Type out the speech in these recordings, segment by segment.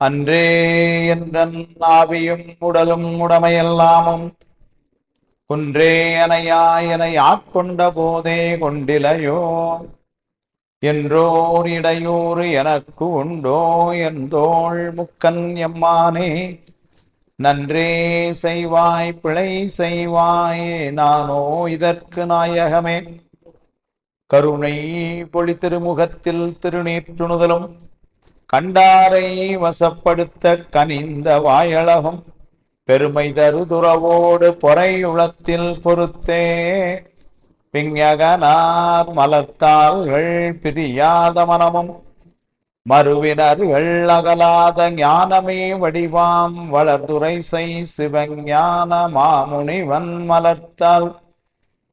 அன்றே என்றன் ஆவியும் உடலும் உடமையெல்லாமும் குன்றே அணையாயன ஆட்கொண்ட போதே கொண்டிலையோ என்றோர் இடையூறு எனக்கு உண்டோ என் தோள் முக்கன் எம்மானே நன்றே செய்வாய் பிழை செய்வாய் நானோ இதற்கு நாயகமே கருணை பொழி திருமுகத்தில் திருநீற்றுணுதலும் கண்டாரை வசப்படுத்த கனிந்த வாயழகும் பெருமை தருதுறவோடு பொறையுளத்தில் பொறுத்தே பிஞகனார் மலர்த்தாள்கள் பிரியாத மனமும் மறுவினர்கள் அகலாத ஞானமே வடிவாம் வளர்துரை செய் சிவஞான மாமுனிவன் மலர்த்தாள்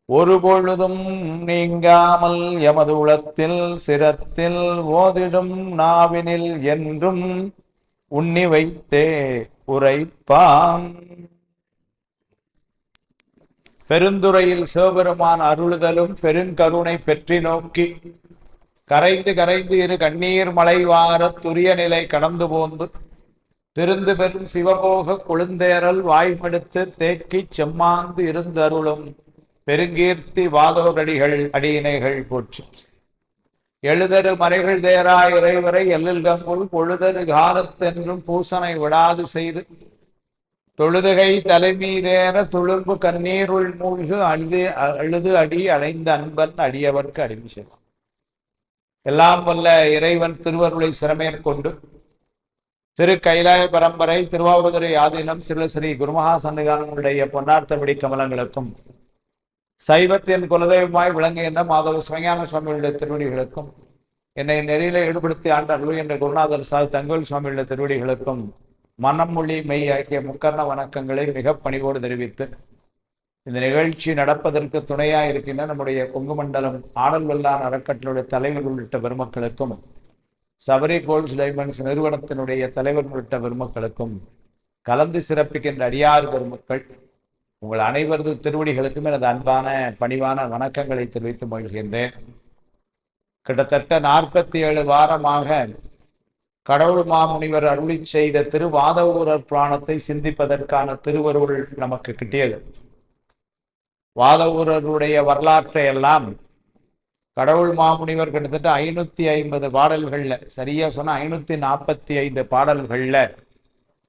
ஒரு பொழுதும் நீங்காமல் எமது உளத்தில் சிரத்தில் ஓதிடும் நாவினில் என்றும் உண்ணி வைத்தே உரைப்பான். பெருந்துறையில் சிவபெருமான் அருளுதலும் பெருங்கருணை பெற்றி நோக்கி கரைந்து கரைந்து இரு கண்ணீர் மலைவார துரிய நிலை கடந்து போந்து திருந்து பெரும் சிவபோக கொழுந்தேறல் வாய்மெடுத்து தேக்கி செம்மாந்து இருந்தருளும் பெருங்கீர்த்தி வாதோரடிகள் அடியினைகள் போற்றி எழுதரு மறைகள் தேரா இறைவரை எல்லில் கங்குள் பொழுதரு காலத்தென்றும் பூசனை விடாது செய்து தொழுதுகை தலைமீதேற துளும்பு கண்ணீருள் மூழ்கு அழுது அடி அடைந்த அன்பன் அடியவர்க்கு அடிமை செய்வான். எல்லாம் வல்ல இறைவன் திருவருளை சிறமேற்கொண்டு திரு கைலாய பரம்பரை திருவாவூதுறை ஆதீனம் ஸ்ரீ குருமகா சன்னிதானங்களுடைய பொன்னார்த்தபடி கமலங்களுக்கும் சைவத்தின் குலதெய்வமாய் விளங்குகின்ற மாதவ சிவஞான சுவாமிகளுடைய திருவடிகளுக்கும் என்னை நெறியில ஈடுபடுத்தி ஆண்ட அருள் என்ற குருநாதர் தங்கவேல் சுவாமிகளுடைய திருவடிகளுக்கும் மனம் மொழி மெய் ஆகிய முக்கர்ண வணக்கங்களை மிக பணிவோடு தெரிவித்து இந்த நிகழ்ச்சி நடப்பதற்கு துணையாக இருக்கின்ற நம்முடைய கொங்கு மண்டலம் ஆடல் வல்லான் அறக்கட்டளுடைய தலைவர் உள்ளிட்ட பெருமக்களுக்கும் சபரி கோல்ஸ் டைமண்ட்ஸ் நிறுவனத்தினுடைய தலைவர் உள்ளிட்ட பெருமக்களுக்கும் கலந்து சிறப்பிக்கின்ற அடியார் பெருமக்கள் உங்கள் அனைவரது திருவடிகளுக்கும் எனது அன்பான பணிவான வணக்கங்களை தெரிவித்து மகிழ்கின்றேன். கிட்டத்தட்ட 47 வாரமாக கடவுள் மாமுனிவர் அருளி செய்த திருவாதவூரர் புராணத்தை சிந்திப்பதற்கான திருவருள் நமக்கு கிட்டியது. வாதவூரருடைய வரலாற்றை எல்லாம் கடவுள் மாமுனிவர் கிட்டத்தட்ட 550 பாடல்கள்ல, சரியா சொன்ன 545 பாடல்கள்ல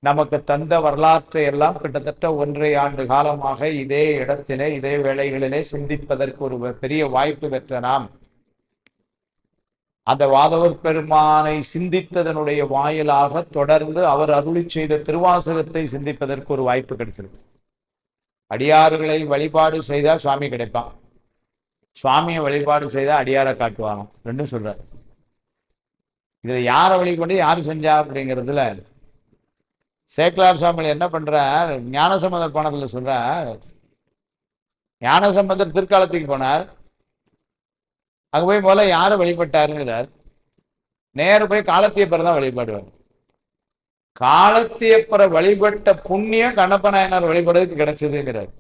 நமக்கு தந்த வரலாற்றை எல்லாம் கிட்டத்தட்ட 1.5 ஆண்டு காலமாக இதே இடத்திலே இதே வேளைகளிலே சிந்திப்பதற்கு ஒரு பெரிய வாய்ப்பு பெற்ற நாம் அந்த வாதவர் பெருமானை சிந்தித்ததனுடைய வாயிலாக தொடர்ந்து அவர் அருளி செய்த திருவாசகத்தை சிந்திப்பதற்கு ஒரு வாய்ப்பு கிடைச்சிருக்கு. அடியார்களை வழிபாடு செய்தா சுவாமி கிடைப்பான், சுவாமியை வழிபாடு செய்தா அடியாரை காட்டுவாங்க, ரெண்டும் சொல்றாரு. இதுல யாரை வழிபடி யாரு செஞ்சா அப்படிங்கிறதுல சேக்கலார் சுவாமிகள் என்ன பண்றார், ஞானசம்பந்தர் போனதுல சொல்றார். ஞானசம்பந்தர் திருக்காலத்துக்கு போனார், அங்க போய் போல யாரை வழிபட்டாருங்கிறார். நேர போய் காலத்தியப்பரை தான் வழிபாடுவார். காலத்தியப்பரை வழிபட்ட புண்ணியம் கண்ணப்ப நாயனார் வழிபடுறதுக்கு கிடைச்சதுங்கிறார்.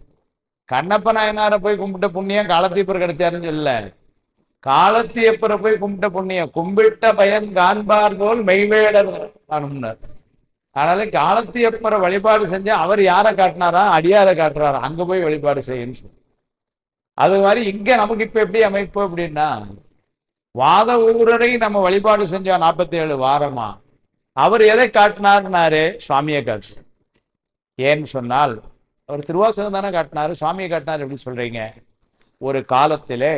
கண்ணப்ப நாயனாரை போய் கும்பிட்ட புண்ணியம் காலத்தியப்பர் கிடைச்சாருன்னு சொல்ல, காலத்தியப்பரை போய் கும்பிட்ட புண்ணியம் கும்பிட்ட பயன் காண்பார் போல் மெய்வேடர் காணும்னார். அதனால காலத்தியப்பரை வழிபாடு செஞ்சா அவர் யாரை காட்டினாரா, அடியாரை காட்டுறாரா, அங்க போய் வழிபாடு செய்யன்னு சொல்லி. அது மாதிரி இங்க நமக்கு இப்ப எப்படி அமைப்பு அப்படின்னா, வாத ஊரரை நம்ம வழிபாடு செஞ்சோம் 47 வாரமா. அவர் எதை காட்டினார்னாரு, சுவாமியை காட்டு. ஏன்னு சொன்னால் அவர் திருவாசகம் தானே காட்டினாரு, சுவாமியை காட்டினார். எப்படி சொல்றீங்க? ஒரு காலத்திலே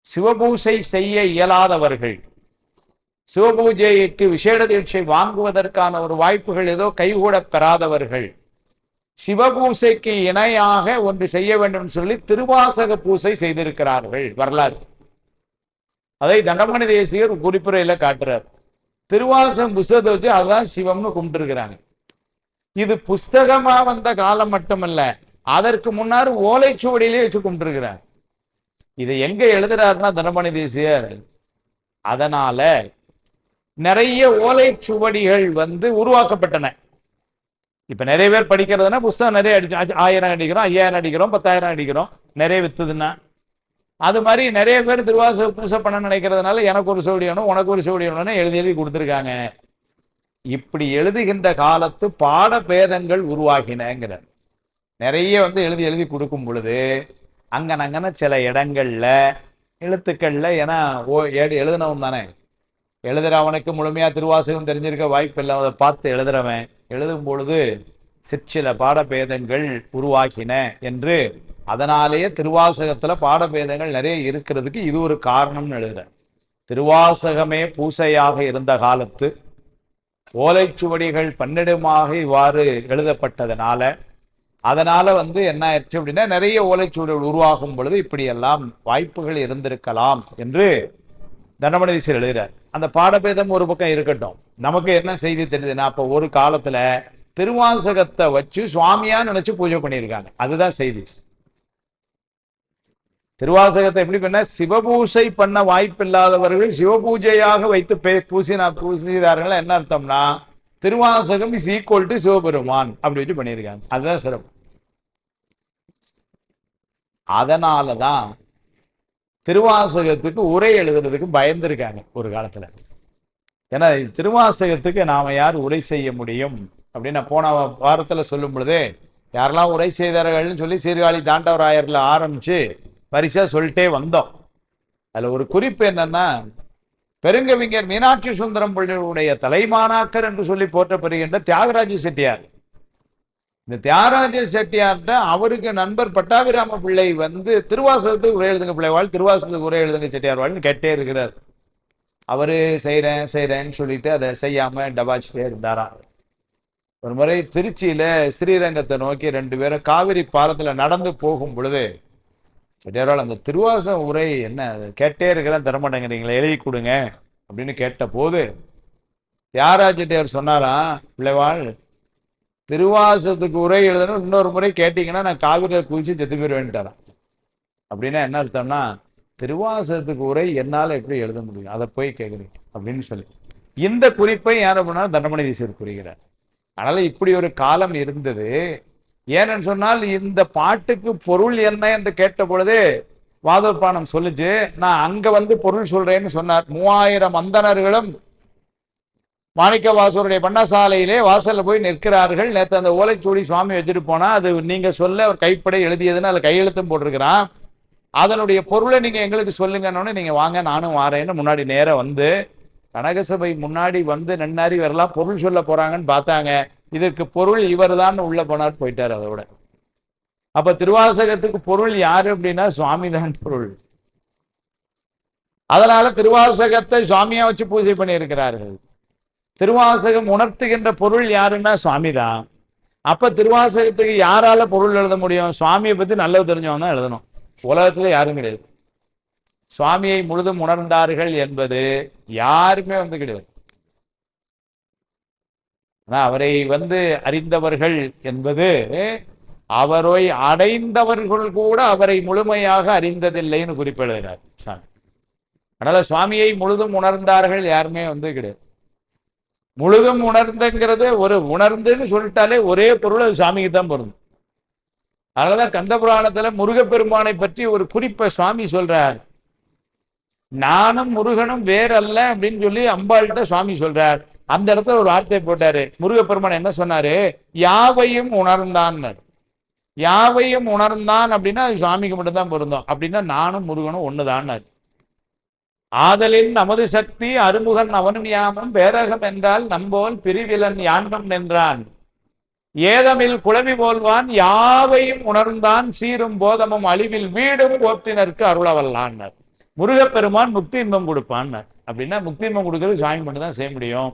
சிவபூசை செய்ய இயலாதவர்கள், சிவபூஜைக்கு விசேட தீட்சை வாங்குவதற்கான ஒரு வாய்ப்புகள் ஏதோ கைகூட பெறாதவர்கள் சிவபூசைக்கு இணையாக ஒன்று செய்ய வேண்டும் சொல்லி திருவாசக பூசை செய்திருக்கிறார்கள். வரலாறு அதை தண்டமணி தேசிகர் குறிப்புரையில காட்டுறார். திருவாசகம் புஸ்தகத்தை வச்சு அதுதான் சிவம்னு கும்பிட்டு இருக்கிறாங்க. இது புஸ்தகமா வந்த காலம் மட்டுமல்ல, அதற்கு முன்னாடி ஓலைச்சுவடியிலே வச்சு கும்பிட்டு இருக்கிறாங்க. இதை எங்க எழுதுறாருன்னா தண்டமணி தேசிகர், அதனால நிறைய ஓலைச்சுவடிகள் உருவாக்கப்பட்டன. இப்ப நிறைய பேர் படிக்கிறதுனா புஸ்தகம் நிறைய 1000 அடிக்கிறோம், 5000 அடிக்கிறோம், 10,000 அடிக்கிறோம், நிறைய வித்துதுன்னா. அது மாதிரி நிறைய பேர் திருவாசக பூசை பண்ண நினைக்கிறதுனால எனக்கு ஒரு சோடி வேணும், உனக்கு ஒரு சோடி வேணும்னு எழுதி எழுதி கொடுத்துருக்காங்க. இப்படி எழுதுகின்ற காலத்து பாட பேதங்கள் உருவாகினங்கிறார். நிறைய எழுதி எழுதி கொடுக்கும் பொழுது அங்கன சில இடங்கள்ல எழுத்துக்கள்ல, ஏன்னா எழுதினவன் தானே, எழுதுறவனுக்கு முழுமையா திருவாசகம் தெரிஞ்சிருக்க வாய்ப்பு இல்லை. அதை பார்த்து எழுதுறவன் எழுதும் பொழுது சிற்சில பாடபேதங்கள் உருவாகின என்று, அதனாலேயே திருவாசகத்துல பாடபேதங்கள் நிறைய இருக்கிறதுக்கு இது ஒரு காரணம்னு எழுதுற. திருவாசகமே பூசையாக இருந்த காலத்து ஓலைச்சுவடிகள் பன்னிடமாக இவ்வாறு எழுதப்பட்டதனால, அதனால என்ன ஆயிடுச்சு அப்படின்னா, நிறைய ஓலைச்சுவடிகள் உருவாகும் பொழுது இப்படியெல்லாம் வாய்ப்புகள் இருந்திருக்கலாம் என்று தண்டமணிதீசர் எழுதுறார். அந்த பாடபேதம் ஒரு பக்கம் இருக்கட்டும், நமக்கு என்ன செய்தி தெரியுதுன்னா, அப்ப ஒரு காலத்துல திருவாசகத்தை வச்சு சுவாமியா நினைச்சு பூஜை பண்ணியிருக்காங்க. அதுதான் செய்தி. திருவாசகத்தை எப்படி பண்ண, சிவபூசை பண்ண வாய்ப்பு இல்லாதவர்கள் சிவபூஜையாக வைத்து பூசினார்கள். என்ன அர்த்தம்னா, Thiruvasagam is equal to Sivaperuman அப்படி வச்சு பண்ணியிருக்காங்க. அதுதான் சிறப்பு. அதனாலதான் திருவாசகத்துக்கு உரை எழுதுறதுக்கு பயந்துருக்காங்க ஒரு காலத்துல. ஏன்னா திருவாசகத்துக்கு நாம யார் உரை செய்ய முடியும் அப்படின்னு போன வாரத்துல சொல்லும் பொழுதே, யாரெல்லாம் உரை செய்தார்கள்னு சொல்லி சீர்காழி தாண்டவராயர்ல ஆரம்பிச்சு வரிசையா சொல்லிட்டே வந்தோம். அதுல ஒரு குறிப்பு என்னன்னா, பெருங்கவிஞர் மீனாட்சி சுந்தரம் பிள்ளையுடைய தலைமானாக்கர் என்று சொல்லி போற்றப்படுகின்ற தியாகராஜ செட்டியார். இந்த தியாகராஜ செட்டியார்கிட்ட அவருக்கு நண்பர் பட்டாபிராம பிள்ளை திருவாசகத்துக்கு உரை எழுதுங்க பிள்ளைவாள், திருவாசகத்துக்கு உரை எழுதுங்க செட்டியார் வாழ்னு கேட்டே இருக்கிறார். அவரு செய்யறேன்னு சொல்லிட்டு அதை செய்யாம டபாச்சிட்டே இருந்தாராம். ஒரு முறை திருச்சியில ஸ்ரீரங்கத்தை நோக்கி 2 பேரும் காவிரி பாலத்துல நடந்து போகும் பொழுது, செட்டியாரால் அந்த திருவாசகம் உரை என்ன கேட்டே இருக்கிறேன், தரமாட்டேங்கிறீங்களா, எழுதி கொடுங்க அப்படின்னு கேட்ட போது தியாகராஜ செட்டியார் சொன்னாராம், பிள்ளைவாள் திருவாசகத்துக்கு உரை எழுதணும், இன்னொரு முறை கேட்டீங்கன்னா நான் காவிரியில குதிச்சு செத்து போயிருவேன்ட்டாரான். அப்படின்னா என்ன அர்த்தம்னா, திருவாசகத்துக்கு உரை என்னால எப்படி எழுத முடியும், அதை போய் கேட்குறீங்க அப்படின்னு சொல்லி இந்த குறிப்பை யார் பண்ணாலும் தண்டமணிதீசர் கூறுகிறார். அதனால இப்படி ஒரு காலம் இருந்தது. ஏன்னு சொன்னால், இந்த பாட்டுக்கு பொருள் என்ன என்று கேட்ட பொழுதே வாதோர்பானம் சொல்லுச்சு, நான் அங்க பொருள் சொல்றேன்னு சொன்னார். 3000 அந்தணர்களும் மாணிக்க வாசருடைய பண்ணசாலையிலே வாசல்ல போய் நிற்கிறார்கள். நேற்று அந்த ஓலைச்சூடி சுவாமி வச்சுட்டு போனா, அது நீங்க சொல்ல அவர் கைப்படை எழுதியதுன்னு அதுல கையெழுத்தும் போட்டிருக்கிறான். அதனுடைய பொருளை நீங்க எங்களுக்கு சொல்லுங்கன்னு, நீங்க வாங்க நானும் வாரேன்னு முன்னாடி நேரம் கனகசபை முன்னாடி நின்னாரி வரலாம் பொருள் சொல்ல போறாங்கன்னு பார்த்தாங்க. இதற்கு பொருள் இவர் தான் உள்ள போனார், போயிட்டார். அதோட அப்ப திருவாசகத்துக்கு பொருள் யாரு அப்படின்னா சுவாமி தான் பொருள். அதனால திருவாசகத்தை சுவாமியா வச்சு பூஜை பண்ணி இருக்கிறார்கள். திருவாசகம் உணர்த்துகின்ற பொருள் யாருன்னா சுவாமி தான். அப்ப திருவாசகத்துக்கு யாரால பொருள் எழுத முடியும்? சுவாமியை பத்தி நல்லது தெரிஞ்சவன் தான் எழுதணும். உலகத்துல யாரும் கிடையாது. சுவாமியை முழுதும் உணர்ந்தார்கள் என்பது யாருமே கிடையாது. அவரை அறிந்தவர்கள் என்பது, அவரை அடைந்தவர்கள் கூட அவரை முழுமையாக அறிந்ததில்லைன்னு குறிப்பிடுகிறார் சாமி. அதனால சுவாமியை முழுதும் உணர்ந்தார்கள் யாருமே கிடையாது. முழுதும் உணர்ந்துங்கிறது ஒரு உணர்ந்துன்னு சொல்லிட்டாலே ஒரே பொருள் அது சுவாமிக்கு தான் பொருந்தும். அதனாலதான் கந்த புராணத்துல முருகப்பெருமானை பற்றி ஒரு குறிப்பை சுவாமி சொல்றார். நானும் முருகனும் வேறல்ல அப்படின்னு சொல்லி அம்பாள்கிட்ட சுவாமி சொல்றார். அந்த இடத்துல ஒரு வார்த்தை போட்டாரு. முருகப்பெருமான் என்ன சொன்னாரு? யாவையும் உணர்ந்தான். யாவையும் உணர்ந்தான் அப்படின்னா அது சுவாமிக்கு மட்டும்தான் பொருந்தும். அப்படின்னா நானும் முருகனும் ஒண்ணுதான். ஆதலின் நமது சக்தி அருமுகன் அவனும் யாமும் பேரகம் என்றால் நம்போல் பிரிவிலன் யான்பம் நின்றான். ஏதமில் குழவி போல்வான் யாவையும் உணர்ந்தான் சீரும் போதமும் அழிவில் வீடும் போற்றினருக்கு அருளவல்லான். முருகப்பெருமான் முக்தி இன்பம் கொடுப்பான். அப்படின்னா முக்தி இன்பம் கொடுக்கறது சுவாமி மட்டும் தான் செய்ய முடியும்.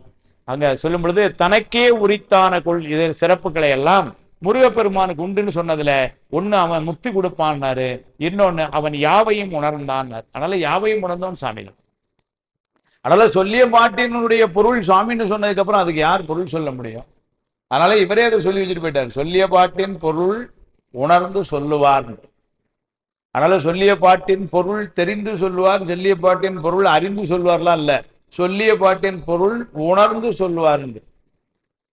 அங்க சொல்லும் பொழுது தனக்கே உரித்தான இது சிறப்புகளை எல்லாம் முருகப்பெருமானுக்கு உண்டுன்னு சொன்னதுல ஒண்ணு அவன் முக்தி கொடுப்பான்னாரு, இன்னொன்னு அவன் யாவையும் உணர்ந்தான்னார். அதனால யாவையும் உணர்ந்தவன் சாமி. அதனால சொல்லிய பாட்டினுடைய பொருள் சுவாமின்னு சொன்னதுக்கு அப்புறம் அதுக்கு யார் பொருள் சொல்ல முடியும்? அதனால இவரே அதை சொல்லி வச்சுட்டு போயிட்டார். சொல்லிய பாட்டின் பொருள் உணர்ந்து சொல்லுவார். அதனால சொல்லிய பாட்டின் பொருள் தெரிந்து சொல்லுவார், சொல்லிய பாட்டின் பொருள் அறிந்து சொல்வார்லாம் இல்ல, சொல்லிய பாட்டின் பொருள் உணர்ந்து சொல்லுவார்.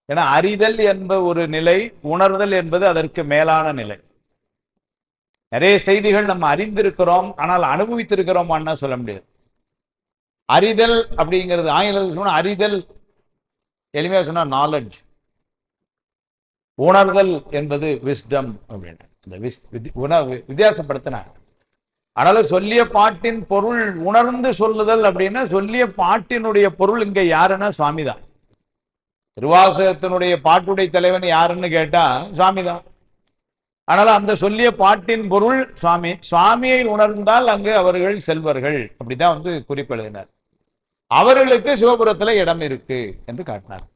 ஏன்னா அறிதல் என்ப ஒரு நிலை, உணர்தல் என்பது அதற்கு மேலான நிலை. நிறைய செய்திகள் நம்ம அறிந்திருக்கிறோம், ஆனால் அனுபவித்திருக்கிறோமான்னு சொல்ல முடியாது. அறிதல் அப்படிங்கிறது ஆங்கிலத்தில் சொன்னா அறிதல் எளிமையாக சொன்னா நாலெட்ஜ், உணர்தல் என்பது விஸ்டம் அப்படின்னு இந்த வித்தியாசப்படுத்தினாங்க. அதனால சொல்லிய பாட்டின் பொருள் உணர்ந்து சொல்லுதல் அப்படின்னா சொல்லிய பாட்டினுடைய பொருள் இங்க யாருன்னா சுவாமி தான். திருவாசகத்தினுடைய பாட்டுடைய தலைவன் யாருன்னு கேட்டா சுவாமி தான். அதனால அந்த சொல்லிய பாட்டின் பொருள் சுவாமி, சுவாமியை உணர்ந்தால் அங்கு அவர்கள் செல்வர்கள், அப்படிதான் வந்து குறிப்பெழுதினார். அவர்களுக்கு சிவபுரத்துல இடம் இருக்கு என்று காட்டினார்.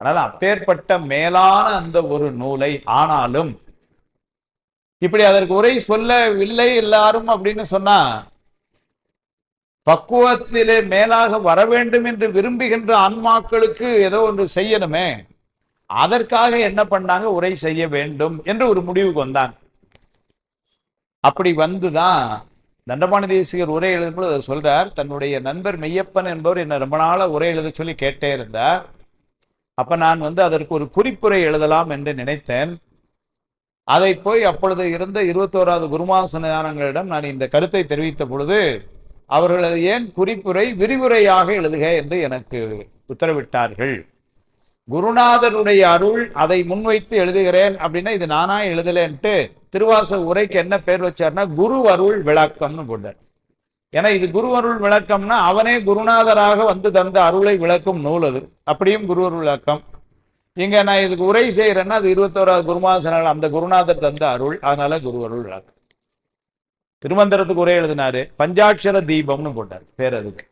அதனால அப்பேற்பட்ட மேலான அந்த ஒரு நூலை, ஆனாலும் இப்படி அதற்கு உரை சொல்லவில்லை எல்லாரும் அப்படின்னு சொன்னா, பக்குவத்திலே மேலாக வர வேண்டும் என்று விரும்புகின்ற ஆன்மாக்களுக்கு ஏதோ ஒன்று செய்யணுமே, அதற்காக என்ன பண்ணாங்க, உரை செய்ய வேண்டும் என்று ஒரு முடிவுக்கு வந்தாங்க. அப்படி வந்துதான் தண்டபாணி தேசிகர் உரை எழுதும்போது அதை சொல்றார். தன்னுடைய நண்பர் மெய்யப்பன் என்பவர் என்ன ரொம்ப நாள உரை எழுத சொல்லி கேட்டே இருந்தார். அப்ப நான் வந்து அதற்கு ஒரு குறிப்புரை எழுதலாம் என்று நினைத்தேன். அதை போய் அப்பொழுது இருந்த 21வது குருமாசனங்களிடம் நான் இந்த கருத்தை தெரிவித்த பொழுது அவர்கள் அது ஏன் குறிப்புரை விரிவுரையாக எழுதுக என்று எனக்கு உத்தரவிட்டார்கள். குருநாதனுடைய அருள் அதை முன்வைத்து எழுதுகிறேன் அப்படின்னா இது நானா எழுதலேன்ட்டு திருவாசக உரைக்கு என்ன பேர் வச்சார்னா குரு அருள் விளக்கம்னு போட்டார். ஏன்னா இது குரு அருள் விளக்கம்னா அவனே குருநாதராக வந்து தந்த அருளை விளக்கும் நூல் அது. அப்படியும் குரு அருள் விளக்கம். இங்க நான் இதுக்கு உரை செய்யறேன்னா அது 21வது குருமாசனால் அந்த குருநாதர் தந்த அருள், அதனால குரு அருள் விளக்கம். திருமந்திரத்துக்கு உரை எழுதினாரு, பஞ்சாட்சர தீபம்னு போட்டார் பேர் அதுக்கு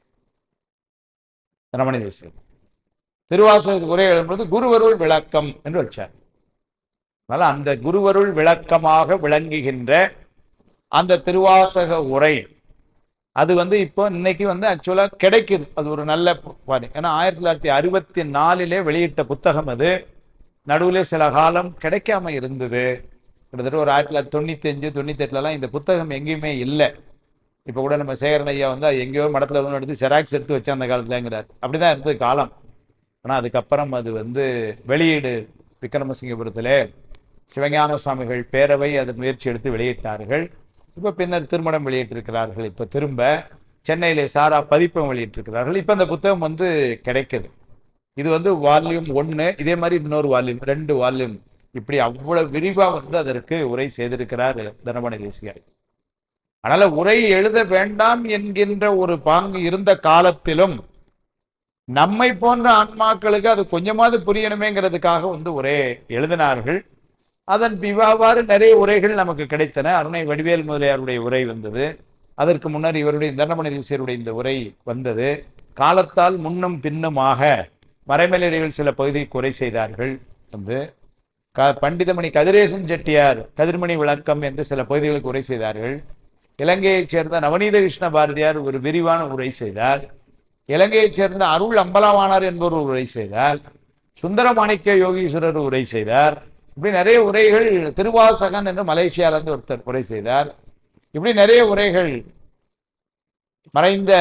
ரமணி தேசிகர். திருவாசகத்துக்கு உரை எழுதும்போது குருவருள் விளக்கம் என்று வச்சார். அதனால அந்த குருவருள் விளக்கமாக விளங்குகின்ற அந்த திருவாசக உரை அது வந்து இப்போ இன்னைக்கு வந்து ஆக்சுவலா கிடைக்குது. அது ஒரு நல்ல பாரு. ஏன்னா 1964 வெளியிட்ட புத்தகம் அது. நடுவில் சில காலம் கிடைக்காம இருந்தது. கிட்டத்தட்ட ஒரு 1995 98 இந்த புத்தகம் எங்கேயுமே இல்லை. இப்போ கூட நம்ம சேகரன் ஐயா வந்து எங்கேயோ மடத்துல ஒன்று எடுத்து ஜெராக்ஸ் எடுத்து வச்சு அந்த காலத்துலங்கிறார். அப்படிதான் இருந்தது காலம். ஆனால் அதுக்கப்புறம் அது வந்து வெளியீடு விக்ரமசிங்கபுரத்திலே சிவஞான சுவாமிகள் பேரவை அது முயற்சி எடுத்து வெளியிட்டார்கள். இப்போ பின்னர் திருமணம் வெளியிட்டிருக்கிறார்கள். இப்போ திரும்ப சென்னையிலே சாரா பதிப்பம் வெளியிட்டிருக்கிறார்கள். இப்போ அந்த புத்தகம் வந்து கிடைக்குது. இது வந்து வால்யூம் 1, இதே மாதிரி இன்னொரு வால்யூம், 2 வால்யூம், இப்படி அவ்வளவு விரிவாக வந்து அதற்கு உரை செய்திருக்கிறார் தண்டபாணி தேசிகர். அதனால உரை எழுத வேண்டாம் என்கின்ற ஒரு பாங்கு இருந்த காலத்திலும் நம்மை போன்ற ஆன்மாக்களுக்கு அது கொஞ்சமாவது புரியணுமேங்கிறதுக்காக வந்து உரை எழுதினார்கள். அதன் பிவாவாறு நிறைய உரைகள் நமக்கு கிடைத்தன. அருணை வடிவேல் முதலியாருடைய உரை வந்தது. அதற்கு முன்னர் இவருடைய தண்டபாணி தேசிகருடைய இந்த உரை வந்தது. காலத்தால் முன்னும் பின்னுமாக மறைமலையடிகள் சில பகுதிக்கு உரை செய்தார்கள். வந்து பண்டிதமணி கதிரேசன் செட்டியார் கதிர்மணி விளக்கம் என்று சில பகுதிகளுக்கு உரை செய்தார்கள். இலங்கையைச் சேர்ந்த நவநீத கிருஷ்ண பாரதியார் ஒரு விரிவான உரை செய்தார். இலங்கையைச் சேர்ந்த அருள் அம்பலவானார் என்பவர் உரை செய்தார். சுந்தரமாணிக்க யோகீஸ்வரர் உரை செய்தார். இப்படி நிறைய உரைகள். திருவாசகன் என்று மலேசியாவிலிருந்து ஒருத்தர் உரை செய்தார். இப்படி நிறைய உரைகள். மறைந்த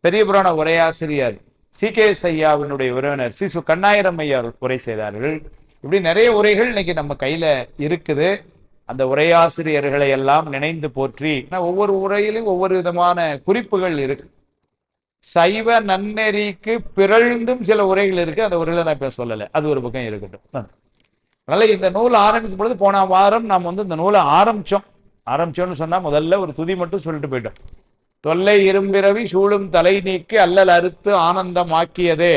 பெரிய புராண உரையாசிரியர் CKS ஐயாவினுடைய உறவினர் சிசு கண்ணாயிரம் ஐயா உரை செய்தார்கள். இப்படி நிறைய உரைகள் இன்னைக்கு நம்ம கையில இருக்குது. அந்த உரையாசிரியர்களை எல்லாம் நினைந்து போற்றி ஒவ்வொரு உரையிலும் ஒவ்வொரு விதமான குறிப்புகள் இருக்கு. சைவ நன்னெறிக்கு பிறழ்ந்தும் சில உரைகள் இருக்கு. அந்த உரைகளை நான் இப்ப சொல்லலை, அது ஒரு பக்கம் இருக்கட்டும். அதனால இந்த நூல் ஆரம்பிக்கும் பொழுது போன வாரம் நாம் வந்து இந்த நூலை ஆரம்பிச்சோம்னு சொன்னா முதல்ல ஒரு துதி மட்டும் சொல்லிட்டு போயிட்டோம். தொல்லை இரும்பிறவி சூழும் தலை நீக்கி அல்லல் அறுத்து ஆனந்தமாக்கியதே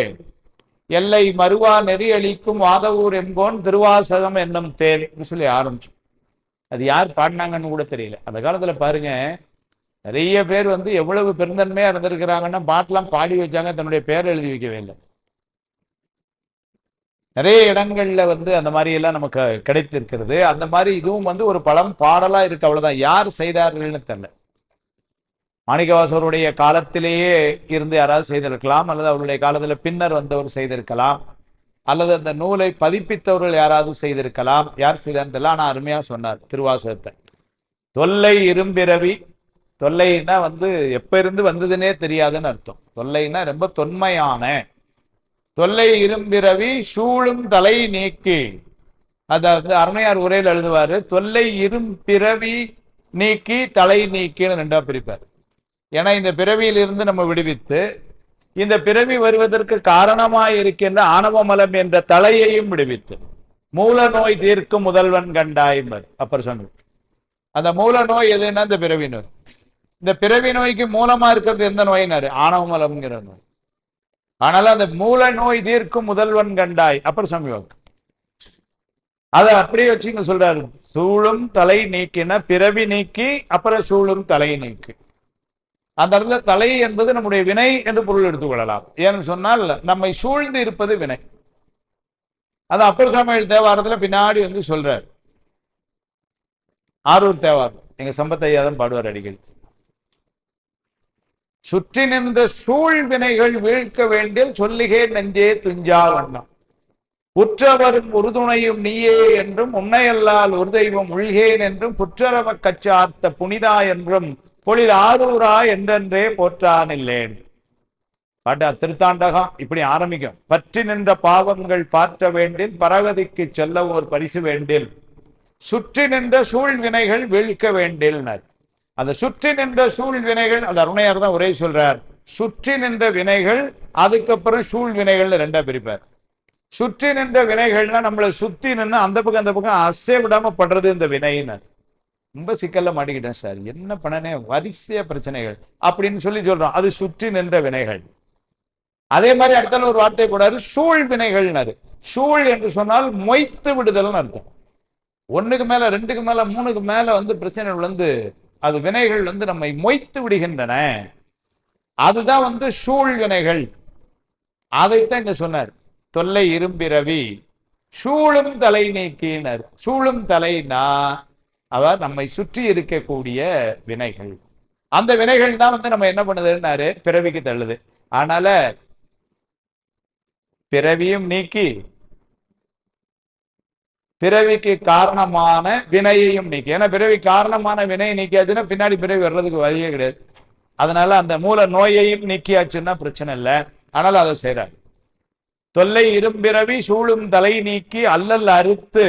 எல்லை மறுவா நெறி அளிக்கும் வாதவூர் எங்கோன் திருவாசகம் என்னும் தேன் சொல்லி ஆரம்பிச்சோம். அது யார் பாடினாங்கன்னு கூட தெரியல. அந்த காலத்துல பாருங்க, நிறைய பேர் வந்து எவ்வளவு பெருந்தன்மையா இருந்திருக்கிறாங்கன்னா பாட்டெல்லாம் பாடி வச்சாங்க, தன்னுடைய பேரை எழுதி வைக்கவே இல்லை. நிறைய இடங்கள்ல வந்து அந்த மாதிரி எல்லாம் நமக்கு கிடைத்திருக்கிறது. அந்த மாதிரி இதுவும் வந்து ஒரு பழம் பாடலா இருக்கு, அவ்வளவுதான். யார் செய்தார்கள்னு தெரியல. மாணிக்கவாசகருடைய காலத்திலேயே இருந்து யாராவது செய்திருக்கலாம், அல்லது அவருடைய காலத்துல பின்னர் வந்தவர் செய்திருக்கலாம், அல்லது அந்த நூலை பதிப்பித்தவர்கள் யாராவது செய்திருக்கலாம். யார் செய்தான்னு தெரியல. ஆனா அருமையா சொன்னார் திருவாசகத்தை. தொல்லை இரும்பிறவி, தொல்லைன்னா வந்து எப்ப இருந்து வந்ததுன்னே தெரியாதுன்னு அர்த்தம். தொல்லைன்னா ரொம்ப தொன்மையான. தொல்லை இரும்பிறவி சூழும் தலை நீக்கி, அதாவது அருணையார் உரையில் எழுதுவாரு, தொல்லை இரும்பிறவி நீக்கி தலை நீக்கின்னு ரெண்டா பிரிப்பார். ஏன்னா இந்த பிறவியிலிருந்து நம்ம விடுவித்து இந்த பிறவி வருவதற்கு காரணமாய் இருக்கின்ற ஆணவமலம் என்ற தலையையும் விடுவித்து மூல நோய் தீர்க்கும் முதல்வன் கண்டாய். அப்புறம் சொன்ன அந்த மூல நோய் எதுன்னா இந்த பிறவி நோய். இந்த பிறவி நோய்க்கு மூலமா இருக்கிறது எந்த நோயினாரு? ஆணவமலம்ங்கிற நோய். ஆனாலும் அந்த மூல நோய் தீர்க்கும் முதல்வன் கண்டாய். அப்புறம் சாமி வாக்கு அதை அப்படியே வச்சுங்க சொல்றாரு. சூழும் தலை நீக்கின பிறவி நீக்கி அப்புறம் சூழும் தலை நீக்கி. அந்த இடத்துல தலை என்பது நம்முடைய வினை என்று பொருள் எடுத்துக்கொள்ளலாம். ஏன்னு சொன்னால் நம்மை சூழ்ந்து இருப்பது வினை. அது அப்பர் சாமிகள் தேவாரத்துல பின்னாடி வந்து சொல்றார். ஆரூர் தேவாரம் எங்க சம்பத்தையாதான் பாடுவார் அடிக்கடி. சுற்றி நின்ற சூழ் வினைகள் வீழ்க்க வேண்டிய சொல்லிகே நெஞ்சே துஞ்சா வண்ணம் உற்றவரும் உறுதுணையும் நீயே என்றும் உன்னையல்லால் ஒரு தெய்வம் உள்கேன் என்றும் புற்றரவ கச்சார்த்த புனிதா என்றும் பொழில் ஆரூரா என்றென்றே போற்றான் இல்லேன். பாட்டு திருத்தாண்டகம் இப்படி ஆரம்பிக்கும். பற்றி நின்ற பாவங்கள் பாற்ற வேண்டில் பரகதிக்கு செல்ல ஓர் பரிசு வேண்டில் சுற்றி நின்ற சூழ் வினைகள் வீழ்க்க வேண்டில்னர். அந்த சுற்றி நின்ற சூழ் வினைகள், அந்த அருணையார் தான் உரை சொல்றார். சுற்றி நின்ற வினைகள், அதுக்கப்புறம் சூழ் வினைகள் ரெண்டா பிரிப்பார். சுற்றி நின்ற வினைகள்னா நம்மளை சுத்தி நின்று அந்த பக்கம் அசை விடாம படுறது இந்த வினைன்னு. ரொம்ப சிக்கல்ல மாட்டிக்கிட்டேன் சார், என்ன பண்ணனே, வரிசைய பிரச்சனைகள் அப்படின்னு சொல்லி சொல்றோம். அது சுற்றி நின்ற வினைகள். அதே மாதிரி அடுத்தால ஒரு வார்த்தை கூடாது, சூழ் வினைகள்னாரு. சூழ் என்று சொன்னால் மொய்த்து விடுதல்னு அர்த்தம். ஒண்ணுக்கு மேல ரெண்டுக்கு மேல மூணுக்கு மேல வந்து பிரச்சனைகள் வந்து அது வினைகள் வந்து நம்மை மொய்த்து விடுகின்றன. அதுதான் வந்து சூழ் வினைகள். அதைத்தான் இங்க சொன்னார். தொல்லை இரும்பிரவி சூழும் தலை நீக்கினர். சூழும் தலைனா அவர் நம்மை சுற்றி இருக்கக்கூடிய வினைகள். அந்த வினைகள் தான் வந்து நம்ம என்ன பண்ணுதுன்னாரு, பிறவிக்கு தள்ளுது. ஆனால பிறவியும் நீக்கி பிறவிக்கு காரணமான வினையையும் நீக்கி. ஏன்னா பிறவி காரணமான வினையை நீக்கியாச்சுன்னா பின்னாடி பிறவி வர்றதுக்கு வழியே கிடையாது. அதனால அந்த மூல நோயையும் நீக்கியாச்சுன்னா பிரச்சனை இல்லை. ஆனாலும் அதை செய்யறாரு. தொல்லை இரும்பிறவி சூழும் தலை நீக்கி அல்லல் அறுத்து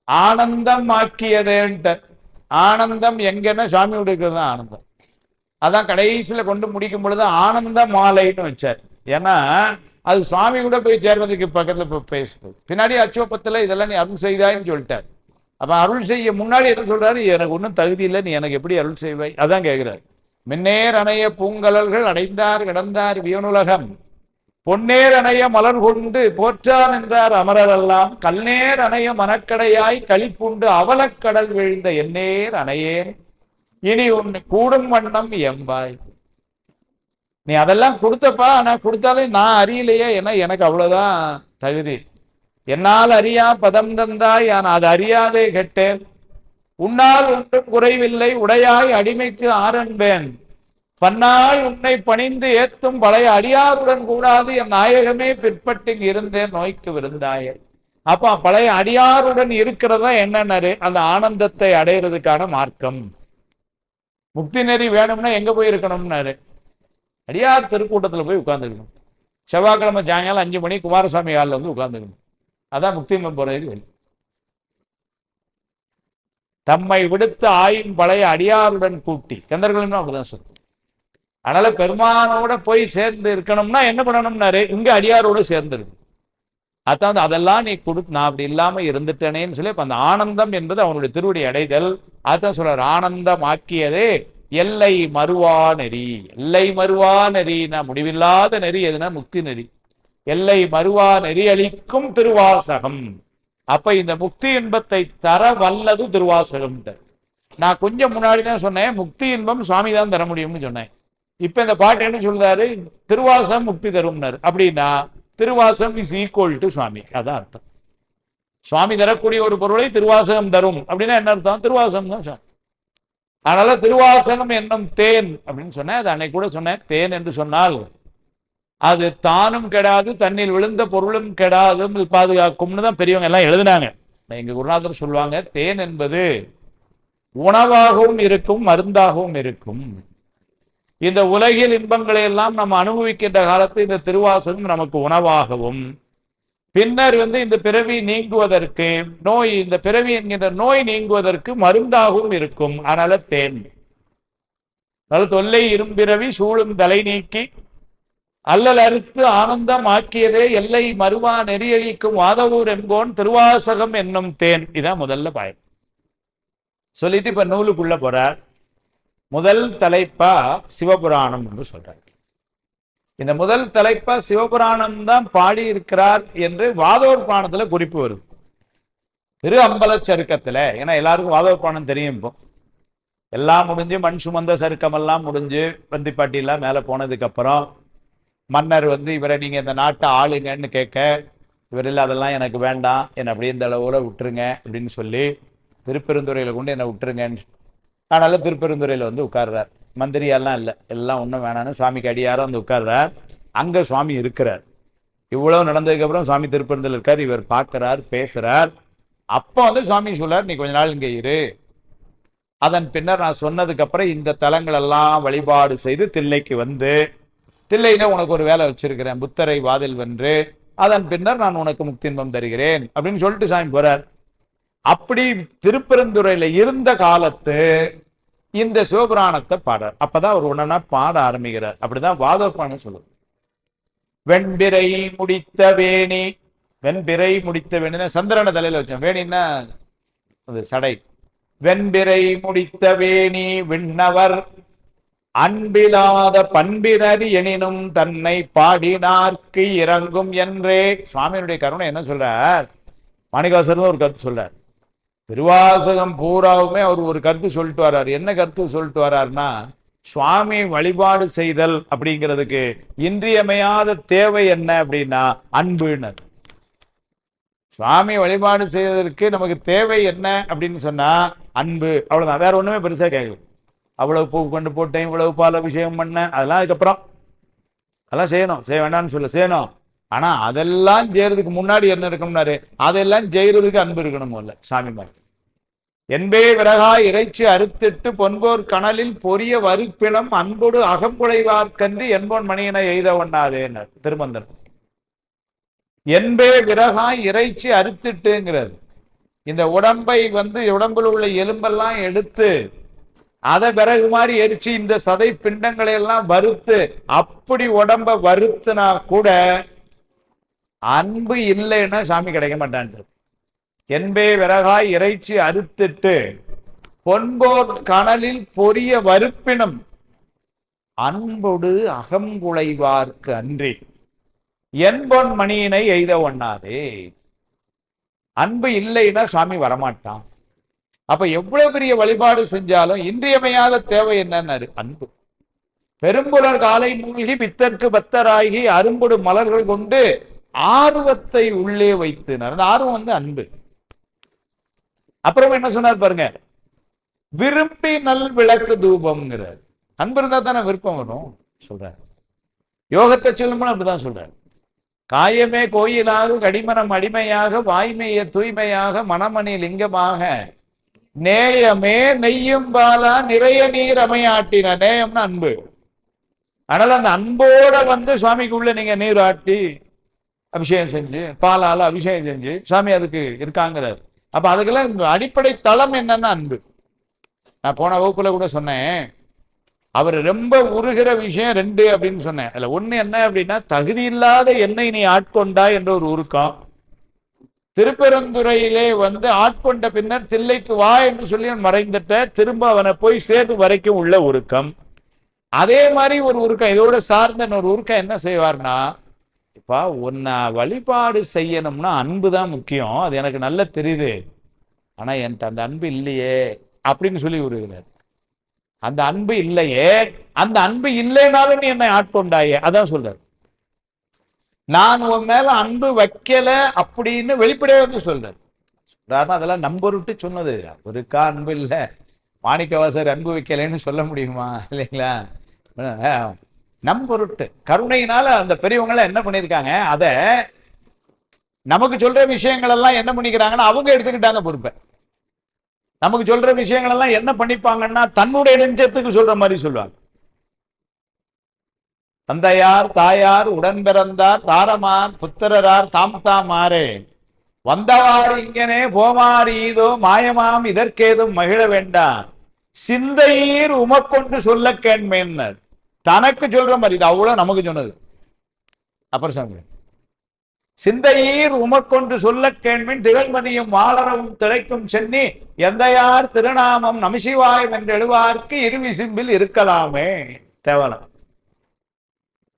ஆனந்தம் ஆக்கியதேன்ட்ட. ஆனந்தம் எங்கன்னா சாமி இருக்கிறது தான் ஆனந்தம். அதான் கடைசியில கொண்டு முடிக்கும் பொழுது ஆனந்த மாலைன்னு வச்சார். ஏன்னா அது சுவாமி கூட போய் சேர்றதுக்கு பக்கத்துல பேசுறது. பின்னாடி அச்சோப்பத்துல இதெல்லாம் நீ அருள் செய்தாயின்னு சொல்லிட்டார். அப்ப அருள் செய்ய முன்னாடி என்ன சொல்றாரு, எனக்கு ஒன்றும் தகுதி இல்லை, நீ எனக்கு எப்படி அருள் செய்வாய்? அதான் கேட்கிறார். மின்னேர் அணைய பூங்கலல்கள் அடைந்தார் கிடந்தார் வியனுலகம் பொன்னேர் அணைய மலர் கொண்டு போற்றான் என்றார் அமரரெல்லாம் கல்நேர் அணைய மனக்கடையாய் களிப்புண்டு அவலக்கடல் வீழ்ந்த எந்நேர் அணையேன் இனி ஒன்று கூடும் வண்ணம் எம்பாய். நீ அதெல்லாம் கொடுத்தப்பா, ஆனா கொடுத்தாலே நான் அறியலையே, ஏன்னா எனக்கு அவ்வளவுதான் தகுதி. என்னால் அறியா பதம் தந்தாய், நான் அது அறியாதே கெட்டேன். உன்னால் ஒன்றும் குறைவில்லை உடையாய் அடிமைக்கு ஆரன்பேன். பன்னாள் உன்னை பணிந்து ஏத்தும் பழைய அடியாருடன் கூடாது என் நாயகமே பிற்பட்டு இருந்தேன் நோய்க்கு விருந்தாய. அப்ப பழைய அடியாருடன் இருக்கிறதா என்னன்னாரு, அந்த ஆனந்தத்தை அடையிறதுக்கான மார்க்கம். முக்தி நெறி வேணும்னா எங்க போய் இருக்கணும்னாரு, அடியார் திருக்கூட்டத்துல போய் உட்கார்ந்துக்கணும். செவ்வாய்க்கிழமை சாயங்காலம் 5 மணி குமாரசாமி ஹாலில் வந்து உட்கார்ந்துக்கணும். அதான் முக்தி போறது வழி. தம்மை விடுத்து ஆயும் பழைய அடியாருடன் கூட்டி, கந்தர்களும் அப்படிதான் சொல்லுவோம். அதனால பெருமானோட போய் சேர்ந்து இருக்கணும்னா என்ன பண்ணணும்னாரு, இங்க அடியாரோடு சேர்ந்து இருக்கணும். அதான் அதெல்லாம் நீ நான் அப்படி இல்லாம இருந்துட்டேனேன்னு சொல்லி அந்த ஆனந்தம் என்பது அவனுடைய திருவடி அடைதல். அதான் சொல்றார், ஆனந்தம் ஆக்கியதே எல்லை மறுவா நெறி. எல்லை மறுவா நெறினா முடிவில்லாத நெறி எதுனா முக்தி நெறி. எல்லை மறுவா நெறி அளிக்கும் திருவாசகம். அப்ப இந்த முக்தி இன்பத்தை தர வல்லது திருவாசகம். நான் கொஞ்சம் முன்னாடி தான் சொன்னேன், முக்தி இன்பம் சுவாமி தான் தர முடியும்னு சொன்னேன். இப்ப இந்த பாட்டு என்ன சொல்றாரு, திருவாசகம் முக்தி தரும்னாரு. அப்படின்னா திருவாசகம் இஸ் ஈக்குவல் டு சுவாமி. அதான் அர்த்தம். சுவாமி தரக்கூடிய ஒரு பொருளை திருவாசகம் தரும் அப்படின்னா என்ன அர்த்தம், திருவாசகம் தான் சுவாமி. அதனால திருவாசகம் என்னும் தேன் அப்படின்னு சொன்னேன். அது அன்னைக்கு கூட சொன்னேன். தேன் என்று சொன்னால் அது தானும் கெடாது, தண்ணில் விழுந்த பொருளும் கெடாது, பாதுகாக்கும்னு தான் பெரியவங்க எல்லாம் எழுதினாங்க. எங்க குருநாதர் சொல்லுவாங்க, தேன் என்பது உணவாகவும் இருக்கும் மருந்தாகவும் இருக்கும். இந்த உலகில் இன்பங்களை எல்லாம் நம்ம அனுபவிக்கின்ற காலத்தில் இந்த திருவாசகம் நமக்கு உணவாகவும், பின்னர் இந்த பிறவி நீங்குவதற்கு நோய், இந்த பிறவி என்கின்ற நோய் நீங்குவதற்கு மருந்தாகவும் இருக்கும். அதனால தேன். தொல்லை இரும்பிறவி சூழும் தலை நீக்கி அல்லல் அறுத்து ஆனந்தம் ஆக்கியதே எல்லை மறுவா நெறியழிக்கும் வாதவூர் என்போன் திருவாசகம் என்னும் தேன். இதான் முதல்ல பாயம். சொல்லிட்டு இப்ப நூலுக்குள்ள போறார். முதல் தலைப்பா சிவபுராணம் என்று சொல்றார். இந்த முதல் தலைப்பா சிவபுராணம் தான் பாடி இருக்கிறார் என்று வாதவூர் புராணத்துல குறிப்பு வருது. திரு அம்பல சருக்கத்துல, ஏன்னா எல்லாருக்கும் வாதவூர் புராணம் தெரியும். இப்போ எல்லாம் முடிஞ்சு மண் சுமந்த சருக்கம் எல்லாம் முடிஞ்சு பந்திப்பாட்டி எல்லாம் மேல போனதுக்கு அப்புறம் மன்னர் இவரை நீங்க இந்த நாட்டை ஆளுங்கன்னு கேட்க, இவரில் அதெல்லாம் எனக்கு வேண்டாம், என்னை அப்படியே இந்த அளவோட விட்டுருங்க அப்படின்னு சொல்லி திருப்பெருந்துறையில கொண்டு என்னை விட்டுருங்கன்னு. அதனால திருப்பெருந்துறையில உட்கார்றார். மந்திரியெல்லாம் இல்லை, எல்லாம் ஒன்றும் வேணான்னு சுவாமிக்கு அடியாரம் உட்கார்றார். அங்க சுவாமி இருக்கிறார். இவ்வளவு நடந்ததுக்கு அப்புறம் சுவாமி திருப்பெருந்துறையில் இருக்கார். இவர் பார்க்கிறார், பேசுறார். அப்போ சுவாமி சொல்றார், நீ கொஞ்ச நாள் இங்க இரு, அதன் பின்னர் நான் சொன்னதுக்கு அப்புறம் இந்த தலங்கள் எல்லாம் வழிபாடு செய்து தில்லைக்கு தில்லையில உனக்கு ஒரு வேலை வச்சிருக்கிறேன், புத்தரை வாதில் வென்று, அதன் பின்னர் நான் உனக்கு முக்தின்பம் தருகிறேன் அப்படின்னு சொல்லிட்டு சாமி போறார். அப்படி திருப்பெருந்துறையில இருந்த காலத்து இந்த சிவபுராணத்தை பாடார். அப்பதான் அவர் உடனே பாட ஆரம்பிக்கிறார். அப்படிதான் வாதப்பான சொல்லுது. வெண்பிறை முடித்த வேணி, வெண்பிறை முடித்த வேணினா சந்திரன தலையில வச்சோம், வேணின்னா அது சடை. வெண்பிறை முடித்த வேணி விண்ணவர் அன்பிலாத பண்பினர் எனினும் தன்னை பாடினார்க்கு இறங்கும் என்றே. சுவாமியினுடைய கருணை என்ன சொல்றார்? மாணிக்கவாசகர் ஒரு கருத்து சொல்றார். திருவாசகம் பூராவுமே அவர் ஒரு கருத்து சொல்லிட்டு வர்றார். என்ன கருத்து சொல்லிட்டு வர்றாருன்னா, சுவாமி வழிபாடு செய்தல் அப்படிங்கிறதுக்கு இன்றியமையாத தேவை என்ன அப்படின்னா அன்புன்னு. சுவாமி வழிபாடு செய்வதற்கு நமக்கு தேவை என்ன அப்படின்னு சொன்னா அன்பு, அவ்வளவுதான். வேற ஒண்ணுமே பெருசா கேட்கல. அவ்வளவு பூ கொண்டு போட்டேன், இவ்வளவு பால் அபிஷேகம் பண்ண, அதெல்லாம் அதுக்கப்புறம் அதெல்லாம் செய்யணும், செய்ய வேண்டாம்னு சொல்ல, செய்யணும். ஆனா அதெல்லாம் செய்யறதுக்கு முன்னாடி என்ன இருக்கணும்னாரு, அதெல்லாம் செய்யறதுக்கு அன்பு இருக்கணும். இல்ல சாமி மாதிரி என்பே விறகாய் இறைச்சி அறுத்திட்டு பொன்போர் கணலில் பொரிய வறுப்பினம் அன்போடு அகம்புழைவார்க்கன்று என்போன் மணியினை எய்த ஒண்ணாதேன்னு திருமந்தன். என்பே விறகாய் இறைச்சி அறுத்திட்டுங்கிறது இந்த உடம்பை உடம்புல உள்ள எலும்பெல்லாம் எடுத்து அதை விறகு மாதிரி எரிச்சு இந்த சதை பிண்டங்களை எல்லாம் வறுத்து, அப்படி உடம்ப வறுத்துனா கூட அன்பு இல்லைன்னா சாமி கிடைக்க மாட்டான். என்பே விறகாய் இறைச்சி அறுத்திட்டு பொன்போர் கணலில் பொரிய வறுப்பினம் அன்போடு அகங்குழைவார்க்கு அன்றி என்பொன் மணியினை எய்த ஒண்ணாதே. அன்பு இல்லைன்னா சுவாமி வரமாட்டான். அப்ப எவ்வளவு பெரிய வழிபாடு செஞ்சாலும் இன்றியமையாத தேவை என்னன்னாரு அன்பு. பெரும்புலர் காலை மூழ்கி பித்தற்கு பத்தராகி அரும்புடு மலர்கள் கொண்டு ஆர்வத்தை உள்ளே வைத்தனர். அந்த ஆர்வம் அன்பு. அப்புறம் என்ன சொன்னார் பாருங்க, விரும்பி நல் விளக்கு தூபம்ங்கிறார். அன்பு இருந்தா தானே விருப்பம் வரும் சொல்றார். யோகத்தை சொல்லும்போது அப்படிதான் சொல்றார். காயமே கோயிலாக கடிமனம் அடிமையாக வாய்மைய தூய்மையாக மனமணி லிங்கமாக நேயமே நெய்யும் பாலா நிறைய நீர் அமையாட்டின. நேயம்னா அன்பு. அதனால அந்த அன்போட சுவாமிக்கு உள்ள நீங்க நீர் ஆட்டி அபிஷேகம் செஞ்சு பாலால அபிஷேகம் செஞ்சு சுவாமி அதுக்கு இருக்காங்கிறார். அப்ப அதுக்கெல்லாம் அடிப்படை தளம் என்னன்னா அன்பு. நான் போன வகுப்புல கூட சொன்னேன், அவர் ரொம்ப உருகிற விஷயம் ரெண்டு அப்படின்னு சொன்னேன். அதுல ஒண்ணு என்ன அப்படின்னா, தகுதி இல்லாத என்னை நீ ஆட்கொண்டா என்ற ஒரு உருக்கம். திருப்பெருந்துறையிலே ஆட்கொண்ட பின்னர் தில்லைக்கு வா என்று சொல்லி மறைந்துட்ட, திரும்ப அவனை போய் சேர்த்து வரைக்கும் உள்ள உருக்கம். அதே மாதிரி ஒரு உருக்கம் இதோட சார்ந்த ஒரு உருக்கம் என்ன செய்வார்னா, இப்ப உன்னை வழிபாடு செய்யணும்னா அன்பு தான் முக்கியம், அது எனக்கு நல்லா தெரியுது, ஆனா என்கிட்ட அந்த அன்பு இல்லையே அப்படின்னு சொல்லி உருகிறார். அந்த அன்பு இல்லையே, அந்த அன்பு இல்லைனாலும் நீ என்னை ஆட்கொண்டாயே, அதான் சொல்றாரு. நான் உன் மேல அன்பு வைக்கல அப்படின்னு வெளிப்படையாக சொல்றாரு. அதெல்லாம் நம்பருட்டு சொன்னது. அவருக்கா அன்பு இல்லை, மாணிக்கவாசகர் அன்பு வைக்கலைன்னு சொல்ல முடியுமா? இல்லைங்களா? நம்பொருட்டு கருணையினால அந்த பெரியவங்க என்ன பண்ணிருக்காங்க, அத நமக்கு சொல்ற விஷயங்கள் எல்லாம் என்ன பண்ணிக்கிறாங்கன்னா அவங்க எடுத்துக்கிட்டாங்க பொறுப்பை. நமக்கு சொல்ற விஷயங்கள் எல்லாம் என்ன பண்ணிப்பாங்கன்னா தன்னுடைய நெஞ்சத்துக்கு சொல்ற மாதிரி சொல்லுவாங்க. தந்தையார் தாயார் உடன் பிறந்தார் தாரமார் புத்திரரார் தாம் தாமாரே வந்தவாறு இங்கனே போமாறு ஈதோ மாயமாம் இதற்கேதும் மகிழ வேண்டாம் சிந்தையீர் உமக்கொண்டு சொல்ல கேண்மேன்னர். தனக்கு சொல்ற மாதிரி, இது அவ்வளவு நமக்கு சொன்னது. அப்புறம் சாமி சிந்தையீர் உமக்கொன்று சொல்ல கேள்வின் திகழ்மதியும் வாளரவும் திளைக்கும் சென்னி எந்தையார் திருநாமம் நமசிவாயம் என்று எழுவார்க்கு இருவிசிம்பில் இருக்கலாமே தேவலாம்.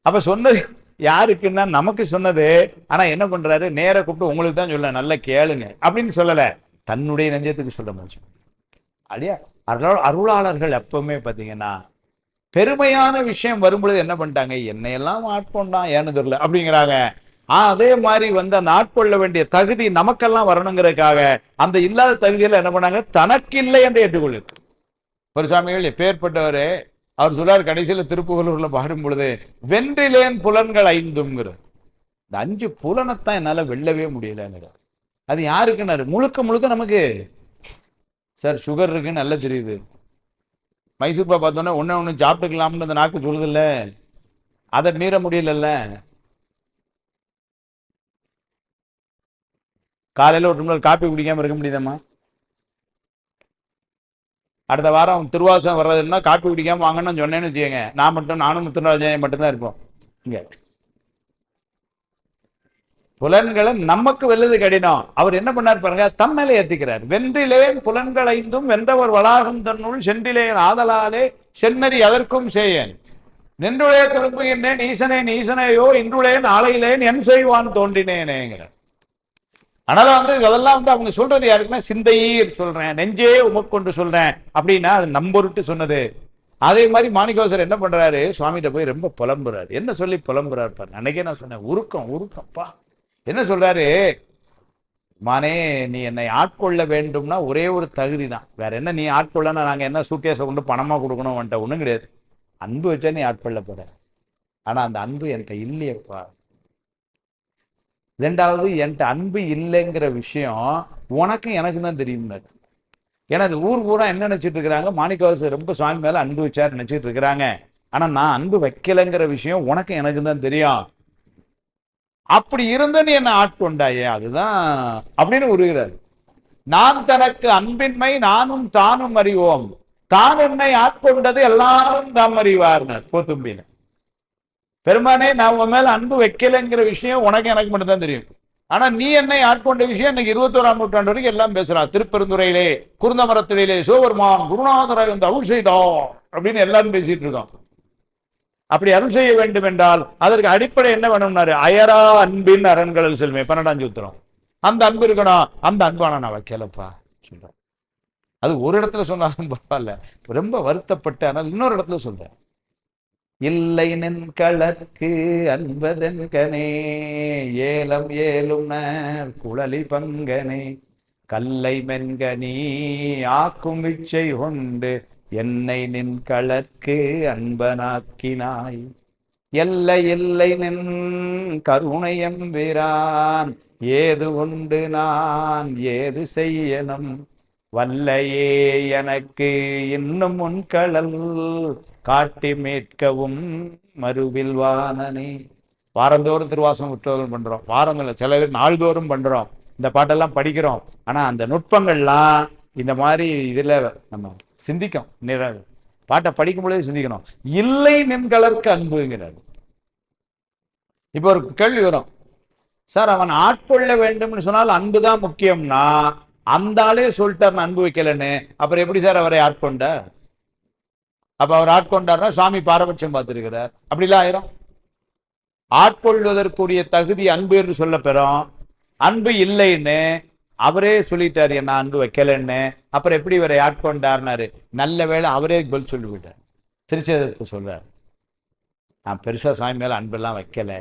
அப்ப சொன்னது யாருக்குன்னா நமக்கு சொன்னது. ஆனா என்ன பண்றாரு, நேர கூப்பிட்டு உங்களுக்கு தான் சொல்ல, நல்லா கேளுங்க அப்படின்னு சொல்லல, தன்னுடைய நெஞ்சத்துக்கு சொல்ல முடியும். அப்படியா அருளாளர்கள் எப்பவுமே பார்த்தீங்கன்னா பெருமையான விஷயம் வரும்பொழுது என்ன பண்ணிட்டாங்க, என்னையெல்லாம் ஆட்கொண்டான் ஏன்னு தெரியல அப்படிங்கிறாங்க. அதே மாதிரி வந்து அந்த ஆட்கொள்ள வேண்டிய தகுதி நமக்கெல்லாம் வரணுங்கிறதுக்காக அந்த இல்லாத தகுதியில என்ன பண்ணாங்க, தனக்கு இல்லை என்று ஏற்றுக்கொள்ளுது. ஒரு சாமிகள் எப்பேற்பட்டவர், அவர் சொல்லார் கடைசியில திருப்புகலூர்ல பாடும் பொழுது, வென்றிலேன் புலன்கள் ஐந்துங்கிற இந்த 5 புலனைத்தான் என்னால வெல்லவே முடியலங்கிற. அது யாருக்குன்னாரு, முழுக்க முழுக்க நமக்கு. சார் சுகர் இருக்குன்னு நல்லா தெரியுது, மைசூர்பா பார்த்தோன்னே ஒன்று சாப்பிட்டுக்கலாம்னு அந்த நாக்கு சொல்லுதில்ல, அதை மீற முடியலல்ல. காலையில் ஒரு டம்ளர் காப்பி குடிக்காம இருக்க முடியுதம்மா? அடுத்த வாரம் திருவாசம் வர்றதுன்னா காப்பி குடிக்காம வாங்கன்னு சொன்னேன்னு வச்சுக்கோங்க, நானும் முத்துராஜன் மட்டும்தான் இருப்போம் இங்க. புலன்களை நமக்கு வெல்லுது கடினம். அவர் என்ன பண்ணார் பாருங்க, தம்மேலே ஏத்திக்கிறார். வென்றிலேன் புலன்கள் ஐந்தும் வென்றவர் வளாகம் தன்னுள் சென்றிலேன் ஆதலாலே சென்னறி அதற்கும் செய்யேன் நின்றுளே திரும்புகின்றேன் ஈசனேன் ஈசனையோ இன்றுளேன் ஆலையிலேன் என் செய்வான் தோன்றினேனேங்கிறார். அதனால வந்து அதெல்லாம் வந்து அவங்க சொல்றது யாருக்குன்னா, சிந்தையீர் சொல்றேன், நெஞ்சே உமக்கொண்டு சொல்றேன் அப்படின்னா அது நம்பொருட்டு சொன்னது. அதே மாதிரி மாணிக்கவாசர் என்ன பண்றாரு, சுவாமிகிட்ட போய் ரொம்ப புலம்புறாரு. என்ன சொல்லி புலம்புறாரு பாரு, அன்னைக்கே நான் சொன்னேன், உருக்கம்ப்பா. என்ன சொல்றாரு, மானே நீ என்னை ஆட்கொள்ள வேண்டும்னா ஒரே ஒரு தகுதி தான், வேற என்ன, நீ ஆட்கொள்ளனா நாங்க என்ன சூக்கேஸை கொண்டு பணமா கொடுக்கணும் வந்துட்ட, ஒண்ணும் கிடையாது. அன்பு வச்சா நீ ஆட்கொள்ள போற, ஆனா அந்த அன்பு என்கிட்ட இல்லையப்பா. ரெண்டாவது, என்கிட்ட அன்பு இல்லைங்கிற விஷயம் உனக்கும் எனக்கு தான் தெரியும்னாரு. ஏன்னா அது ஊர் பூரா என்ன நினைச்சிட்டு இருக்கிறாங்க, மாணிக்கவாசர் ரொம்ப சுவாமி மேல அன்பு வச்சார் நினைச்சிட்டு இருக்கிறாங்க. ஆனா நான் அன்பு வைக்கலைங்கிற விஷயம் உனக்கு எனக்கு தான் தெரியும். அப்படி இருந்த நீ என்ன ஆட்கொண்டாயே அதுதான் அப்படின்னு உருகிறார். நான் தனக்கு அன்பின்மை நானும் தானும் அறிவோம், தான் என்னை ஆட்கொண்டது எல்லாரும் தாம் அறிவார்னர் கோத்தும்பின. பெருமானே நான் உன் மேல அன்பு வைக்கலைங்கிற விஷயம் உனக்கு எனக்கு மட்டும் தான் தெரியும். ஆனா நீ என்னை ஆட்கொண்ட விஷயம் இன்னைக்கு 21ஆம் நூற்றாண்டு வரைக்கும் எல்லாம் பேசுறான். திருப்பெருந்துறையிலே குருந்தமரத்திலே சிவபெருமான் குருநாதரை வந்து அருள் செய்தோம் அப்படின்னு எல்லாரும் பேசிட்டு இருக்கோம். அப்படி அருள் செய்ய வேண்டும் என்றால் அதற்கு அடிப்படை என்ன வேணும்னாரு, அயரா அன்பின் அரண்களில் செல்மே 12ஆம் சூத்திரம். அந்த அன்பு இருக்கணும். அந்த அன்பான நான் வைக்கலப்பா சொல்றேன். அது ஒரு இடத்துல சொன்னாலும் பரவாயில்ல, ரொம்ப வருத்தப்பட்டு, ஆனால் இன்னொரு இடத்துல சொல்றேன், இல்லை நின் களற்கு அன்பதன் கனே ஏலம் ஏலும் குழலி பங்கனே கல்லை மென்கனி ஆக்கும் இச்சை கொண்டு என்னை நின் களற்கு அன்பனாக்கினாய். எல்லை இல்லை நின் கருணையம் வீரான் ஏது கொண்டு நான் ஏது செய்யணும் வல்லையே எனக்கு இன்னும் உன் களல் காட்டி மீட்கவும் மறுவில் வானனே. வாரந்தோறும் திருவாசகம் உற்சவம் பண்றோம், வாரங்கள்ல சில பேர் நாள்தோறும் பண்றோம், இந்த பாட்டெல்லாம் படிக்கிறோம். ஆனா அந்த நுட்பங்கள்லாம் இந்த மாதிரி இதுல நம்ம சிந்திக்கும், பாட்டை படிக்கும் பொழுது சிந்திக்கணும். இல்லை நின்களற்கு அன்புங்கிறார். இப்ப ஒரு கேள்வி வரும், சார் அவன் ஆட்கொள்ள வேண்டும்னு சொன்னால் அன்புதான் முக்கியம்னா அந்த ஆளே சொல்லிட்டார் அன்பு வைக்கலன்னு, அப்புறம் எப்படி சார் அவரை ஆட்கொண்ட? அப்ப அவர் ஆட்கொண்டார்னா சுவாமி பாரபட்சம் பார்த்திருக்கிறார், அப்படிலாம் ஆயிரும். ஆட்கொள்வதற்குரிய தகுதி அன்பு என்று சொல்ல பெறும், அன்பு இல்லைன்னு அவரே சொல்லிட்டார் என்ன அன்பு வைக்கலன்னு, அப்புறம் எப்படி இவரை ஆட்கொண்டார்னாரு. நல்ல வேளை அவரே பதில் சொல்லிவிட்டார். திருச்சேதத்தை சொல்றாரு, நான் பெருசா சாமி மேல அன்பெல்லாம் வைக்கல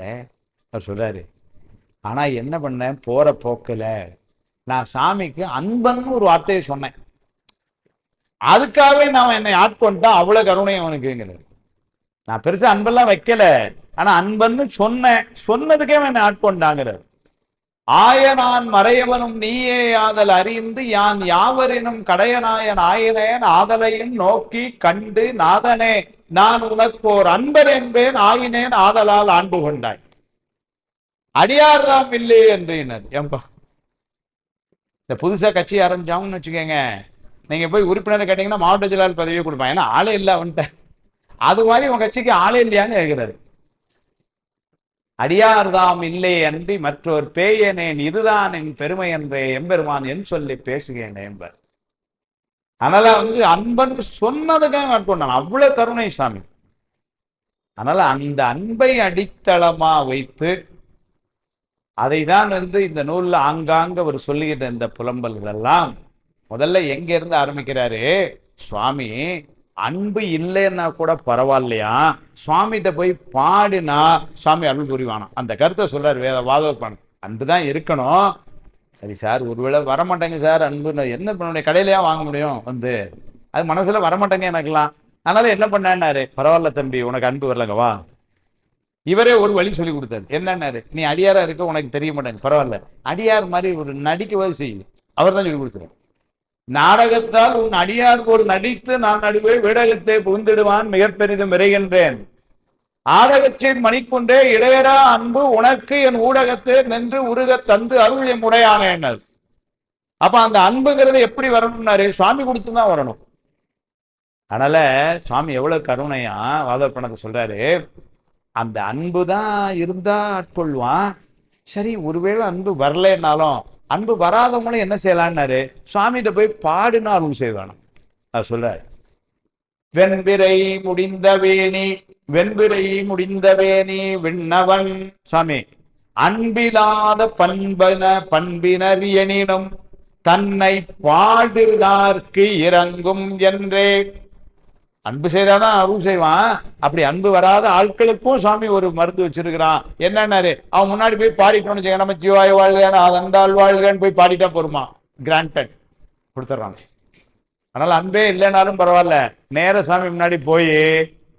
அவர் சொல்றாரு. ஆனா என்ன பண்ணேன், போற போக்கல நான் சாமிக்கு அன்பன்னு ஒரு வார்த்தையை சொன்னேன், அதுக்காகவே நான் என்னை ஆட்கொண்டா அவ்வளவு கருணை அவனுக்குங்கிறது. நான் பெருசா அன்பெல்லாம் வைக்கல, ஆனா அன்பன்னு சொன்னேன், சொன்னதுக்கே என்னை ஆட்கொண்டாங்கிறார். ஆய நான் மறையவனும் நீயே ஆதல் அறிந்து யான் யாவரினும் கடையனாயன் ஆயனேன் ஆதலையும் நோக்கி கண்டு நாதனே நான் உனக்கு ஓர் அன்பர் என்பேன் ஆயினேன் ஆதலால் ஆண்டு கொண்டாய் அடியார்தாம் இல்லை என்றினர். ஏம்பா இந்த புதுசா கட்சி ஆரம்பிச்சாங்கன்னு வச்சுக்கோங்க, நீங்க போய் உறுப்பினரை கேட்டீங்கன்னா மாவட்ட செயலாளர் பதவியை கொடுப்பான், ஏன்னா ஆளே இல்லை அவன்கிட்ட. அது மாதிரி உங்க கட்சிக்கு ஆளே இல்லையான்னு கேட்கிறாரு. அடியார்தாம் இல்லை அன்றி மற்றொரு பேயனேன், இதுதான் என் பெருமை என்றே எம்பெருமான் என் சொல்லி பேசுகிறேன் என்பர். அதனால அன்பன் சொன்னதுக்காக ஆட்கொண்டான், அவ்வளவு கருணை சாமி. அதனால அந்த அன்பை அடித்தளமா வைத்து அதை தான் இந்த நூல்ல ஆங்காங்க அவர் சொல்லுகின்ற இந்த புலம்பல்கள் எல்லாம் முதல்ல எங்க இருந்து ஆரம்பிக்கிறாரு சுவாமி. அன்பு இல்லைன்னா கூட பரவாயில்லையா, சுவாமிகிட்ட போய் பாடினா சுவாமி அருள் புரிவானா, அந்த கருத்தை சொல்றாரு வாதோர்பாணன். அன்பு தான் இருக்கணும். சரி சார், ஒருவேளை வரமாட்டேங்க சார் அன்பு, என்ன பண்ண கடையிலயா வாங்க முடியும், அது மனசுல வரமாட்டேங்க எனக்குலாம். அதனால என்ன பண்ணாரு, பரவாயில்ல தம்பி உனக்கு அன்பு வரலங்க வா. இவரே ஒரு வழி சொல்லி கொடுத்தாரு. என்னன்னாரு, நீ அடியாரா இருக்க உனக்கு தெரிய மாட்டேங்க, பரவாயில்ல அடியார் மாதிரி ஒரு நடிக்கவாது செய்யுது. அவர் தான் சொல்லி கொடுத்தாரு. நாடகத்தால் உன் அடியாருக்கு ஒரு நடித்து நான் நடுவே வீடகத்தை புகுந்திடுவான் மிகப்பெரிதும் விரைகின்றேன். ஆடகச்சை மணிக்கொண்டே இடையரா அன்பு உனக்கு என் ஊடகத்தை நின்று உருக தந்து அருள் என் உடையான. அப்ப அந்த அன்புங்கிறது எப்படி வரணும்னாரு, சுவாமி கொடுத்துதான் வரணும். அதனால சுவாமி எவ்வளவு கருணையா வாதப்பணத்தை சொல்றாரு. அந்த அன்பு தான் இருந்தா ஆட்கொள்வான். சரி, ஒருவேளை அன்பு வரலன்னாலும் அன்பு வராதவங்களும் என்ன செய்யலான்னாரு, சுவாமிகிட்ட போய் பாடினா அருள் செய்வானும். அது சொல்றாரு. வெண்பிரை முடிந்தவேணி வெண்பிரை முடிந்தவேணி விண்ணவன் சுவாமி அன்பிலாத பண்பினவியனினும் தன்னை பாடுகிறார்க்கு இறங்கும் என்றே. அன்பு செய்தாதான் அருள் செய்வான். அப்படி அன்பு வராத ஆட்களுக்கும் சுவாமி ஒரு மருந்து வச்சிருக்கிறான். என்னன்னாரு, அவன் முன்னாடி போய் பாடிட்டோம்னு வச்சுக்க, நம்ம ஜீவாய வாழ்க அதந்தாள் வாழ்கன்னு போய் பாடிட்டா போருமா, கிராண்டட் கொடுத்துட்றாங்க. அதனால அன்பே இல்லைனாலும் பரவாயில்ல, நேர சுவாமி முன்னாடி போய்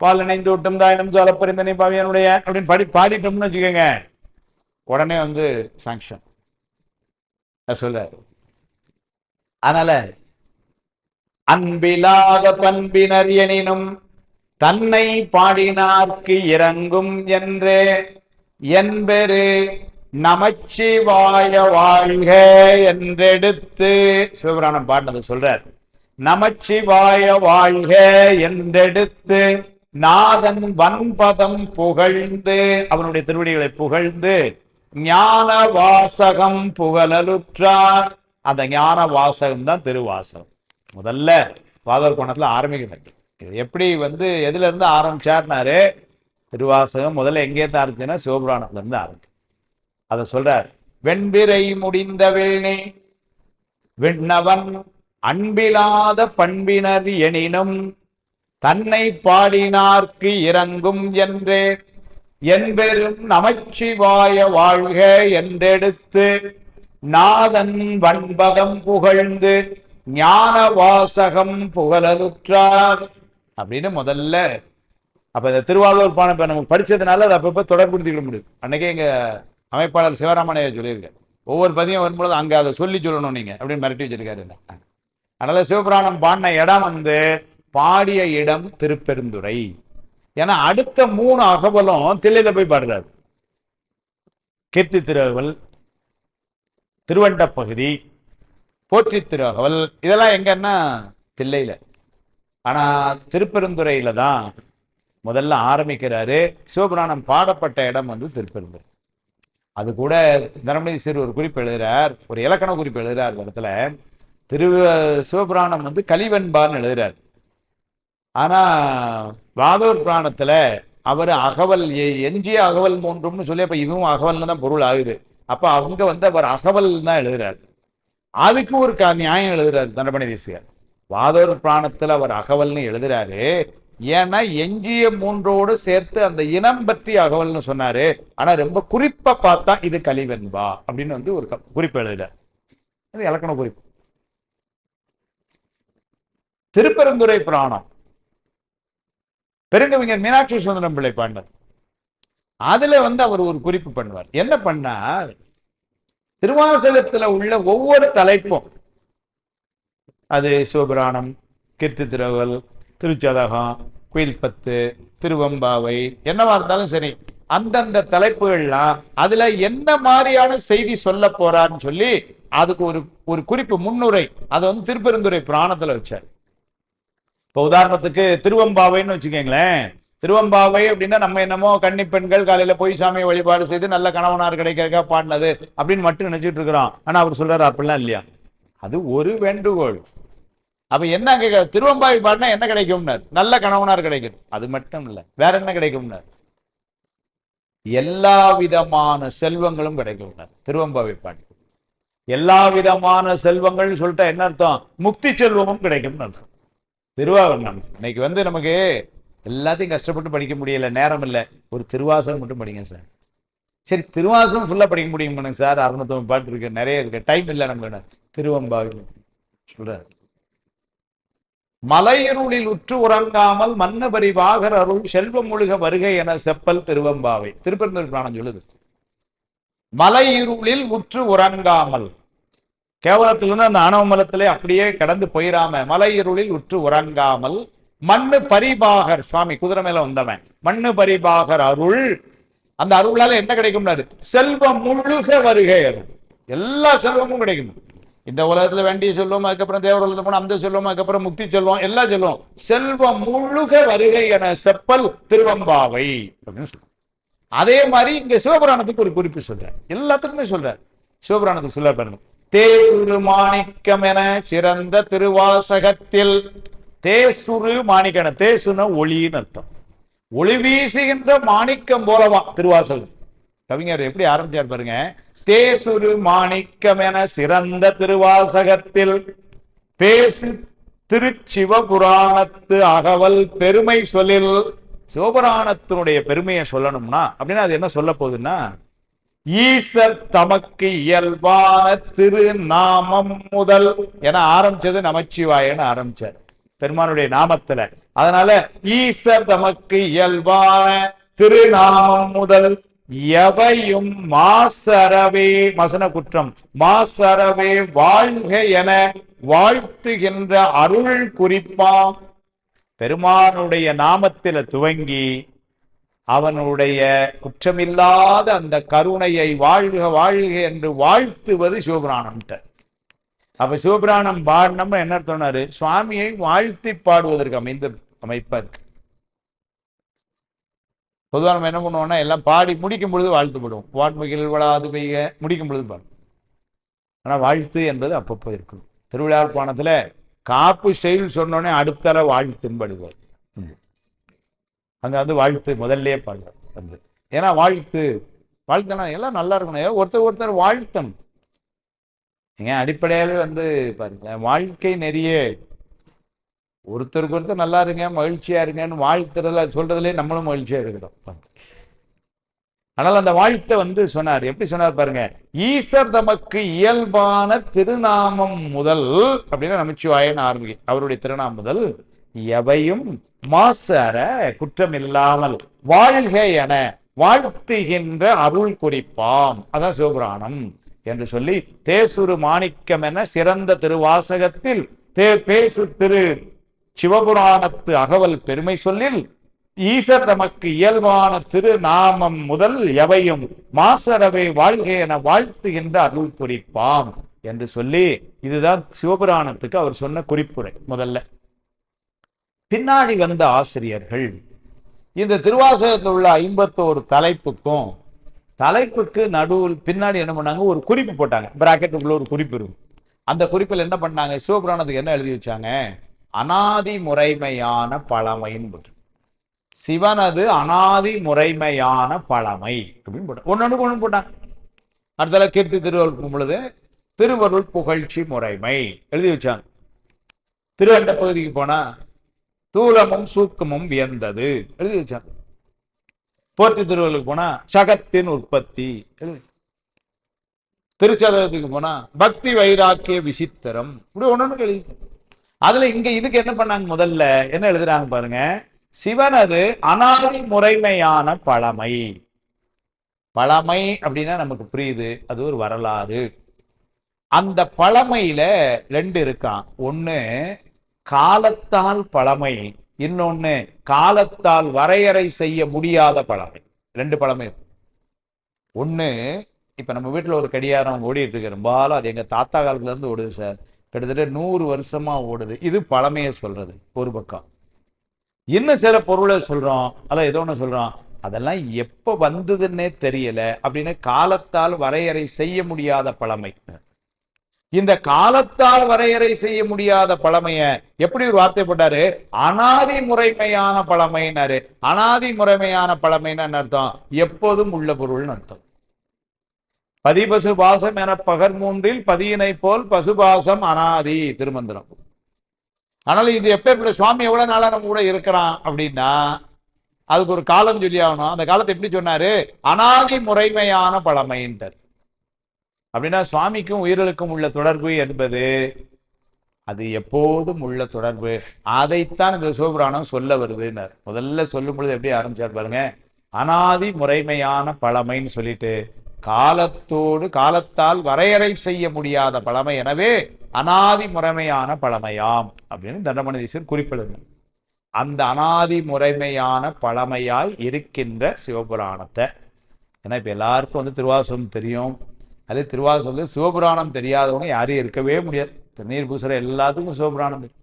பால் நினைந்து விட்டும் தாயினும் சோழப்பரிந்தனை பாவியனுடைய அப்படின்னு பாடிட்டோம்னு வச்சுக்கோங்க, உடனே சாங்ஷன் சொல்ல. அதனால அன்பிலாத பண்பினர் எனினும் தன்னை பாடினார்க்கு இறங்கும் என்றே என்பெரு நமச்சிவாய வாழ்க என்றெடுத்து சிவபுராணம் பாடினது சொல்றார். நமச்சிவாய வாழ்க என்றெடுத்து நாதன் வன்பதம் புகழ்ந்து, அவனுடைய திருவடிகளை புகழ்ந்து ஞான வாசகம் புகழலுற்றார். அந்த ஞான வாசகம் தான் திருவாசகம். முதல்ல வாதோர்பாணத்துல ஆரம்பிக்கிறது. இது எப்படி எதுல இருந்து ஆரம்பிச்சார்னாரு, திருவாசகம் முதல்ல எங்கேருந்து ஆரம்பிச்சுன்னா சிவபுராணத்துல இருந்து ஆரம்பிச்சு. அதை சொல்றார். வெண்பிரை முடிந்த வேணி விண்ணவன் அன்பிலாத பண்பினர் எனினும் தன்னை பாடினார்க்கு இறங்கும் என்றே என்பெரும் நமச்சிவாய வாழ்க என்றெடுத்து நாதன் வன்பதம் புகழ்ந்து ஞான வாசகம் புகழலுற்றார் அப்படின்னு முதல்ல. அப்ப இந்த திருவாரூர் இப்ப நமக்கு படிச்சதுனால அதை அப்பப்ப தொடர்புறுத்திக்க முடியுது. அன்னைக்கே எங்க அமைப்பாளர் சிவராமனையா சொல்லியிருக்காரு, ஒவ்வொரு பதியம் வரும்பொழுது அங்க அதை சொல்லி சொல்லணும் நீங்க அப்படின்னு மிரட்டி வச்சிருக்காரு. அதனால சிவபுராணம் பாடின இடம் பாடிய இடம் திருப்பெருந்துறை. ஏன்னா அடுத்த 3 அகவலும் தில்லையில போய் பாடுறாரு. கீர்த்தி திருவகவல், திருவண்ட பகுதி, போற்றி திருவகவல், இதெல்லாம் எங்கன்னா தில்லையில. ஆனா திருப்பெருந்துறையில தான் முதல்ல ஆரம்பிக்கிறாரு. சிவபுராணம் பாடப்பட்ட இடம் திருப்பெருந்துறை. அது கூட தனமணி சிறு ஒரு குறிப்பு எழுதுறார், ஒரு இலக்கண குறிப்பு எழுதுறார். இடத்துல சிவபுராணம் கலிவெண்பான்னு எழுதுறார். ஆனா வாதோர் புராணத்துல அவர் அகவல் எஞ்சிய அகவல் மூன்றும்னு சொல்லி, அப்ப இதுவும் அகவல்னு தான் பொருள் ஆகுது. அப்ப அவங்க அவர் அகவல் தான் எழுதுறாரு. அதுக்கு ஒரு நியாயம் எழுதுறாரு தண்டபணி தேசிகர். வாதோர் புராணத்துல அவர் அகவல்னு எழுதுறாரு. ஏன்னா எஞ்சிய 3ஓடு சேர்த்து அந்த இனம் பற்றி அகவல்னு சொன்னாரு. ஆனா ரொம்ப குறிப்பா பார்த்தா இது கலிவெண்பா அப்படின்னு ஒரு குறிப்பு எழுதுறாரு. இது இலக்கண குறிப்பு. திருப்பெருந்துறை புராணம் பெருங்கவிஞர் மீனாட்சி சுந்தரம் பிள்ளை பாண்டர். அதுல அவர் ஒரு குறிப்பு பண்ணுவார். என்ன பண்ணார், திருவாசகத்துல உள்ள ஒவ்வொரு தலைப்பும், அது சிவபுராணம், கீர்த்தி திருவகவல், திருச்சதகம், குயில்பத்து, திருவம்பாவை, என்னவா இருந்தாலும் சரி, அந்தந்த தலைப்புகள்லாம் அதுல என்ன மாதிரியான செய்தி சொல்ல போறான்னு சொல்லி அதுக்கு ஒரு குறிப்பு முன்னுரை அதை திருப்பெருந்துறை புராணத்துல வச்சார். இப்ப உதாரணத்துக்கு திருவம்பாவைன்னு வச்சுக்கீங்களேன், திருவம்பாவை அப்படின்னா நம்ம என்னமோ கன்னி பெண்கள் காலையில போய் சாமியை வழிபாடு செய்து நல்ல கணவனார் கிடைக்கிறக்கா பாடினது அப்படின்னு மட்டும் நினைச்சிட்டு இருக்கிறோம். ஆனா அவர் சொல்றாரு அப்படிலாம் இல்லையா, அது ஒரு வேண்டுகோள். அப்ப என்ன கேட்க, திருவம்பாவை பாடினா என்ன கிடைக்கும்னார், நல்ல கணவனார் கிடைக்கும். அது மட்டும் இல்ல, வேற என்ன கிடைக்கும்னார், எல்லா விதமான செல்வங்களும் கிடைக்கும்னார் திருவம்பாவை பாடி. எல்லா விதமான செல்வங்கள் சொல்லிட்டா என்ன அர்த்தம், முக்தி செல்வமும் கிடைக்கும்னு அர்த்தம். திருவாவரணம் இன்னைக்கு நமக்கு எல்லாத்தையும் கஷ்டப்பட்டு படிக்க முடியல, நேரம் இல்லை, ஒரு திருவாசகம் மட்டும் படிங்க சார். சரி, திருவாசகம் ஃபுல்லா படிக்க முடியும் சார், 609 பாட்டு இருக்கு, நிறைய இருக்கு, டைம் இல்லை நம்மளோட. திருவம்பாவை சொல்றாரு, மலையிருளில் உற்று உறங்காமல் மன்னபரி வாகர் அருள் செல்வம் முழுக வருகை என செப்பல் திருவம்பாவை. திருப்பெருந்தூர் புராணம் சொல்லுது, மலையிருளில் உற்று உறங்காமல், கேவலத்திலிருந்து அந்த ஆணவமலத்திலே அப்படியே கடந்து போயிராம மலையிருளில் உற்று உறங்காமல் மண்ணு பரிபாகர், சுவாமி குதிரை மேல வந்தவன், மண்ணு பரிபாகர் அருள், அந்த அருளால என்ன கிடைக்கும்னாரு, செல்வம் முழுக வருகை அருள். எல்லா செல்வமும் கிடைக்கும். இந்த உலகத்துல வேண்டிய செல்வம், அதுக்கப்புறம் தேவ உலகத்துல போன அந்த செல்வம், அதுக்கப்புறம் முக்தி செல்வம், எல்லா செல்வம், செல்வம் முழுக வருகை என செப்பல் திருவம்பாவை அப்படின்னு சொல்லுவோம். அதே மாதிரி இங்க சிவபுராணத்துக்கு ஒரு குறிப்பு சொல்றார், எல்லாத்துக்குமே சொல்றார். சிவபுராணத்துக்கு சொல்ல பாருங்க, தேசுரு மாணிக்கம் என சிறந்த திருவாசகத்தில், தேசுரு மாணிக்கன, தேசுன ஒளின்னு அர்த்தம், ஒளி வீசுகின்ற மாணிக்கம் போலவா திருவாசகம். கவிஞர் எப்படி ஆரம்பிச்சார் பாருங்க, தேசுரு மாணிக்கம் என சிறந்த திருவாசகத்தில் பேசு திருச்சிவபுராணத்து அகவல் பெருமை சொல்லில். சிவபுராணத்தினுடைய பெருமையை சொல்லணும்னா அப்படின்னா அது என்ன சொல்ல போகுதுன்னா, ஈசர் தமக்கு இயல்பான திருநாமம் முதல் என ஆரம்பிச்சது நமச்சிவாயன்னு ஆரம்பிச்சார் பெருமானுடைய நாமத்துல. அதனால ஈசர் தமக்கு இயல்பான திருநாமம் முதல் எவையும் மாசறவே, மசன குற்றம், மாசறவே வாழ்க என வாழ்த்துகின்ற அருள் குறிப்பாம். பெருமானுடைய நாமத்தில துவங்கி அவனுடைய குற்றமில்லாத அந்த கருணையை வாழ்க வாழ்க என்று வாழ்த்துவது சிவபுராணம். அப்ப சிவபுராணம் பாடணும் என்ன சொன்னாரு, சுவாமியை வாழ்த்தி பாடுவதற்கு அமைப்பா இருக்கு. பொதுவாக நம்ம என்ன பண்ணுவோம்னா எல்லாம் பாடி முடிக்கும் பொழுது வாழ்த்து போடுவோம், வான்மிகில் வளாது பெய்க முடிக்கும் பொழுது பாடும். ஆனா வாழ்த்து என்பது அப்பப்போ இருக்கணும். திருவிழாப்பாணத்துல காப்பு செயல் சொன்னோடனே அடுத்தர வாழ்த்துன்னு பாடுவார். அங்க வாழ்த்து முதல்ல பாடுவார். ஏன்னா வாழ்த்தனா எல்லாம் நல்லா இருக்கணும், ஒருத்தர் வாழ்த்தணும். நீங்க அடிப்படையாகவே பாருங்க, வாழ்க்கை நெறிய ஒருத்தருக்கு ஒருத்தர் நல்லா இருங்க மகிழ்ச்சியா இருங்கன்னு வாழ்த்துறதுல சொல்றதுலேயே நம்மளும் மகிழ்ச்சியா இருக்கிறோம். ஆனால் அந்த வாழ்த்தை சொன்னார், எப்படி சொன்னார் பாருங்க, ஈசர் தமக்கு இயல்பான திருநாமம் முதல் அப்படின்னா நமச்சிவாயன்னு ஆரம்பிக்கும். அவருடைய திருநாமம் முதல் எவையும் மாசற குற்றமில்லாமல் வாழ்க என வாழ்த்துகின்ற அருள் குறிப்பாம். அதான் சிவபுராணம் என்று சொல்லி, தேசுரு மாணிக்கம் என சிறந்த திருவாசகத்தில் பேசு திரு சிவபுராணத்து அகவல் பெருமை சொல்லில் ஈசர் தமக்கு இயல்பான திருநாமம் முதல் எவையும் மாசறவை வாழ்க என வாழ்த்துகின்ற அருள் குறிப்பாம் என்று சொல்லி, இதுதான் சிவபுராணத்துக்கு அவர் சொன்ன குறிப்புரை முதல்ல. பின்னாடி வந்த ஆசிரியர்கள் இந்த திருவாசகத்தில் உள்ள 51 தலைப்புக்கும் தலைப்புக்கு நடுவில் பின்னாடி என்ன பண்ணாங்க, ஒரு குறிப்பு போட்டாங்க, பிராக்கெட்டுக்குள்ள ஒரு குறிப்பு இருக்கும். அந்த குறிப்பில் என்ன பண்ணாங்க, சிவபுராணத்துக்கு என்ன எழுதி வச்சாங்க, அனாதி முறைமையான பழமைன்னு போட்டு, சிவனது அனாதி முறைமையான பழமை அப்படின்னு போட்டாங்க. ஒன்னொன்னு ஒன்று போட்டாங்க. அடுத்த கீர்த்தி திருவருள் பொழுது திருவருள் புகழ்ச்சி முறைமை எழுதி வச்சாங்க. திருவண்ட பகுதிக்கு போனா தூலமும் சூக்கமும் வியந்தது எழுதி வச்சாங்க. போற்றி திருவள்ளுக்கு போனா சகத்தின் உற்பத்தி எழுதி, திருச்சதகத்துக்கு போனா பக்தி வைராக்கிய விசித்திரம், இப்படி ஒண்ணு எழுதி. அதுல இங்க இதுக்கு என்ன பண்ணாங்க, முதல்ல என்ன எழுதுறாங்க பாருங்க, சிவனது அனாதி முறைமையான பழமை. பழமை அப்படின்னா நமக்கு புரியுது, அது ஒரு வரலாறு. அந்த பழமையில 2 இருக்கான். ஒண்ணு காலத்தால் பழமை, இன்னொன்னு காலத்தால் வரையறை செய்ய முடியாத பழமை. 2 பழமை. ஒண்ணு, இப்ப நம்ம வீட்டுல ஒரு கடியாரம் ஓடிட்டு இருக்கு, ரொம்பாலும் அது எங்க தாத்தா காலத்துல இருந்து ஓடுது சார், கிட்டத்தட்ட 100 வருஷமா ஓடுது. இது பழமையை சொல்றது ஒரு பக்கம். இன்னும் சில பொருளை சொல்றோம், அதான் ஏதோ ஒண்ணு சொல்றோம், அதெல்லாம் எப்ப வந்ததுன்னே தெரியல அப்படின்னு காலத்தால் வரையறை செய்ய முடியாத பழமை. இந்த காலத்தால் வரையறை செய்ய முடியாத பழமைய எப்படி ஒரு வார்த்தை போட்டாரு, அனாதி முறைமையான பழமைன்னாரு. அனாதி முறைமையான பழமைன்னு அர்த்தம் எப்போதும் உள்ள பொருள்னு அர்த்தம். பதிபசு பாசம் என பகர்மூன்றில் பதியினை போல் பசுபாசம் அனாதி திருமந்திரம். ஆனாலும் இது எப்ப சுவாமி எவ்வளவு நாளா நம்ம கூட இருக்கிறான் அப்படின்னா அதுக்கு ஒரு காலம் சொல்லி ஆகணும். அந்த காலத்தை எப்படி சொன்னாரு, அனாதி முறைமையான பழமைன்றார். அப்படின்னா சுவாமிக்கும் உயிர்களுக்கும் உள்ள தொடர்பு என்பது அது எப்போதும் உள்ள தொடர்பு. அதைத்தான் இந்த சிவபுராணம் சொல்ல வருதுன்னார். முதல்ல சொல்லும் பொழுது எப்படி ஆரம்பிச்சார் பாருங்க, அனாதி முறைமையான பழமைன்னு சொல்லிட்டு காலத்தோடு காலத்தால் வரையறை செய்ய முடியாத பழமை, எனவே அனாதி முறைமையான பழமையாம் அப்படின்னு தண்டமணிதீசர் குறிப்பிடுங்க. அந்த அனாதி முறைமையான பழமையாய் இருக்கின்ற சிவபுராணத்தை, ஏன்னா இப்ப எல்லாருக்கும் வந்து திருவாசகம் தெரியும், அது திருவாசகம் சிவபுராணம் தெரியாதவங்க யாரும் இருக்கவே முடியாது. திருநீர் பூசுற எல்லாத்துக்கும் சிவபுராணம் தெரியும்.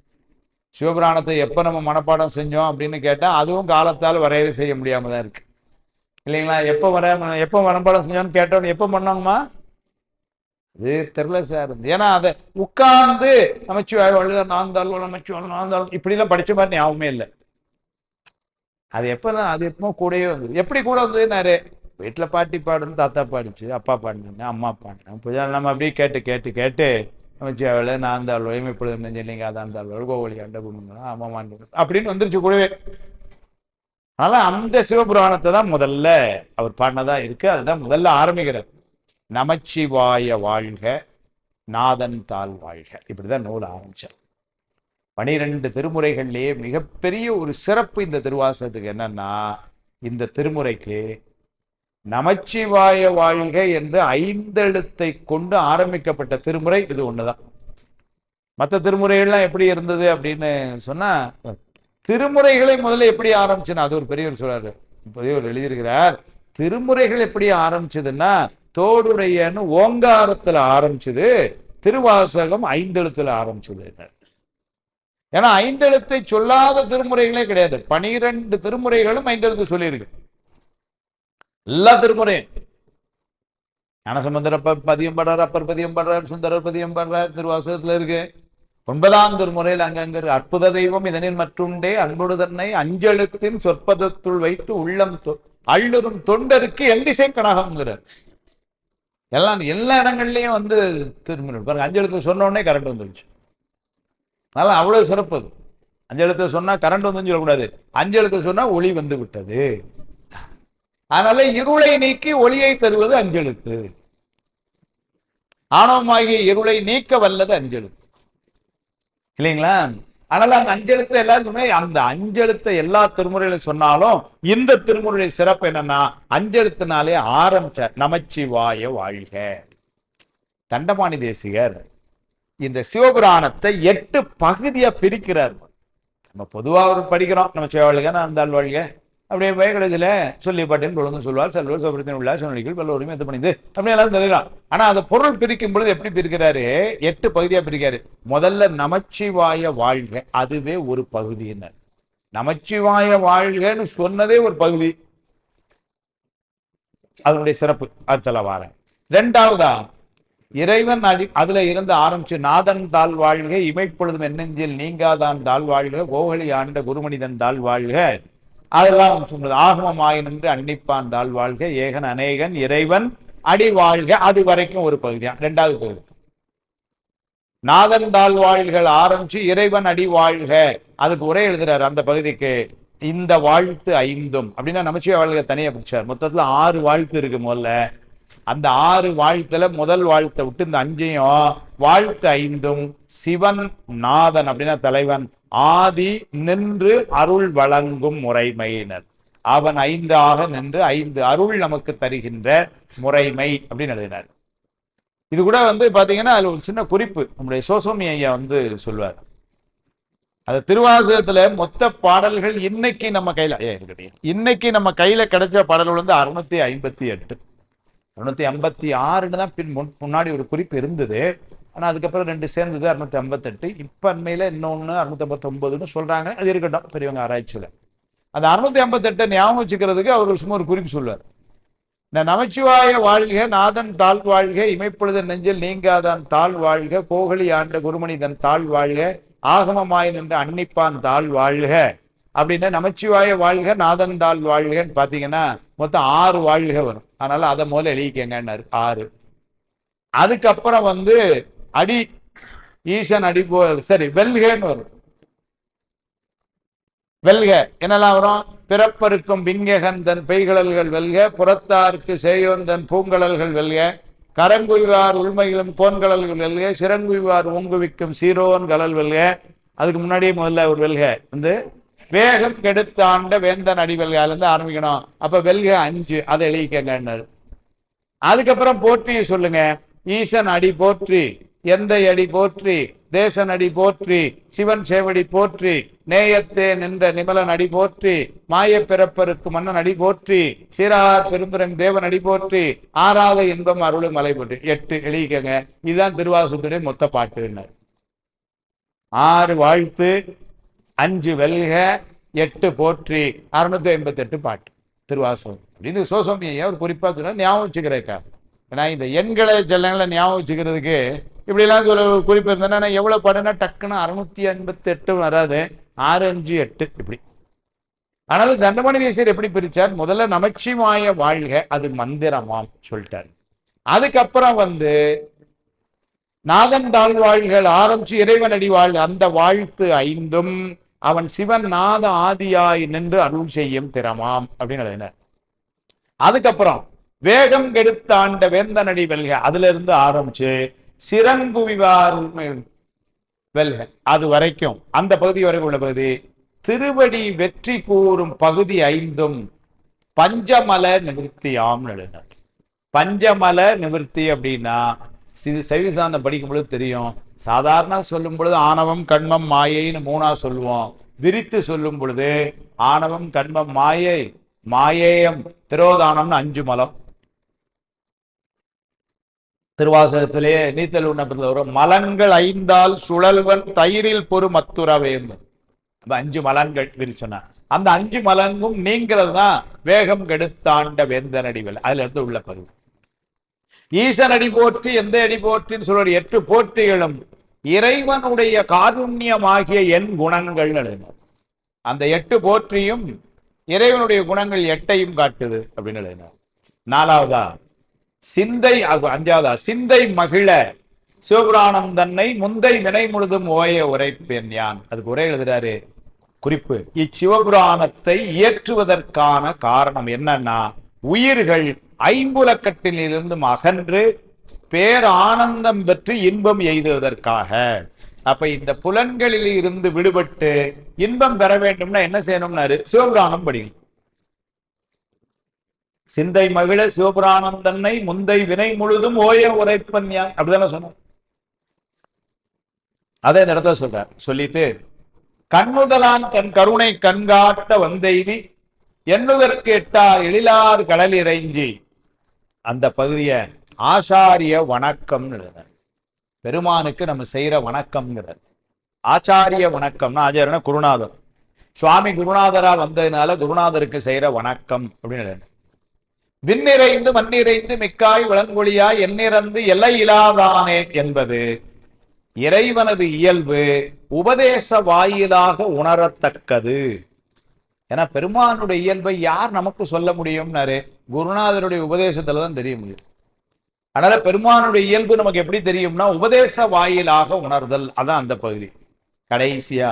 சிவபுராணத்தை எப்ப நம்ம மனப்பாடம் செஞ்சோம் அப்படின்னு கேட்டா அதுவும் காலத்தால் வரையறை செய்ய முடியாம தான் இருக்கு இல்லைங்களா. எப்ப மனப்பாடம் செஞ்சோன்னு கேட்டோம், எப்ப பண்ணோங்கம்மா அது தெரியல சார். ஏன்னா அதை உட்கார்ந்து நமச்சிவாழ்ந்தாலும் இப்படி எல்லாம் படிச்ச மாதிரி ஞாபகமே இல்லை. அது எப்பதான் அது எப்போ கூடவே வந்தது. எப்படி கூட வந்ததுன்னாரு, வீட்டுல பாட்டி பாடுன்னு தாத்தா பாடிச்சு, அப்பா பாடினேன், அம்மா பாடினேன், நம்ம அப்படியே கேட்டு கேட்டு கேட்டு நமச்சிவாழ் நான் தாழ்வு இப்பொழுது நெஞ்சலிங்க அதான் தாழ்வு கோவலி அண்ட குடும்பம் அம்மா அப்படின்னு வந்துருச்சு கூடவே. அதனால அந்த சிவபுராணத்தை தான் முதல்ல அவர் பாடினதா இருக்கு. அதுதான் முதல்ல ஆரம்பிக்கிறார். நமச்சிவாய வாழ்க நாதன் தாள் வாழ்க, இப்படிதான் நூல் ஆரம்பிச்சார். 12 திருமுறைகள்லயே மிகப்பெரிய ஒரு சிறப்பு இந்த திருவாசகத்துக்கு என்னன்னா, இந்த திருமுறைக்கு நமச்சிவாய வாழ்க என்று 5 எழுத்தை கொண்டு ஆரம்பிக்கப்பட்ட திருமுறை இது ஒண்ணுதான். மற்ற திருமுறைகள்லாம் எப்படி இருந்தது அப்படின்னு சொன்னா, திருமுறைகளை முதல்ல எப்படி ஆரம்பிச்சுன்னா, அது ஒரு பெரியவர் சொல்றாரு, பெரியவர் எழுதியிருக்கிறார், திருமுறைகள் எப்படி ஆரம்பிச்சதுன்னா தோடுடையன்னு ஓங்காரத்துல ஆரம்பிச்சது, திருவாசகம் 5 எழுத்துல ஆரம்பிச்சது. ஏன்னா 5 எழுத்தை சொல்லாத திருமுறைகளே கிடையாது. 12 திருமுறைகளும் 5 எழுத்து சொல்லியிருக்கு. எல்லா திருமுறையும் ஞானசம்பந்தர் பதியம் படுறார், அப்பர் பதியம் படுறார், சுந்தரர் பதியம் படுறார், திருவாசகத்துல இருக்கு. 9ஆம் திருமுறையில் அங்கங்க அற்புத தெய்வம் இதனில் மற்றுண்டே அன்பொடு தன்னை அஞ்செழுத்தின் சொற்பதத்துள் வைத்து உள்ளம் அள்ளுறும் தொண்டருக்கு எந்திசை கனகம்ங்கிறார். எல்லா இடங்கள்லயும் வந்து திருமுறை பாருங்க, 5 எழுத்து சொன்ன உடனே கரண்ட் வந்துருச்சு. அதனால அவ்வளவு சிறப்பு. 5 எழுத்து சொன்னா கரண்ட் வந்து சொல்லக்கூடாது, 5 எழுத்து சொன்னா ஒளி வந்து விட்டது. அதனால இருளை நீக்கி ஒளியை தருவது 5 எழுத்து. ஆணவமாகிய இருளை நீக்க வல்லது 5 எழுத்து இல்லைங்களா. அதனால அந்த 5 எழுத்து எல்லாருக்குமே, அந்த 5 எழுத்தை எல்லா திருமுறையிலும் சொன்னாலும் இந்த திருமுறை சிறப்பு என்னன்னா 5 எழுத்துனாலே ஆரம்பிச்சார். நமச்சிவாய வாழ்க. தண்டபாணி தேசிகர் இந்த சிவபுராணத்தை 8 பகுதியா பிரிக்கிறார். நம்ம பொதுவாக படிக்கிறோம், நமச்சிவாய வாழ்க நான் தாழ் வாழ்க அப்படியே பயக்கடைசியில சொல்லி பாட்டின் பொழுதும் சொல்வார், செல்வர் சோபரத்தின் உள்ள சொன்னிகள் பல்ல உரிமை எது பண்ணிது அப்படி எல்லாம் தெரியலாம். ஆனா அந்த பொருள் பிரிக்கும் பொழுது எப்படி பிரிக்கிறாரு, 8 பகுதியா பிரிக்கிறாரு. முதல்ல நமச்சிவாய வாழ்க, அதுவே ஒரு பகுதியினர். நமச்சிவாய வாழ்கன்னு சொன்னதே ஒரு பகுதி, அதனுடைய சிறப்பு அர்த்தல வாரேன். 2வதா இறைவன் அதுல இருந்து ஆரம்பிச்சு நாதன் தாழ் வாழ்க, இமைப்பொழுதும் என்னெஞ்சில் நீங்காதான் தாழ் வாழ்க, கோகலி ஆண்ட குருமனிதன் தாழ் வாழ்க, அதெல்லாம் சொல்றது. ஆகமம் ஆயினின்று அன்னிப்பான் தாழ் வாழ்க, ஏகன் அநேகன் இறைவன் அடி வாழ்க, அது வரைக்கும் ஒரு பகுதியா. 2வது பகுதி நாதன் தாழ் வாழ்கள் ஆரம்பிச்சு இறைவன் அடி வாழ்க, அதுக்கு உரை எழுதுறாரு அந்த பகுதிக்கு. இந்த வாழ்த்து 5 அப்படின்னா நமச்சிவாய வாழ்க தனியா பிடிச்சார். மொத்தத்துல 6 வாழ்த்து இருக்கு. முதல்ல அந்த 6 வாழ்த்துல முதல் வாழ்த்தை விட்டு இந்த 5ஐயும் வாழ்த்து 5 சிவன் நாதன் அப்படின்னா தலைவன், ஆதி நின்று அருள் வழங்கும் முறைமையினர், அவன் 5ஆக நின்று 5 அருள் நமக்கு தருகின்ற முறைமை அப்படின்னு எழுதினார். இது கூட வந்து பாத்தீங்கன்னா அதுல ஒரு சின்ன குறிப்பு நம்முடைய சோசோமி ஐயா வந்து சொல்வார். அது திருவாசகத்துல மொத்த பாடல்கள் இன்னைக்கு நம்ம கையில கிடைச்ச பாடல்கள் வந்து 658. 656 தான் முன்னாடி ஒரு குறிப்பு இருந்தது. ஆனா அதுக்கப்புறம் 2 சேர்ந்தது 658. இப்ப அண்மையில இன்னொன்னு 659ன்னு சொல்றாங்க. அது இருக்கட்டும், பெரியவங்க ஆராய்ச்சியில. அந்த 658 ஞாபகம் வச்சுக்கிறதுக்கு அவர் சும்மா ஒரு குறிப்பு சொல்லுவார். இந்த நமச்சிவாய வாழ்க, நாதன் தாழ் வாழ்க, இமைப்பொழுது நெஞ்சில் நீங்காதான் தாழ் வாழ்க, கோகலி ஆண்ட குருமனிதன் தாழ் வாழ்க, ஆகமமாய் நின்ற அன்னிப்பான் தாழ் வாழ்க அப்படின்னு நமச்சிவாய வாழ்க, நாதன் தாழ் வாழ்கன்னு பாத்தீங்கன்னா மொத்தம் 6 வாழ்க வரும். அதனால அதை முதல்ல எழுதிக்கங்கன்னாரு 6. அதுக்கப்புறம் அடி ஈசன் அடி சரி வெல்கன்னு வரும். வெல்க என்னெல்லாம் வரும்? பிறப்பருக்கும் விங்ககந்தன் பெய்கடல்கள் வெல்க, புறத்தாருக்கு சேயோந்தன் பூங்கடல்கள் வெல்க, கரங்குய்வார் உள்மையிலும் கோன்கடல்கள் வெல்க, சிறங்குய்வார் ஊங்குவிக்கும் சீரோன் கடல் வெல்க. அதுக்கு முன்னாடியே முதல்ல ஒரு வெல்க வேகம் கெடுத்தாண்ட வேந்தன் அடி வெல்கால இருந்து ஆரம்பிக்கணும். அப்ப வெல்க 5, அதை எழுதிக்கங்க. அதுக்கப்புறம் போற்றி சொல்லுங்க. ஈசன் அடி போற்றி, எந்தை அடி போற்றி, தேசன் அடி போற்றி, சிவன் சேவடி போற்றி, நேயத்தே நின்ற நிமலன் அடி போற்றி, மாய பிறப்பருக்கு மன்னன் அடி போற்றி, சீரார் பெரும்புரன் தேவன் அடி போற்றி, ஆறாத இன்பம் அருளும் மலை போற்றி. 8 எழுதிக்கங்க. இதுதான் திருவாசகத்துடைய மொத்த பாட்டு. 6 வாழ்த்து, 5 வெல்க, 8 போற்றி, 658 பாட்டு திருவாசகம். இது சோசோமியா ஒரு குறிப்பா சொன்ன ஞாபகம் வச்சுக்கிறேக்கா. ஏன்னா இந்த எண்களை செல்லங்களை ஞாபகம் வச்சுக்கிறதுக்கு இப்படிலாம் சொல்ல குறிப்பு இருந்தேன்னா எவ்வளவு பாடுனா டக்குன்னு 658 வராது. 6, 5, 8 இப்படி. ஆனாலும் தண்டமணி தேசியர் எப்படி பிரிச்சார்? முதல்ல நமச்சிவாய வாழ்க, அது மந்திரமாம் சொல்லிட்டார். அதுக்கப்புறம் நாதன் தாழ்வாழ்கள் ஆரம்பிச்சு இறைவன் அடி வாழ், அந்த வாழ்த்து 5ம் அவன் சிவன் நாத ஆதியாய் நின்று அருள் செய்யும் திறமாம் அப்படின்னு எழுதினார். அதுக்கப்புறம் வேகம் கெடுத்தாண்ட வேந்தனடி வெல்க, அதுல இருந்து ஆரம்பிச்சு சிறங்குவிவார் வெல்க அது வரைக்கும், அந்த பகுதி வரைக்கும் உள்ள பகுதி திருவடி வெற்றி கூறும் பகுதி 5ம் பஞ்சமல நிவர்த்தியாம் எழுதினார். பஞ்சமல நிவர்த்தி அப்படின்னா சைவசாந்தம் படிக்கும் பொழுது தெரியும். சாதாரண சொல்லும் பொழுது ஆணவம் கண்மம் மாயைன்னு 3ஆ சொல்லுவோம். விரித்து சொல்லும் பொழுது ஆணவம் கண்மம் மாயை, மாயேயம் திரோதானம்னு 5 மலம். திருவாசகத்திலே நீத்தல் உண்ணப்பட்ட வரும். மலங்கள் 5ஆல் சுழல்வன் தயிரில் பொறு மத்துரவேந்து. 5 மலங்கள் விரிச்சொன்னா அந்த 5 மலங்கும் நீங்கிறது தான் வேகம் கெடுத்தாண்ட வேந்தனடிகள். அதுல இருந்து உள்ள பகுதி. ஈசன் அடி போற்றி, எந்த அடி போற்றின்னு சொல்ற 8 போற்றிகளும் இறைவனுடைய காருண்யமாகிய என் குணங்கள் எழுதினார். அந்த 8 போற்றியும் இறைவனுடைய குணங்கள் 8ஐயும் காட்டுது அப்படின்னு எழுதினார். 4ஆவதா சிந்தை, 5ஆவதா சிந்தை மகிழ சிவபுராணந்தன்னை முந்தை வினை முழுதும் ஓய உரைப்பேன் யான். அதுக்கு உரை எழுதுறாரு குறிப்பு. இச்சிவபுராணத்தை இயற்றுவதற்கான காரணம் என்னன்னா, உயிர்கள் ஐம்புலக்கட்டிலிருந்து அகன்று பேர் ஆனந்தம் பெற்று இன்பம் எய்துவதற்காக. அப்ப இந்த புலன்களில் இருந்து விடுபட்டு இன்பம் பெற வேண்டும்னா என்ன செய்யணும்னாரு? சிவபுராணம் படிக்கணும். சிந்தை மகிழ சிவபுராணம் தன்னை முந்தை வினை முழுதும் ஓய உரைப்பன் யான் அப்படிதானே சொன்ன. அதை இந்த இடத்துல சொல்றார். சொல்லிட்டு கண்ணுதலான் தன் கருணை கண்காட்ட வந்தெய்தி எண்ணுதற்கு எட்டார் எழிலார் கடல் இறைஞ்சி, அந்த பகுதியை ஆச்சாரிய வணக்கம் எழுதுறார். பெருமானுக்கு நம்ம செய்யற வணக்கம்ங்கிறார். ஆச்சாரிய வணக்கம்னா ஆச்சாரியனா குருநாதர். சுவாமி குருநாதரா வந்ததுனால குருநாதருக்கு செய்யற வணக்கம் அப்படின்னு எழுதுறார். விண்ணிறைந்து மண்ணிறைந்து மிக்காய் விளங்கொழியாய் எண்ணிறந்து எல்லை இலாதானே என்பது இறைவனது இயல்பு உபதேச வாயிலாக உணரத்தக்கது. ஏன்னா பெருமானுடைய இயல்பை யார் நமக்கு சொல்ல முடியும்னாரு? குருநாதருடைய உபதேசத்துல தான் தெரிய முடியும். அதனால பெருமானுடைய இயல்பு நமக்கு எப்படி தெரியும்னா உபதேச வாயிலாக உணர்தல். அதான் அந்த பகுதி. கடைசியா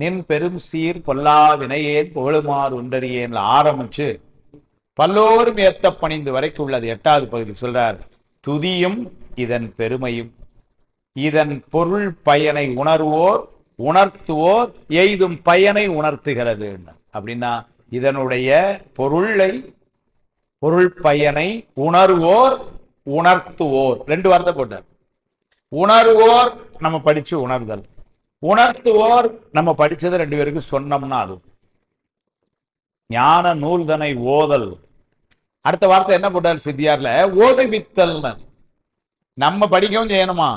நின் பெரும் சீர் பொல்லா வினையேன் புகழுமாறு ஒன்றறியேன் ஆரம்பிச்சு பல்லோரும் ஏத்த பணிந்து வரைக்கும் உள்ளது 8வது பகுதி சொல்றார். துதியும் இதன் பெருமையும் இதன் பொருள் பயனை உணர்வோர் உணர்த்துவோர் எய்தும் பயனை உணர்த்துகிறது. அப்படின்னா இதனுடைய பொருள் பயனை உணர்வோர் உணர்த்துவோர் 2 வார்த்தை போட்டார். உணர்வோர் நம்ம படிச்சு உணர்தல், உணர்த்துவோர் நம்ம படிச்சதை 2 பேருக்கு சொன்னோம்னா அது ஞான நூல்தனை ஓதல். அடுத்த வார்த்தை என்ன போட்டார் சித்தியார்ல? ஓதுவித்தல். நம்ம படிக்கவும் செய்யணுமா,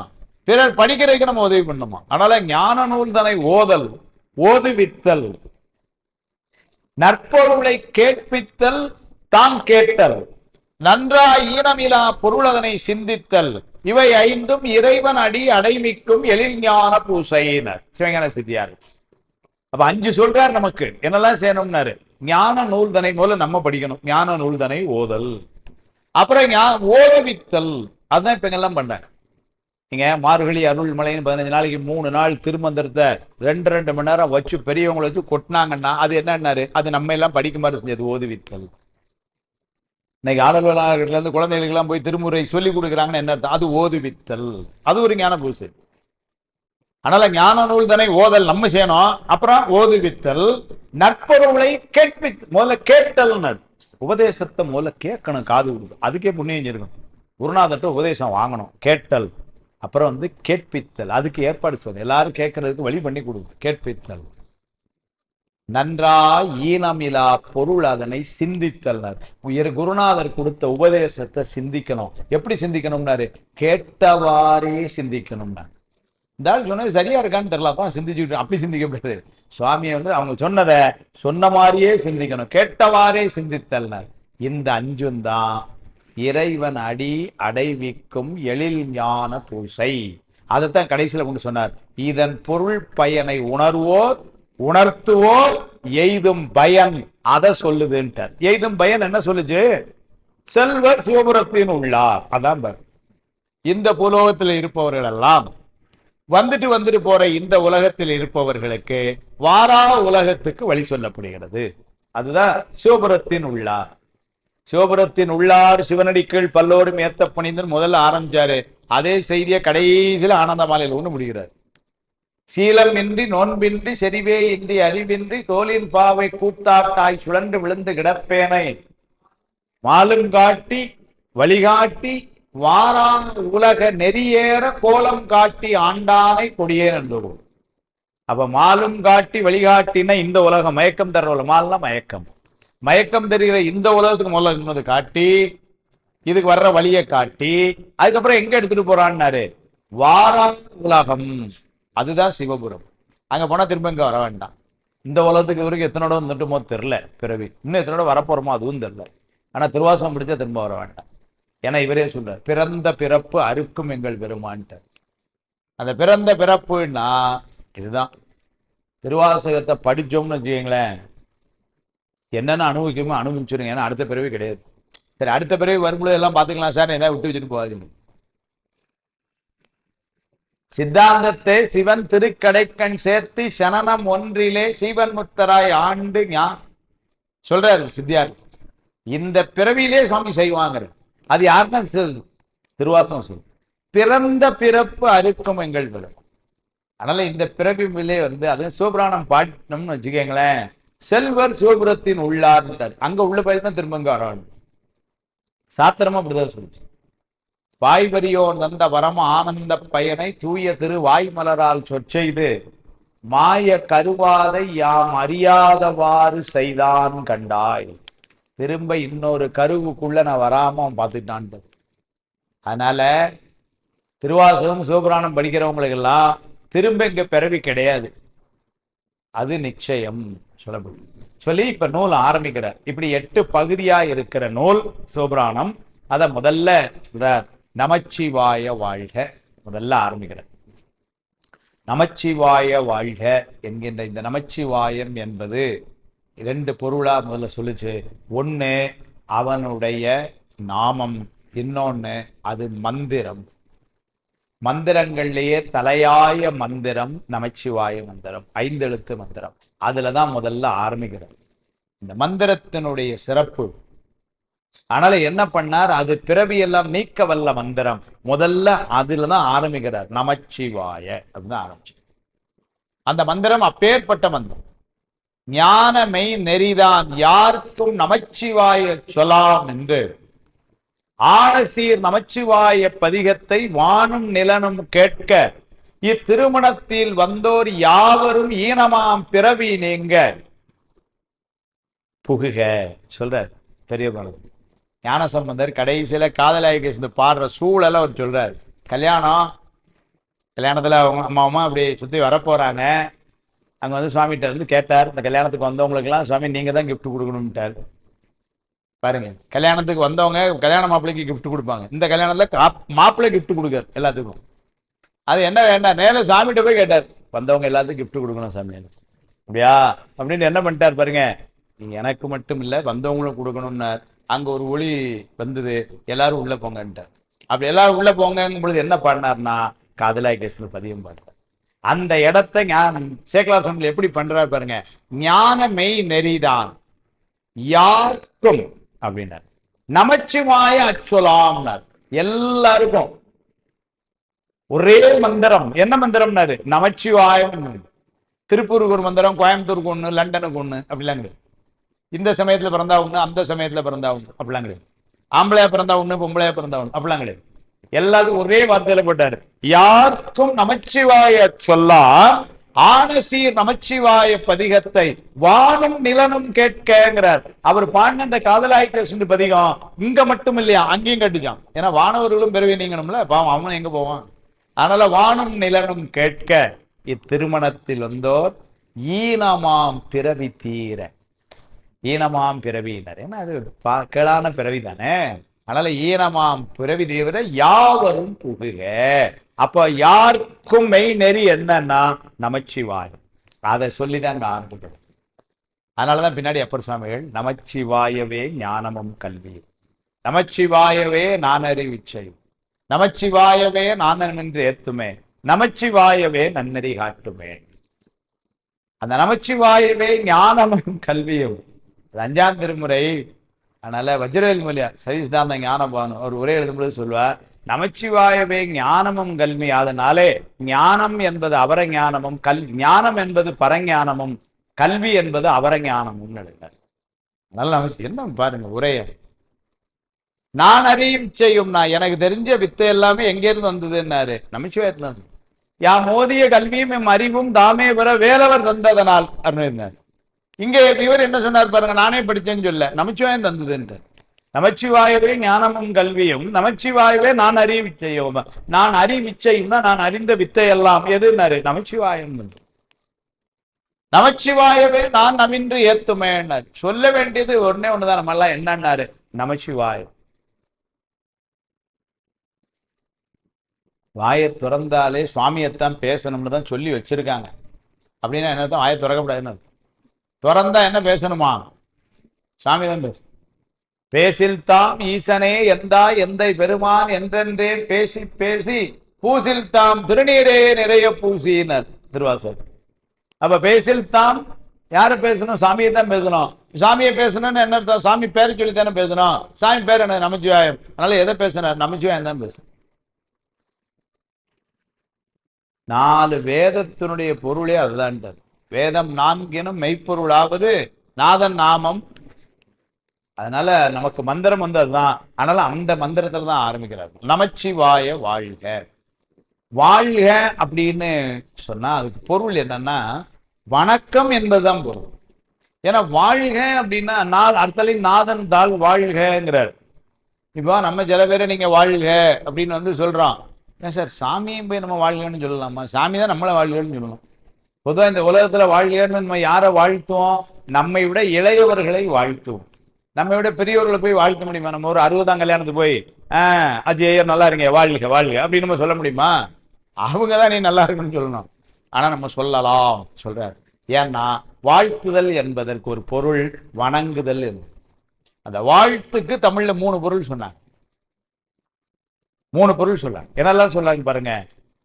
பிறர் படிக்கிறதுக்கு நம்ம உதவி பண்ணுமா. அதனால ஞான நூல் தனை ஓதல், ஓதுவித்தல், நற்பொருளை கேட்பித்தல், தான் கேட்டல், நன்றாய் ஈனமிலா பொருளதனை சிந்தித்தல், இவை ஐந்தும் இறைவன் அடி அடைமிக்கும் எழில் ஞான பூசையினர் சிவஞான சித்தியார். அப்ப 5 சொல்றார் நமக்கு என்னெல்லாம் செய்யணும்னாரு. ஞான நூல்தனை முதல்ல நம்ம படிக்கணும். ஞான நூல்தனை ஓதல், அப்புறம் ஓதுவித்தல். அதுதான் இப்ப எல்லாம் பண்றாங்க. நீங்க மார்கழி அருள்மலைன்னு 15 நாளைக்கு 3 நாள் திருமந்திரத்தை 2 மணி நேரம் வச்சு பெரியவங்களை வச்சு கொட்டினாங்கன்னா அது என்னன்னாரு, அது நம்ம எல்லாம் படிக்குமாறு செஞ்சது ஓதுவித்தல். இன்னைக்கு ஆடல்வர்கள்ல இருந்து குழந்தைகளுக்கு எல்லாம் போய் திருமுறை சொல்லி கொடுக்குறாங்கன்னு என்ன அர்த்தம்? அது ஓதுவித்தல். அது ஒரு ஞான பூசை. அதனால ஞான நூல் தானே ஓதல் நம்ம செய்யணும். அப்புறம் ஓதுவித்தல், நற்பொருளை முதல்ல கேட்டல். உபதேசத்தை முதல்ல கேட்கணும், காது கொடுத்து. அதுக்கே புண்ணியம் செஞ்சிருக்கணும். குருநாதர்கிட்ட உபதேசம் வாங்கணும், கேட்டல். அப்புறம் கேட்பித்தல், அதுக்கு ஏற்பாடு செய்யணும். எல்லாரும் கேட்கறதுக்கு வழி பண்ணி கொடுக்குது, கேட்பித்தல். நன்றாய் ஈனமிலா பொருள் அதனை சிந்தித்தல். உயர் குருநாதர் கொடுத்த உபதேசத்தை சிந்திக்கணும். எப்படி சிந்திக்கணும்னாரு, கேட்டவாறே சிந்திக்கணும்னா. இந்த ஆள் சொன்னது சரியா இருக்கான்னு தெரியல, தான் சிந்திச்சுக்கிட்டு. அப்படி சிந்திக்க முடியாது. சுவாமியை அவங்க சொன்னதை சொன்ன மாதிரியே சிந்திக்கணும், கேட்டவாறே சிந்தித்தல். இந்த 5 தான் இறைவன் அடி அடைவிக்கும் எழில் ஞான பூசை. அதைத்தான் கடைசியில் கொண்டு சொன்னார். இதன் பொருள் பயனை உணர்வோர் உணர்த்துவோர் எய்தும் பயன் அதை சொல்லுதுன்ட்டார். எய்தும் பயன் என்ன சொல்லுச்சு? செல்வர் சிவபுரத்தின் உள்ளார். அதான் இந்த புலோகத்தில் இருப்பவர்கள் எல்லாம் வந்துட்டு போற இந்த உலகத்தில் இருப்பவர்களுக்கு வாரா உலகத்துக்கு வழி சொல்லப்படுகிறது. அதுதான் சிவபுரத்தின் உள்ளார். சிவபுரத்தின் உள்ளார் சிவனடிக்கீழ் பல்லோரும் ஏத்த பணிந்து முதல்ல ஆரம்பிச்சாரு. அதே செய்தியை கடைசியில் ஆனந்த மாலையில் ஒன்று முடிகிறார். சீலம் இன்றி நோன்பின்றி செறிவே இன்றி அறிவின்றி தோலின் பாவை கூத்தாட்டாய் சுழன்று விழுந்து கிடப்பேனை மாலும் காட்டி வழிகாட்டி வாரான் உலக நெறியேற கோலம் காட்டி ஆண்டானை கொடியேன் என்று. அப்ப மாலும் காட்டி வழிகாட்டின இந்த உலகம் மயக்கம் தர மால்னா மயக்கம் தெரிகிற இந்த உலகத்துக்கு முதல்ல இன்னொரு காட்டி, இதுக்கு வர்ற வழியை காட்டி, அதுக்கப்புறம் எங்க எடுத்துட்டு போறான்னாரு, வாரான் உலகம். அதுதான் சிவபுரம். அங்க போனா திரும்ப இங்க வர வேண்டாம். இந்த உலகத்துக்கு வரைக்கும் எத்தனோட வந்துட்டுமோ தெரியல, பிறவி இன்னும் எத்தனோட வரப்போறோமோ அதுவும் தெரியல. ஆனா திருவாசகம் பிடிச்சா திரும்ப வர வேண்டாம். ஏன்னா இவரே சொல்றார், பிறந்த பிறப்பு அறுக்கும் எங்கள் பெருமான்ட்டு. அந்த பிறந்த பிறப்புன்னா இதுதான். திருவாசகத்தை படிச்சோம்னு வச்சுக்கீங்களேன், என்னென்ன அனுபவிக்குமோ அனுபவிச்சுருங்க. ஏன்னா அடுத்த பிறவி கிடையாது. சரி, அடுத்த பிறவி வரும்போது எல்லாம் பார்த்துக்கலாம் சார், ஏதாவது விட்டு வச்சுட்டு போகாதீங்க. சித்தாந்தத்தை சிவன் திருக்கடைக்கண் சேர்த்து சனனம் ஒன்றிலே சீவன் முத்தராய் ஆண்டு சொல்றாரு சித்தியார். இந்த பிறவியிலே சுவாமி செய்வாங்க. அது யாருன்னா திருவாசகம் சொல்லு. பிறந்த பிறப்பு அறுக்கும் எங்கள் விழும். அதனால இந்த பிறவிலே அது சிவபுராணம் பாட்டணும்னு வச்சுக்கோங்களேன். செல்வர் சிவபுரத்தின் உள்ளார். அங்க உள்ள போய் திரும்ப இங்க வர சாத்திரமா அப்படிதான் சொல்லுச்சு. வாய்வரியோன் தந்த வரம ஆனந்த பயனை தூய திரு வாய்மலரால் சொற்செய்து மாய கருவாதை யாம் அறியாதவாறு செய்தான் கண்டாய். திரும்ப இன்னொரு கருவுக்குள்ள நான் வராம பார்த்துட்டான். அதனால திருவாசகம் சிவபுராணம் படிக்கிறவங்களுக்கு எல்லாம் திரும்ப இங்க பிறவி கிடையாது, அது நிச்சயம் சொல்லப்படும் சொல்லி இப்ப நூல் ஆரம்பிக்கிறார். இப்படி 8 பகுதியா இருக்கிற நூல் சிவபுராணம். அத முதல்ல சொல்றார், நமச்சிவாய வாழ்க. முதல்ல ஆரம்பிக்கிறார், நமச்சிவாய வாழ்க என்கின்ற இந்த நமச்சிவாயம் என்பது 2 பொருளா முதல்ல சொல்லுச்சு. ஒண்ணு அவனுடைய நாமம், இன்னொன்னு அது மந்திரம். மந்திரங்கள்லயே தலையாய மந்திரம் நமச்சிவாய மந்திரம், 5 எழுத்து மந்திரம். அதுலதான் முதல்ல ஆரம்பிக்கிறார் இந்த மந்திரத்தினுடைய சிறப்பு. அதனால என்ன பண்ணார், அது பிறவி எல்லாம் நீக்க வல்ல மந்திரம். முதல்ல அதுலதான் ஆரம்பிக்கிறார், நமச்சிவாய அப்படின்னு ஆரம்பிச்சு. அந்த மந்திரம் அப்பேற்பட்ட மந்திரம். ஞான மெய் நெறிதான் யாருக்கும் நமச்சிவாய சொல்லாம் என்று ஆனசீர் நமச்சிவாய பதிகத்தை வானும் நிலனும் கேட்க இத்திருமணத்தில் வந்தோர் யாவரும் ஈனமாம் பிறவி நீங்க புகுக சொல்றார் பெரிய பாடல். ஞானசம்பந்தர் கடைசியில காதலாய் பாடுற சூழலை அவர் சொல்றார். கல்யாணம் கல்யாணத்துல அவங்க அம்மா அப்படி சுத்தி வரப்போறாங்க. அங்க வந்து சுவாமிகிட்ட வந்து கேட்டார், இந்த கல்யாணத்துக்கு வந்தவங்களுக்கு எல்லாம் சுவாமி நீங்க தான் கிஃப்ட் கொடுக்கணும்ட்டார். பாருங்க, கல்யாணத்துக்கு வந்தவங்க கல்யாண மாப்பிள்ளைக்கு கிஃப்ட் கொடுப்பாங்க, இந்த கல்யாணத்துல மாப்பிள்ளை கிஃப்ட் கொடுக்காரு எல்லாத்துக்கும். அது என்ன வேண்டாம், நேரம் சாமிகிட்ட போய் கேட்டார், வந்தவங்க எல்லாத்துக்கும் கிஃப்ட் கொடுக்கணும் சாமி அப்படியா அப்படின்னு என்ன பண்ணிட்டார் பாருங்க. எனக்கு மட்டும் இல்ல வந்தவங்களும் கொடுக்கணும்னார். அங்க ஒரு ஒளி வந்தது, எல்லாரும் உள்ள போங்கன்ட்டார். அப்படி எல்லாரும் உள்ள போங்கும் பொழுது என்ன பாடினார்னா காதலாய் கேஸ்ல பதியம் பாடுறார். அந்த இடத்தை சேக்கலா சுவாமி எப்படி பண்றாரு பாருங்க. ஞான மெய் நெறிதான் யாருக்கும் அப்படின்னார். நமச்சிவாய அச்சொலாம்னார். எல்லாருக்கும் ஒரே மந்திரம். என்ன மந்திரம்னாரு? நமச்சிவாயம். திருப்பூருக்கு ஒரு மந்திரம், கோயம்புத்தூருக்கு ஒண்ணு, லண்டனுக்கு ஒண்ணு அப்படிலாம் கிடையாது. இந்த சமயத்துல பிறந்தா ஒண்ணு, அந்த சமயத்துல பிறந்தா ஒண்ணு அப்படிலாம் கிடையாது. ஆம்பளையா பிறந்தா ஒண்ணு, பொம்பளையா பிறந்தா ஒண்ணு அப்படிலாம் கிடையாது. எல்லாத்துக்கும் ஒரே வார்த்தையில போட்டாரு. யாருக்கும் நமச்சிவாய சொல்லா ஆனசீர் நமச்சிவாய பதிகத்தை வானும் நிலனும் கேட்கிறார். அவர் பாடின அந்த காதலாய்க்க சிந்து பதிகம் இங்க மட்டும் இல்லையா, அங்கேயும் கட்டுச்சான். ஏன்னா வானவர்களும் பிறவி நீங்கணும்ல, பாவம் அவன் எங்க போவான். அதனால வானும் நிலனும் கேட்க இத்திருமணத்தில் வந்தோர் ஈனமாம் பிறவி தீர. ஈனமாம் பிறவியினர், ஏன்னா அது கேளான பிறவி தானே. அதனால ஈனமாம் பிறவி தீவிர யாவரும் புகுக. அப்ப யாருக்கும் மெய் நெறி என்னன்னா நமச்சிவாயம். அதை சொல்லிதான் ஆரம்பிக்கிறது. அதனாலதான் பின்னாடி அப்பர் சுவாமிகள் நமச்சிவாயவே ஞானமும் கல்வியும், நமச்சிவாயவே நானறிவிச்சையும், நமச்சிவாயவே நானென்று ஏத்துமே, நமச்சிவாயவே நன்னறி காட்டுமே. அந்த நமச்சிவாயவே ஞானமும் கல்வியும் 5ஆம் திருமுறை. அதனால வஜ்ரவேல் மொழியார் சரிசிதாந்த ஞானபானு அவர் உரை எழுதும்போது சொல்வார், நமச்சிவாயவே ஞானமும் கல்வி. அதனாலே ஞானம் என்பது அவர ஞானமும், ஞானம் என்பது பரஞானமும், கல்வி என்பது அவர ஞானமும் எழுதினார். நல்ல என்ன பாருங்க உரைய. நான் அறியும் செய்யும், நான் எனக்கு தெரிஞ்ச வித்தை எல்லாமே எங்கேருந்து வந்ததுன்னாரு நமச்சிவாயத்துல. யா மோதிய கல்வியும் எம் அறிவும் தாமே வர வேலவர் தந்ததனால் அருணார். இங்க இவர் என்ன சொன்னார் பாருங்க, நானே படிச்சேன்னு சொல்ல, நமச்சிவாயம் தந்ததுன்ட்டு. நமச்சிவாயவே ஞானமும் கல்வியும், நமச்சிவாயவே நான் அறிவிச்சையும். நான் அறிவிச்சையும்னா நான் அறிந்த வித்தை எல்லாம் எதுன்னாரு நமச்சிவாயம். நமச்சிவாயவே நான் நவின்று ஏத்துமேன்னாரு. சொல்ல வேண்டியது ஒன்னே ஒண்ணுதான், நம்ம எல்லாம் என்னன்னாரு நமச்சிவாயம். வாயை திறந்தாலே சுவாமியத்தான் பேசணும்னு தான் சொல்லி வச்சிருக்காங்க. அப்படின்னா என்னதான் வாயை திறக்கப்படாதுன்னு. திறந்தா என்ன பேசணுமா? சாமி தான் பேச. பேசில் தாம் ஈசனே எந்தா எந்தை பெருமான் என்றென்றே பேசி பேசி பூசில் தாம் திருநீரே நிறைய பூசினர் திருவாசகர். அப்ப பேசில் தாம் யார பேசணும்? சாமியை தான் பேசணும். சாமியை பேசணும்னு என்ன அர்த்தம்? சாமி பேரை சொல்லி தானே பேசணும். சாமி பேர் என்ன? நமச்சிவாயம். அதனால எதை பேசினார்? நமச்சிவாயம் தான் பேசணும். 4 வேதத்தினுடைய பொருளே அதுதான். வேதம் 4 மெய்ப்பொருளாவது நாதன் நாமம். அதனால நமக்கு மந்திரம் வந்து அதுதான். அதனால அந்த மந்திரத்துல தான் ஆரம்பிக்கிறார். நமச்சிவாய வாழ்க. வாழ்க அப்படின்னு சொன்னா அதுக்கு பொருள் என்னன்னா வணக்கம் என்பதுதான் பொருள். ஏன்னா வாழ்க அப்படின்னா அர்த்தலின் நாதன் தாள் வாழ்கிறார். இப்போ நம்ம சில பேரை நீங்க வாழ்க அப்படின்னு வந்து சொல்றோம். ஏன் சார் சாமியும் போய் நம்ம வாழ்கன்னு சொல்லலாமா? சாமி தான் நம்மளை வாழ்கன்னு சொல்லலாம். பொதுவாக இந்த உலகத்துல வாழ்கன்னு நம்ம யாரை வாழ்த்துவோம்? நம்மை விட இளையவர்களை வாழ்த்துவோம். நம்மை விட பெரியவர்களை போய் வாழ்த்த முடியுமா? நம்ம ஒரு 60ஆம் கல்யாணத்துக்கு போய் அஜய் நல்லா இருங்க வாழ்க வாழ்க அப்படின்னு நம்ம சொல்ல முடியுமா? அவங்க தான் நீ நல்லா இருக்குன்னு சொல்லணும். ஆனா நம்ம சொல்லலாம் சொல்றாரு. ஏன்னா வாழ்த்துதல் என்பதற்கு ஒரு பொருள் வணங்குதல் என்பது. அந்த வாழ்த்துக்கு தமிழ்ல 3 பொருள் சொன்னாங்க. 3 பொருள் சொன்னாங்க. என்னெல்லாம் சொன்னாங்க பாருங்க.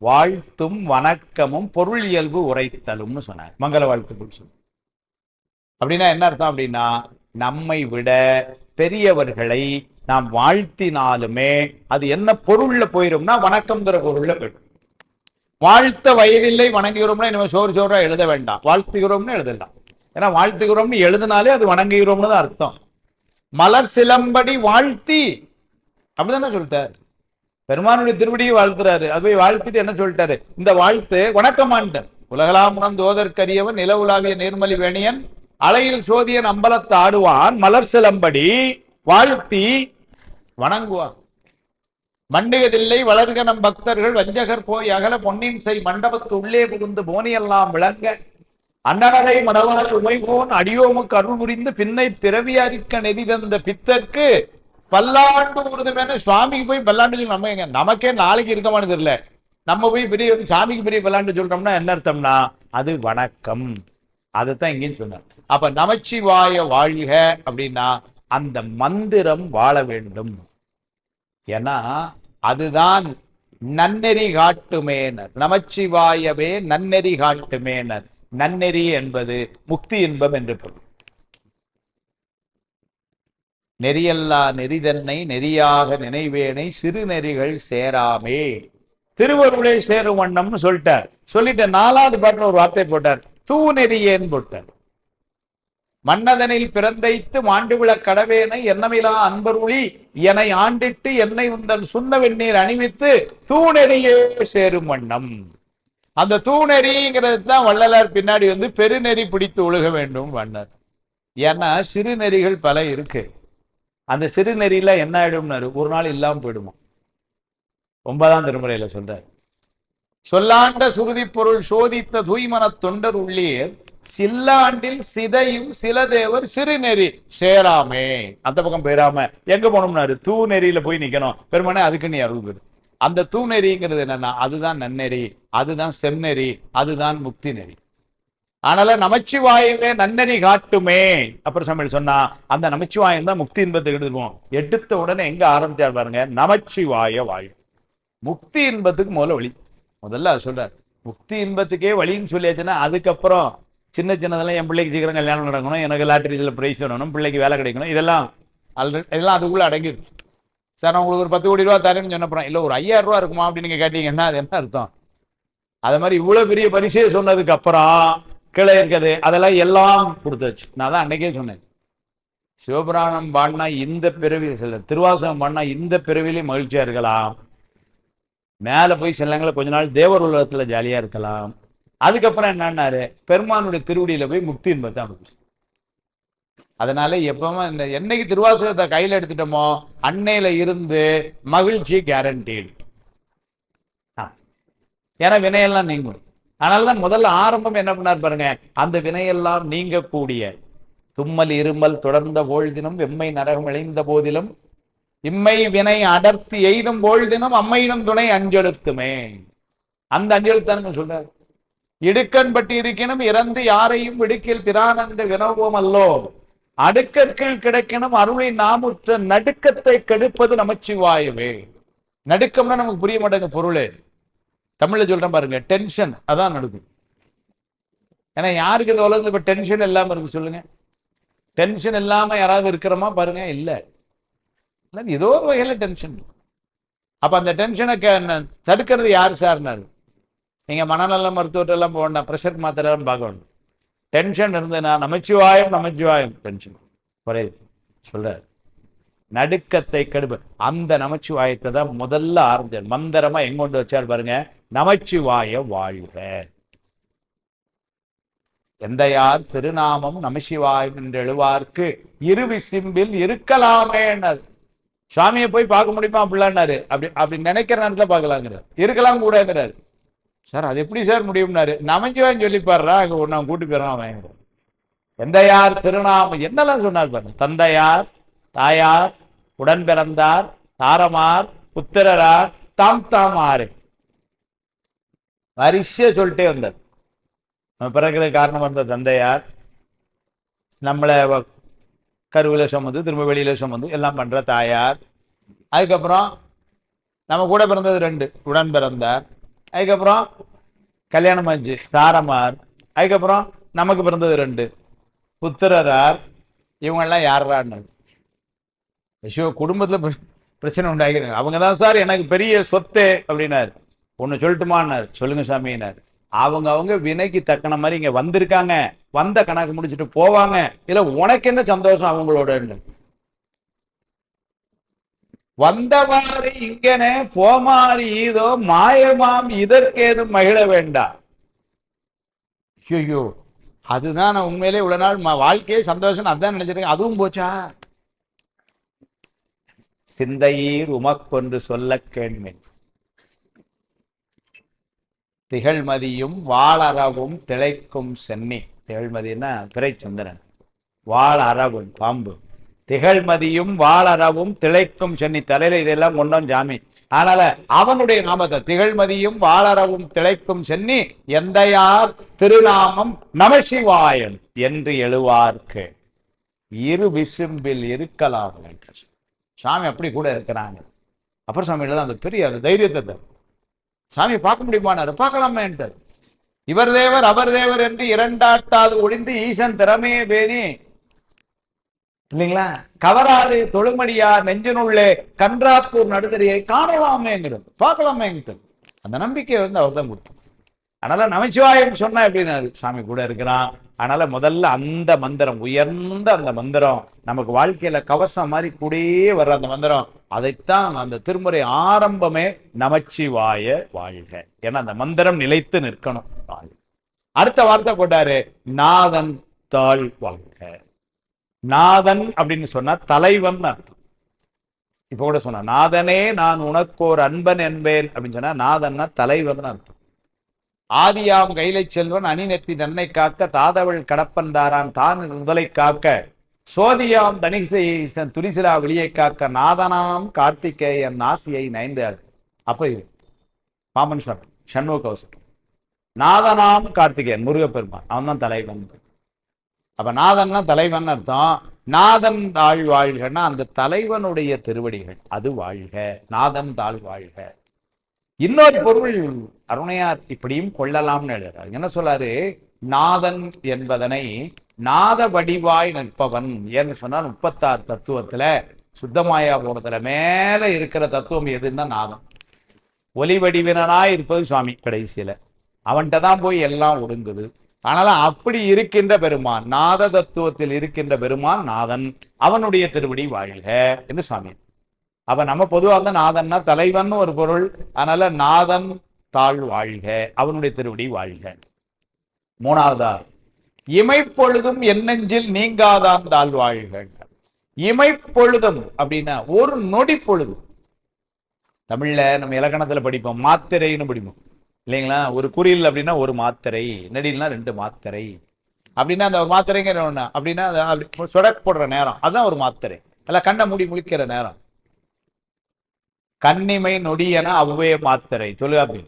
வாழ்த்தும் வணக்கமும் பொருள் இயல்பு உரைத்தலும்னு சொன்னாங்க. மங்கள வாழ்த்துக்கள் சொன்னாங்க. அப்படின்னா என்ன அர்த்தம்? அப்படின்னா நம்மை விட பெரியவர்களை நாம் வாழ்த்தினாலுமே அது என்ன பொருள்ல போயிரும்னா வணக்கம்ங்கிற பொருள்ல போயிடும். வாழ்த்த வயதில்லை வணங்குகிறோம்னா இனிமே சோறா எழுத வேண்டாம், வாழ்த்துகிறோம்னு எழுதலாம். ஏன்னா வாழ்த்துகிறோம்னு எழுதினாலே அது வணங்குகிறோம்னு தான் அர்த்தம். மலர் சிலம்படி வாழ்த்தி அப்படிதானே சொல்லிட்டாரு. பெருமானுடைய திருவடியை வாழ்த்துறாரு. அது போய் வாழ்த்திட்டு என்ன சொல்லிட்டாரு? இந்த வாழ்த்து வணக்கமான்ட்டார். உலகலாமுனம் தோதற்கரியவன் நில உலாவிய நீர்மலி வேணியன் அலையில் சோதியன் அம்பலத்து ஆடுவான் மலர் சிலம்படி வாழ்த்தி வணங்குவான். மண்டுகதில்லை வளர்க நம் பக்தர்கள் வஞ்சகர் போய் அகல பொன்னின் செய் மண்டபத்து உள்ளே புகுந்து போனியெல்லாம் விளங்க அன்னடை மடவாள் உமைகோன் அடியோமுக்கு அருள் புரிந்து பின்னை பிறவி அறிக்க நெறி தந்த பித்தற்கு பல்லாண்டு உறுதுமென சுவாமிக்கு போய் பல்லாண்டு சொல்லி நம்ம எங்க நமக்கே நாளைக்கு இருக்கமானு தெரியல. நம்ம போய் பெரிய சாமிக்கு பெரிய பல்லாண்டு சொல்றோம்னா என்ன அர்த்தம்னா அது வணக்கம். அதுதான் இங்கேயும் சொன்னார். அப்ப நமச்சிவாய வாழ்க அப்படின்னா அந்த மந்திரம் வாழ வேண்டும். ஏன்னா அதுதான் நன்னெறி காட்டுமேனர். நமச்சிவாயவே நன்னெறி காட்டுமேனர். நன்னெறி என்பது முக்தி இன்பம் என்று பொருள். நெறியல்லா நெறிதன்னை நெறியாக நினைவேனை சிறு நெறிகள் சேராமே திருவருளை சேரும் வண்ணம்னு சொல்லிட்டார். சொல்லிட்டு 4வது பாட்டுல ஒரு வார்த்தை போட்டார், தூ நெறியேன்னு போட்டார். மன்னதனில் பிறந்தைத்து மாண்டுவிழ கடவேனை என்னமிலா அன்பருளி என ஆண்டிட்டு என்னை உந்தன் சுண்ண வெந்நீர் அணிவித்து தூணெறியே சேரும் வண்ணம். அந்த தூணெறிங்கிறது தான் வள்ளலார் பின்னாடி வந்து பெருநெறி பிடித்து ஒழுக வேண்டும் வண்ணர். ஏன்னா சிறுநெறிகள் பல இருக்கு. அந்த சிறுநெறியில என்ன ஆயிடும்னாரு, ஒரு நாள் இல்லாம போயிடுமா. 9ஆம் திருமுறையில சொல்றாரு, சொல்லாண்ட சுருதி பொருள் சோதித்த தூய்மன தொண்டர் உள்ளீர் சில்லாண்டில் சிதையும் சில தேவர் சிறுநெறி சேராமே. அந்த பக்கம் போயிடாம எங்க போனோம்னாரு, தூ நெறியில போய் நிக்கணும் பெருமானே. அதுக்கு நீ அருள் பெரு. அந்த தூ நெறிங்கிறது என்னன்னா அதுதான் நன்னெறி, அதுதான் செம்நெறி, அதுதான் முக்தி நெறி. ஆனால நமச்சிவாயவே நன்னெறி காட்டுமே. அப்புறம் சமையல் சொன்னா அந்த நமச்சிவாயம் தான் முக்தி இன்பத்துக்கு எடுத்துருவோம். எடுத்த உடனே எங்க ஆரம்பிச்சார் பாருங்க, நமச்சிவாய வாயு. முக்தி இன்பத்துக்கு முதல்ல சொல்றாரு. முக்தி இன்பத்துக்கே வழின்னு சொல்லியாச்சுன்னா அதுக்கப்புறம் சின்ன சின்னதெல்லாம் என் பிள்ளைக்கு சீக்கிரம் கல்யாணம் நடக்கணும், எனக்கு லாட்டரியில் பிரைஸ் வரணும், பிள்ளைக்கு வேலை கிடைக்கணும், இதெல்லாம் அதுக்குள்ள அடங்கிடுச்சு. சார் நான் உங்களுக்கு ஒரு 10 கோடி ரூபா தரேன்னு சொன்னப்புறம் இல்லை ஒரு 5000 ரூபா இருக்குமா அப்படின்னு நீங்க கேட்டீங்கன்னா அது என்ன அர்த்தம்? அதே மாதிரி இவ்வளவு பெரிய பரிசையை சொன்னதுக்கு அப்புறம் கீழே இருக்குது அதெல்லாம் எல்லாம் கொடுத்தாச்சு. நான் தான் அன்னைக்கே சொன்னேன், சிவபுராணம் பாடினா இந்த பிறவியில் செல்ல, திருவாசகம் பாடினா இந்த பிறவிலே மகிழ்ச்சியா இருக்கலாம், மேல போய் செல்லங்களை கொஞ்ச நாள் தேவர் உலகத்துல ஜாலியா இருக்கலாம். அதுக்கப்புறம் என்னன்னாரு, பெருமானுடைய திருவடியில போய் முக்தி இன்பத்தை அமைச்சு. அதனால எப்பவுமே இந்த என்னைக்கு திருவாசகத்தை கையில எடுத்துட்டோமோ அன்னையில இருந்து மகிழ்ச்சி கேரண்டீடு. ஏன்னா வினையெல்லாம் நீங்கும். அதனாலதான் முதல்ல ஆரம்பம் என்ன பண்ணார் பாருங்க, அந்த வினையெல்லாம் நீங்கக்கூடிய தும்மல் இருமல் தொடர்ந்த பொழுதினும் வெம்மை நரகம் இழைந்த போதிலும் இம்மை வினை அடர்த்தி எய்தும் பொழுதினும் அம்மையினும் துணை அஞ்செழுத்துமே. அந்த அஞ்செழுத்தானுங்க சொல்றாரு. இடுக்கன் பட்டி இருக்கணும் இறந்து யாரையும் விடுக்கில் திரானந்த வினோவம் அல்லோ அடுக்கற்கள் கிடைக்கணும் அருளை நாமுற்ற நடுக்கத்தை கெடுப்பது நமச்சிவாயவே. நடுக்கம்னா நமக்கு புரிய மாட்டேங்க பொருளே. தமிழ்ல சொல்றேன் பாருங்க, டென்ஷன் அதான் நடுக்கும். ஏன்னா யாருக்கு இந்த உலகத்துல இப்ப டென்ஷன் இல்லாம இருக்கு சொல்லுங்க? டென்ஷன் இல்லாம யாராவது இருக்கிறோமா பாருங்க? இல்ல. ஏதோ ஒரு வகையில டென்ஷன். அப்ப அந்த டென்ஷனை தடுக்கிறது யாரு சார்னாரு? நீங்க மனநல மருத்துவத்தை எல்லாம் போனா பிரஷர் மாத்திரை பார்க்க வேண்டும். டென்ஷன் இருந்ததுன்னா நமச்சிவாயம் நமச்சிவாயம் டென்ஷன் குறையுது சொல்றாரு. நடுக்கத்தை கெடுப்பு அந்த நமச்சிவாயத்தை தான் முதல்ல ஆரம்பிச்சார். மந்திரமா எங்க கொண்டு வச்சார் பாருங்க, நமச்சிவாய வாழ்க. எந்த யார் திருநாமம் நமசிவாயம் என்று எழுவார்க்கு இருவி சிம்பில் இருக்கலாமே. சுவாமியை போய் பார்க்க முடியுமா அப்படிலான்னாரு. அப்படி நினைக்கிற நேரத்துல பார்க்கலாங்கிறார். இருக்கலாம் கூடங்கிறாரு. சார் அது எப்படி சார் முடியும்னாரு. நமச்சிவாயம் சொல்லிப்பாடுறா அங்க நான் கூட்டி போயிடறான் வாங்கிறார். எந்த யார் திருநாமம் என்னெல்லாம் சொன்னார் பாருங்க. தந்தையார் தாயார் உடன் பிறந்தார் தாரமார் புத்திரரார் தாம் தாமாறு வரிசையா சொல்லிட்டே வந்தார். நம்ம பிறகு காரணம் வந்த தந்தையார் நம்மளை கருவில சுமந்து திரும்ப வெளியில சுமந்து எல்லாம் பண்ற தாயார், அதுக்கப்புறம் நம்ம கூட பிறந்தது 2 உடன் பிறந்தார், அதுக்கப்புறம் கல்யாணம் ஆச்சு தாரமார், அதுக்கப்புறம் நமக்கு பிறந்தது 2 புத்திரரார். இவங்கெல்லாம் யாரான்னு குடும்பத்துல பிரச்சனை உண்டாகிறாங்க. அவங்க தான் சார் எனக்கு பெரிய சொத்து அப்படின்னாரு. ஒண்ணு சொல்லட்டுமான்னாரு. சொல்லுங்க சாமினாரு. அவங்க வினைக்கு தக்கன மாதிரி இங்க வந்திருக்காங்க, வந்த கணக்கு முடிச்சுட்டு போவாங்க. இல்ல உனக்கு என்ன சந்தோஷம் அவங்களோட? வந்தவாறு இங்கனே போமாறி இதோ மாயமாம் இதற்கேதும் மகிழ வேண்டாம். ஐயோ அதுதான் நான் உண்மையிலே இவ்வளவு நாள் வாழ்க்கையே சந்தோஷம் அதான் நினைச்சிருக்கேன். அதுவும் போச்சா? சிந்தையீர் உமக்கொன்று சொல்ல கேண்மின். திகழ்மதியும் வாளரவும் திளைக்கும் சென்னி. திகழ்மதினா பிறைச்சந்திரன், வாளரவும் பாம்பு. திகழ்மதியும் வாளரவும் திளைக்கும் சென்னி. தலையில இதெல்லாம் கொண்டோம் சாமி. அதனால அவனுடைய நாமத்தை திகழ்மதியும் வாளரவும் திளைக்கும் சென்னி எந்தையார் திருநாமம் நமசிவாயன் என்று எழுவார்க்கு இரு விசும்பில் இருக்கலாம். சாமி அப்படி கூட இருக்கிறாங்க. அப்புறம் சாமி தான் அந்த பெரிய அந்த தைரியத்தை சாமி பார்க்க முடியுமானாரு. பார்க்கலாமே. இவர் தேவர் அவர் தேவர் என்று இரண்டாட்டாது ஒழிந்து ஈசன் திறமையே பேணி இல்லைங்களா கவராறு தொழுமடியார் நெஞ்சனுள்ளே கன்றாப்பூர் நடுதறியை காணலாமேங்கிறது, பார்க்கலாமேங்கிறது. அந்த நம்பிக்கை அவர் தான் கொடுத்தார். அதனால நமச்சிவாயம் சொன்னா எப்படின்னாரு, சாமி கூட இருக்கிறான். அதனால முதல்ல அந்த மந்திரம், உயர்ந்த அந்த மந்திரம், நமக்கு வாழ்க்கையில கவசம் மாதிரி கூடயே வர்ற அந்த மந்திரம், அதைத்தான் அந்த திருமுறை ஆரம்பமே நமச்சிவாய வாழ்க. ஏன்னா அந்த மந்திரம் நிலைத்து நிற்கணும். அடுத்த வார்த்தை போட்டாரு, நாதன் தாழ் வாழ்க. நாதன் அப்படின்னு சொன்னா தலைவன் அர்த்தம். இப்ப கூட சொன்ன நாதனே நான் உனக்கோர் அன்பன் என்பேன் அப்படின்னு சொன்னா நாதன்னா தலைவன் அர்த்தம். ஆதியாம் கைலை செல்வன் அணிநெத்தி தன்னை காக்க தாதவள் கடப்பன் தாரான் தான் முதலை காக்க சோதியாம் தனிசேசன் துரிசிலா வெளியை காக்க நாதனாம் கார்த்திகேயன் நாசியை நைந்தார். அப்ப பாமன் சொல் சண்முக கௌசம் நாதனாம் கார்த்திகேயன் முருகப்பெருமான், அவன் தான் தலைவன். அப்ப நாதன்னா தலைவன் அர்த்தம். நாதன் தாழ் வாழ்கன்னா அந்த தலைவனுடைய திருவடிகள் அது வாழ்க. நாதன் தாழ் வாழ்க. இன்னொரு பொருள் அருணையார் இப்படியும் கொள்ளலாம்னு எழுதுறாரு. என்ன சொல்றாரு, நாதன் என்பதனை நாத வடிவாய் நிற்பவன். ஏன்னு சொன்னா 36 தத்துவத்துல சுத்தமாயா போனதுல மேல இருக்கிற தத்துவம் எதுன்னா நாதன். ஒலி வடிவினாய் இருப்பது சுவாமி கடைசியில. அவன்கிட்ட தான் போய் எல்லாம் ஒடுங்குது. அதனால அப்படி இருக்கின்ற பெருமான், நாத தத்துவத்தில் இருக்கின்ற பெருமான் நாதன், அவனுடைய திருவடி வாழ்க என்று சுவாமி. அப்ப நம்ம பொதுவாக வந்து நாதன்னா தலைவன் ஒரு பொருள். அதனால நாதன் தாழ் வாழ்க, அவனுடைய திருவடி வாழ்க. மூணாவதா இமைப்பொழுதும் என்னெஞ்சில் நீங்காதான் தாழ் வாழ்க. இமைப்பொழுதும் அப்படின்னா ஒரு நொடி பொழுது. தமிழ்ல நம்ம இலக்கணத்துல படிப்போம், மாத்திரைன்னு படிப்போம் இல்லைங்களா. ஒரு குறில் அப்படின்னா ஒரு மாத்திரை, நெடில்னா 2 மாத்திரை அப்படின்னா அந்த மாத்திரைங்கிற ஒண்ணு அப்படின்னா சொடக் போடுற நேரம், அதுதான் ஒரு மாத்திரை. அல்ல கண்ணை மூடி முழிக்கிற நேரம். கண்ணிமை நொடியன அவ்வே மாத்திரை சொல்லு அப்படி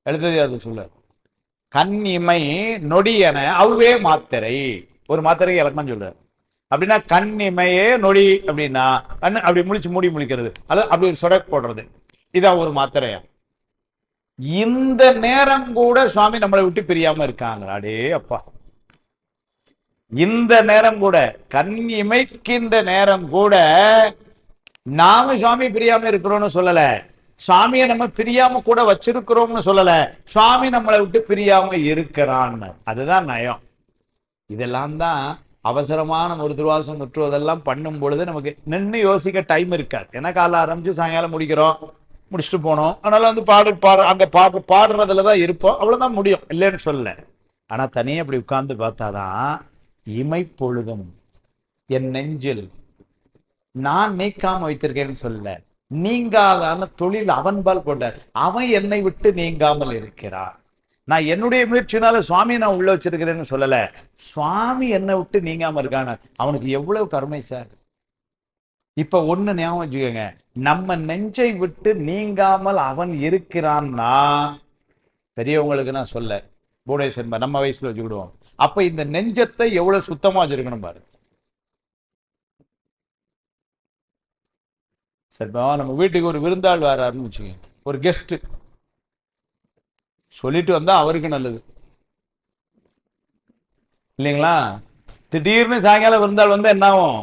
எழுதுது. அது சொல்லு, கண்ணிமை நொடியன அவ்வே மாத்திரை. ஒரு மாத்திரைக்கு இலக்கணம் சொல்றாரு. அப்படின்னா கண்ணிமையே நொடி அப்படின்னா கண்ணு அப்படி முழிச்சு மூடி முழிக்கிறது, அது அப்படி சொடக் போடுறது, இதான் ஒரு மாத்திரையா. இந்த நேரம் கூட சுவாமி நம்மளை விட்டு பிரியாம இருக்காங்க. அடே அப்பா, இந்த நேரம் கூட, கண் இமைக்கின்ற நேரம் கூட நாம சுவாமி பிரியாம இருக்கிறோம்னு சொல்லல, சுவாமியை நம்ம பிரியாம கூட வச்சிருக்கிறோம்னு சொல்லல, சுவாமி நம்மளை விட்டு பிரியாம இருக்கிறான்னு. அதுதான் நயம். இதெல்லாம் தான் அவசரமான ஒரு திருவாசம் முற்றுவதெல்லாம் பண்ணும் பொழுது நமக்கு நின்று யோசிக்க டைம் இருக்காது. ஏன்னா காலை ஆரம்பிச்சு சாயங்காலம் முடிக்கிறோம், முடிச்சுட்டு போனோம். அதனால வந்து அங்க பாடுறதுலதான் இருப்போம், அவ்வளவுதான் முடியும், இல்லைன்னு சொல்ல. ஆனா தனியே அப்படி உட்கார்ந்து பார்த்தாதான் இமைப்பொழுதும் என் நெஞ்சில் நான் நீக்காம வைத்திருக்கேன்னு சொல்ல, நீங்காதான தொழில் அவன்பால் கொண்டார். அவன் என்னை விட்டு நீங்காமல் இருக்கிறான். நான் என்னுடைய முயற்சினால சுவாமி நான் உள்ள வச்சிருக்கிறேன்னு சொல்லல, சுவாமி என்னை விட்டு நீங்காம இருக்கான. அவனுக்கு எவ்வளவு கருணை சார். இப்ப ஒண்ணு ஞாபகம் வச்சுக்கோங்க, நம்ம நெஞ்சை விட்டு நீங்காமல் அவன் இருக்கிறான்னா, பெரியவங்களுக்கு நான் சொல்ல பூடேஸ்வரன் நம்ம வயசுல வச்சுக்கிடுவோம். அப்ப இந்த நெஞ்சத்தை எவ்வளவு சுத்தமா வச்சிருக்கணும் பாரு. சரிப்பா, நம்ம வீட்டுக்கு ஒரு விருந்தாள் வராருன்னு வச்சுக்கோங்க, ஒரு கெஸ்ட் சொல்லிட்டு வந்தா அவருக்கு நல்லது இல்லைங்களா. திடீர்னு சாயங்காலம் விருந்தாள் வந்தா என்ன ஆகும்,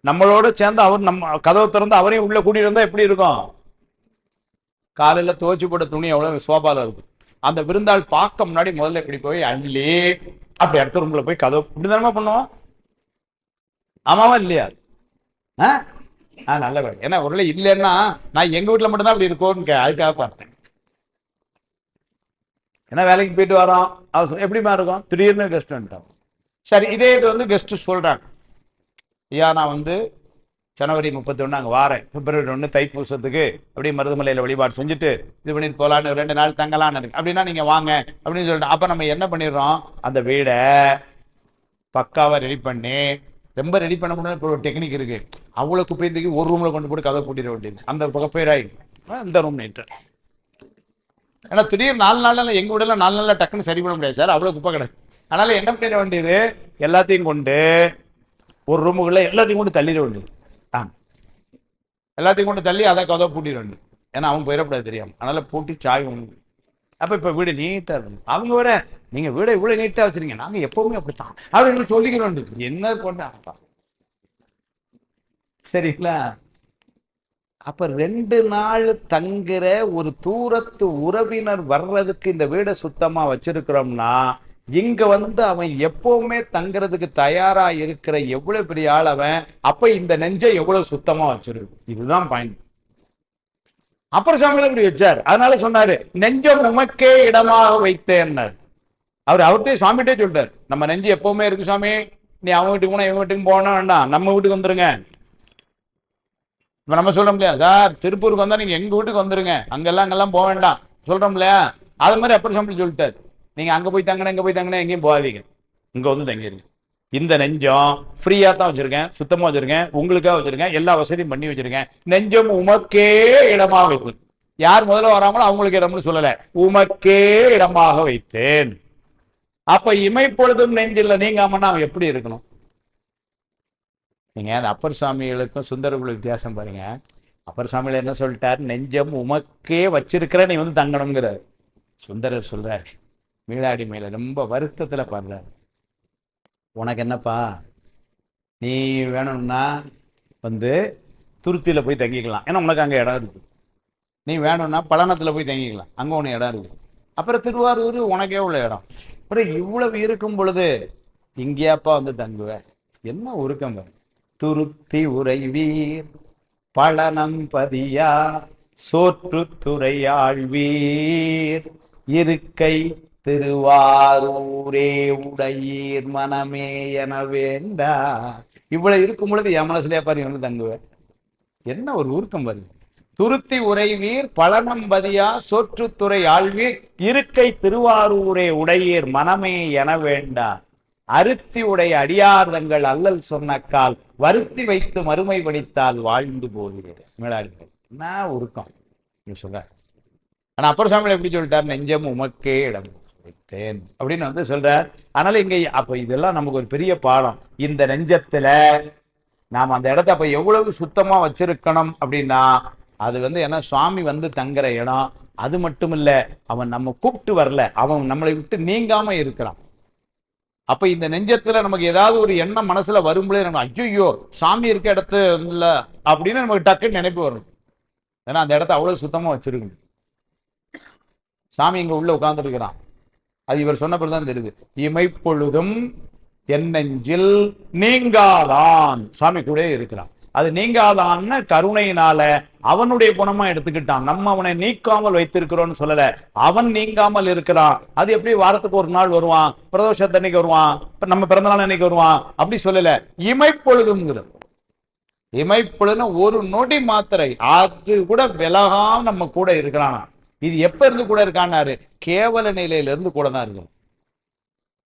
நம்மளோட சேர்ந்து அவர் நம்ம கதவை திறந்து அவரையும் உள்ள கூட்டிட்டு வந்தா எப்படி இருக்கும். காலையில துவச்சு போட்ட துணி எவ்வளவு சோபால இருக்கும். அந்த விருந்தாள் பார்க்க முன்னாடி முதல்ல இப்படி போய் அள்ளி அப்படி அடுத்த ரூம்ல போய் கதவு இப்படிதானமா பண்ணுவோம். ஆமாவா இல்லையா? நல்ல வேலை. ஏன்னா ஒரு இல்லைன்னா நான் எங்க வீட்டுல மட்டும்தான் அப்படி இருக்கோன்னு அதுக்காக பார்த்தேன். ஏன்னா வேலைக்கு போயிட்டு வரோம், அவசரம் எப்படிமா இருக்கும், திடீர்னு கெஸ்ட் வந்துட்டோம். சரி, இதே இது வந்து கெஸ்ட் சொல்றாங்க, ஐயா நான் வந்து ஜனவரி 31 அங்கே வாரேன், பிப்ரவரி 1 தைப்பூசத்துக்கு அப்படியே மருதமலையில் வழிபாடு செஞ்சுட்டு இது பண்ணிட்டு போகலான்னு 2 நாள் தங்கலான்னு இருக்கு அப்படின்னா நீங்கள் வாங்க அப்படின்னு சொல்லிட்டு அப்போ நம்ம என்ன பண்ணிடுறோம், அந்த வீடை பக்காவாக ரெடி பண்ணி ரொம்ப ரெடி பண்ண முடியாது. இப்போ ஒரு டெக்னிக் இருக்கு, அவ்வளோ குப்பையத்துக்கு ஒரு ரூமில் கொண்டு போட்டு கதை பூட்டிட வேண்டியது, அந்த குப்பையராய் இந்த ரூம் நீட்டு. ஏன்னா திடீர்னு 4 நாள்ல எங்கள் வீடெல்லாம் 4 நாளில் டக்குன்னு சரி பண்ண முடியாது சார், அவ்வளோ குப்பை கிடக்கு. அதனால என்ன பண்ணிட வேண்டியது, எல்லாத்தையும் கொண்டு ஒரு ரூமுக்குள்ள எல்லாத்தையும் கொண்டு தள்ளிட வேண்டியது. எல்லாத்தையும் கொண்டு தள்ளி அதை கதவை பூட்டிட வேண்டியது. ஏன்னா அவங்க போயிடக்கூடாது தெரியாமல், அதனால பூட்டி சாவி ஒன்று. அப்போ இப்போ வீடு நீட்டாக இருக்கும். அவங்க வர நீங்கள் வீடை இவ்வளோ நீட்டாக வச்சுருங்க, நாங்கள் எப்போவுமே அப்படித்தான் அப்படின்னு சொல்லிக்கிற வேண்டியது. என்ன கொண்டா சரிங்களா? அப்ப 2 நாள் தங்குற ஒரு தூரத்து உறவினர் வர்றதுக்கு இந்த வீடை சுத்தமா வச்சிருக்கிறோம்னா, இங்க வந்து அவன் எப்பவுமே தங்குறதுக்கு தயாரா இருக்கிற எவ்வளவு பெரிய ஆள் அவன். அப்ப இந்த நெஞ்சை எவ்வளவு சுத்தமா வச்சிருக்கு, இதுதான் பாயிண்ட். அப்புறம் சாமியில இப்படி வச்சார். அதனால சொன்னாரு, நெஞ்சம் உமக்கே இடமாக வைத்தேன். அவர்கிட்டே சாமிகிட்டே சொல்லிட்டார், நம்ம நெஞ்சு எப்பவுமே இருக்கு சாமி, நீ அவன் வீட்டுக்கு போனா இவன் வீட்டுக்கு போனா வேண்டாம், நம்ம வீட்டுக்கு வந்துருங்க. இப்ப நம்ம சொல்றோம் இல்லையா சார், திருப்பூருக்கு வந்தா நீங்க எங்க வீட்டுக்கு வந்துருங்க, அங்கெல்லாம் போக வேண்டாம் சொல்றோம் இல்லையா? அது மாதிரி அப்பர் சாமி சொல்லிட்டாரு, நீங்க அங்க போய் தங்கினா இங்க போய் தங்கினா எங்கேயும் போகாதீங்க, இங்க வந்து தங்கிருங்க. இந்த நெஞ்சம் ஃப்ரீயா தான் வச்சிருக்கேன், சுத்தமா வச்சிருக்கேன், உங்களுக்காக வச்சிருக்கேன், எல்லா வசதியும் பண்ணி வச்சிருக்கேன். நெஞ்சம் உமக்கே இடமாக வைத்தேன். யார் முதல்ல வராமலோ அவங்களுக்கு இடம்னு சொல்லல, உமக்கே இடமாக வைத்தேன். அப்ப இமைப்பொழுதும் நெஞ்சில் நீங்காமன்னா அவன் எப்படி இருக்கணும்? நீங்க அந்த அப்பர் சாமிகளுக்கும் சுந்தரகுல வித்தியாசம் பாருங்க. அப்பர் சாமியில என்ன சொல்லிட்டார், நெஞ்சம் உமக்கே வச்சிருக்கிற நீ வந்து தங்கணுங்கிறார். சுந்தரர் சொல்றார், மீளாடி மேல ரொம்ப வருத்தத்துல பாடுறார், உனக்கு என்னப்பா, நீ வேணும்னா வந்து துருத்தியில போய் தங்கிக்கலாம், ஏன்னா உனக்கு அங்க இடம் இருக்கு. நீ வேணும்னா பழனத்துல போய் தங்கிக்கலாம், அங்க உனக்கு இடம் இருக்கு. அப்புறம் திருவாரூர் உனக்கே உள்ள இடம். அப்புறம் இவ்வளவு இருக்கும் பொழுது இங்கேயாப்பா வந்து தங்குவ, என்ன உருக்கம் பாரு. துருத்தி உறைவீர் பழனம் பதியா சோற்றுத்துறை ஆழ்வீர் இருக்கை திருவாரூரே உடையீர் மனமே என வேண்டா. இவ்வளவு இருக்கும் பொழுது என் மனசுலயே பாரு வந்து தங்குவேன், என்ன ஒரு ஊர்க்கம் வருது. துருத்தி உறைவீர் பழனம் பதியா சோற்றுத்துறை ஆழ்வீர் இருக்கை திருவாரூரே உடையீர் மனமே என வேண்டா. அருத்தி உடைய அடியார்தங்கள் அல்லல் சொன்னக்கால் வருத்தி வைத்து மறுமை படித்தால் வாழ்ந்து போகிறேன். என்ன உருக்கம் சொல்ற. ஆனா அப்பர் சாமியில எப்படி சொல்லிட்டார், நெஞ்சம் உமக்கே இடம் வைத்தேன் அப்படின்னு வந்து சொல்றார். அதனால இங்க அப்ப இதெல்லாம் நமக்கு ஒரு பெரிய பாடம். இந்த நெஞ்சத்துல நாம் அந்த இடத்த அப்ப எவ்வளவு சுத்தமா வச்சிருக்கணும் அப்படின்னா, அது வந்து ஏன்னா சுவாமி வந்து தங்குற இடம். அது மட்டும் இல்ல, அவன் நம்ம கூப்பிட்டு வரல, அவன் நம்மளை விட்டு நீங்காம இருக்கிறான். அப்ப இந்த நெஞ்சத்துல நமக்கு ஏதாவது ஒரு எண்ணம் மனசுல வரும்போது நம்ம ஐயோ சாமி இருக்க இடத்து இல்ல அப்படின்னு நமக்கு டக்குன்னு நினைப்பு வரும். ஏன்னா அந்த இடத்த அவ்வளவு சுத்தமா வச்சிருக்கணும். சாமி இங்க உள்ள உட்கார்ந்து இருக்கிறான், அது இவர் சொன்ன பிறகுதான் தெரியுது. இமைப்பொழுதும் என் நெஞ்சில் நீங்காதான், சாமி கூட இருக்கிறான். அது நீங்காதான்னு கருணையினால அவனுடைய குணமா எடுத்துக்கிட்டான். நம்ம அவனை நீக்காமல் வைத்திருக்கிறோம்னு சொல்லல, அவன் நீங்காமல் இருக்கிறான். அது எப்படி வாரத்துக்கு ஒரு நாள் வருவான், பிரதோஷத்தன்னைக்கு வருவான், நம்ம பிறந்த நாள் அன்னைக்கு வருவான், அப்படி சொல்லல. இமைப்பொழுதுங்கிறது, இமைப்பொழுதுன்னு ஒரு நொடி மாத்திரை, அது கூட விலகாம நம்ம கூட இருக்கிறான். இது எப்ப இருந்து கூட இருக்கான்னாரு, கேவல நிலையில இருந்து கூட தான் இருக்கிறான்,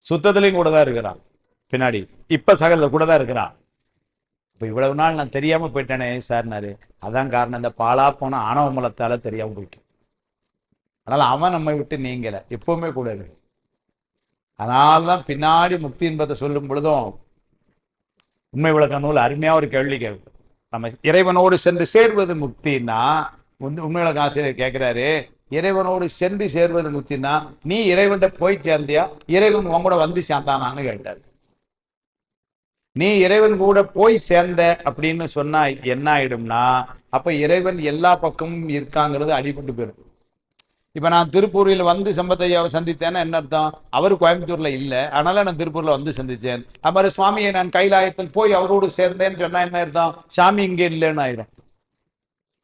சுத்தத்திலையும் கூட தான் இருக்கிறான், பின்னாடி இப்ப சகல கூட தான் இருக்கிறான். இப்ப இவ்வளவு நாள் நான் தெரியாம போயிட்டேனே சார்னாரு, அதான் காரணம், இந்த பாலா போன ஆணவ மலத்தால தெரியாம போயிட்டேன். அதனால அவன் நம்மை விட்டு நீங்கல, எப்பவுமே கூட இருக்கு. அதனால்தான் பின்னாடி முக்தி என்பதை சொல்லும் பொழுதும் உண்மை விளக்க நூல் அருமையா ஒரு கேள்வி கேட்கு, நம்ம இறைவனோடு சென்று சேர்வது முக்தின்னா, உண்மை விளக்க ஆசிரியர் கேட்கிறாரு, இறைவனோடு சென்று சேர்வது முக்தின்னா நீ இறைவன் போய் சேர்ந்தியா, இறைவன் உன் கூட வந்து சேர்ந்தானான்னு கேட்டார். நீ இறைவன் கூட போய் சேர்ந்த அப்படின்னு சொன்னா என்ன ஆயிடும்னா, அப்ப இறைவன் எல்லா பக்கமும் இருக்காங்கிறது அடிபட்டு போயிடும். இப்ப நான் திருப்பூரில் வந்து சம்பத்தையாவை சந்தித்தேன்னா என்ன அர்த்தம், அவர் கோயம்புத்தூர்ல இல்லை, அதனால நான் திருப்பூர்ல வந்து சந்தித்தேன். அது மாதிரி சுவாமியை நான் கைலாயத்தில் போய் அவரோடு சேர்ந்தேன்னு சொன்னா என்ன அர்த்தம், சாமி இங்க இல்லைன்னு ஆயிரும்.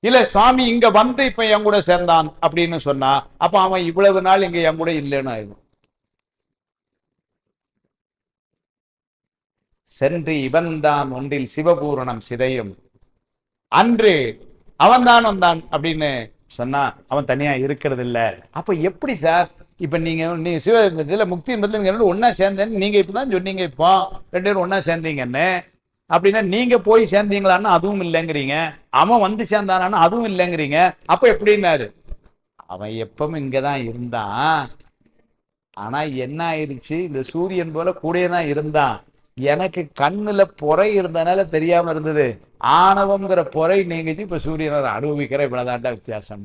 இல்ல சுவாமி இங்க வந்து இப்ப என் கூட சேர்ந்தான் அப்படின்னு சொன்னா அப்ப அவன் இவ்வளவு நாள் இங்க என் கூட இல்லைன்னு ஆயிடும். சென்று இவன் தான் ஒன்றில் சிவபூரணம் சிதையும் அன்று அவன் வந்தான் அப்படின்னு சொன்னா அவன் தனியா இருக்கிறது இல்ல. அப்ப எப்படி சார் இப்ப நீங்க சிவ இதுல முக்தி என்பதுல நீங்க ஒன்னா சேர்ந்தேன்னு நீங்க இப்பதான் சொன்னீங்க. இப்போ 2 பேரும் ஒன்னா சேர்ந்தீங்கன்னு அப்படின்னா நீங்க போய் சேர்ந்தீங்களான்னு அதுவும் இல்லைங்கிறீங்க. அவன் வந்து சேர்ந்தானான்னு அதுவும் இல்லைங்கிறீங்க. அப்ப எப்படின்னாரு, அவன் எப்பவும் இங்கதான் இருந்தான். ஆனா என்ன ஆயிடுச்சு, இந்த சூரியன் போல கூட தான் இருந்தான். எனக்கு கண்ணுல பொறை இருந்தனால தெரியாம இருந்தது. ஆணவம்ங்கிற பொறை நீங்கிச்சு, இப்ப சூரியனை அனுபவிக்கிற இவ்வளவுதாண்டா வித்தியாசம்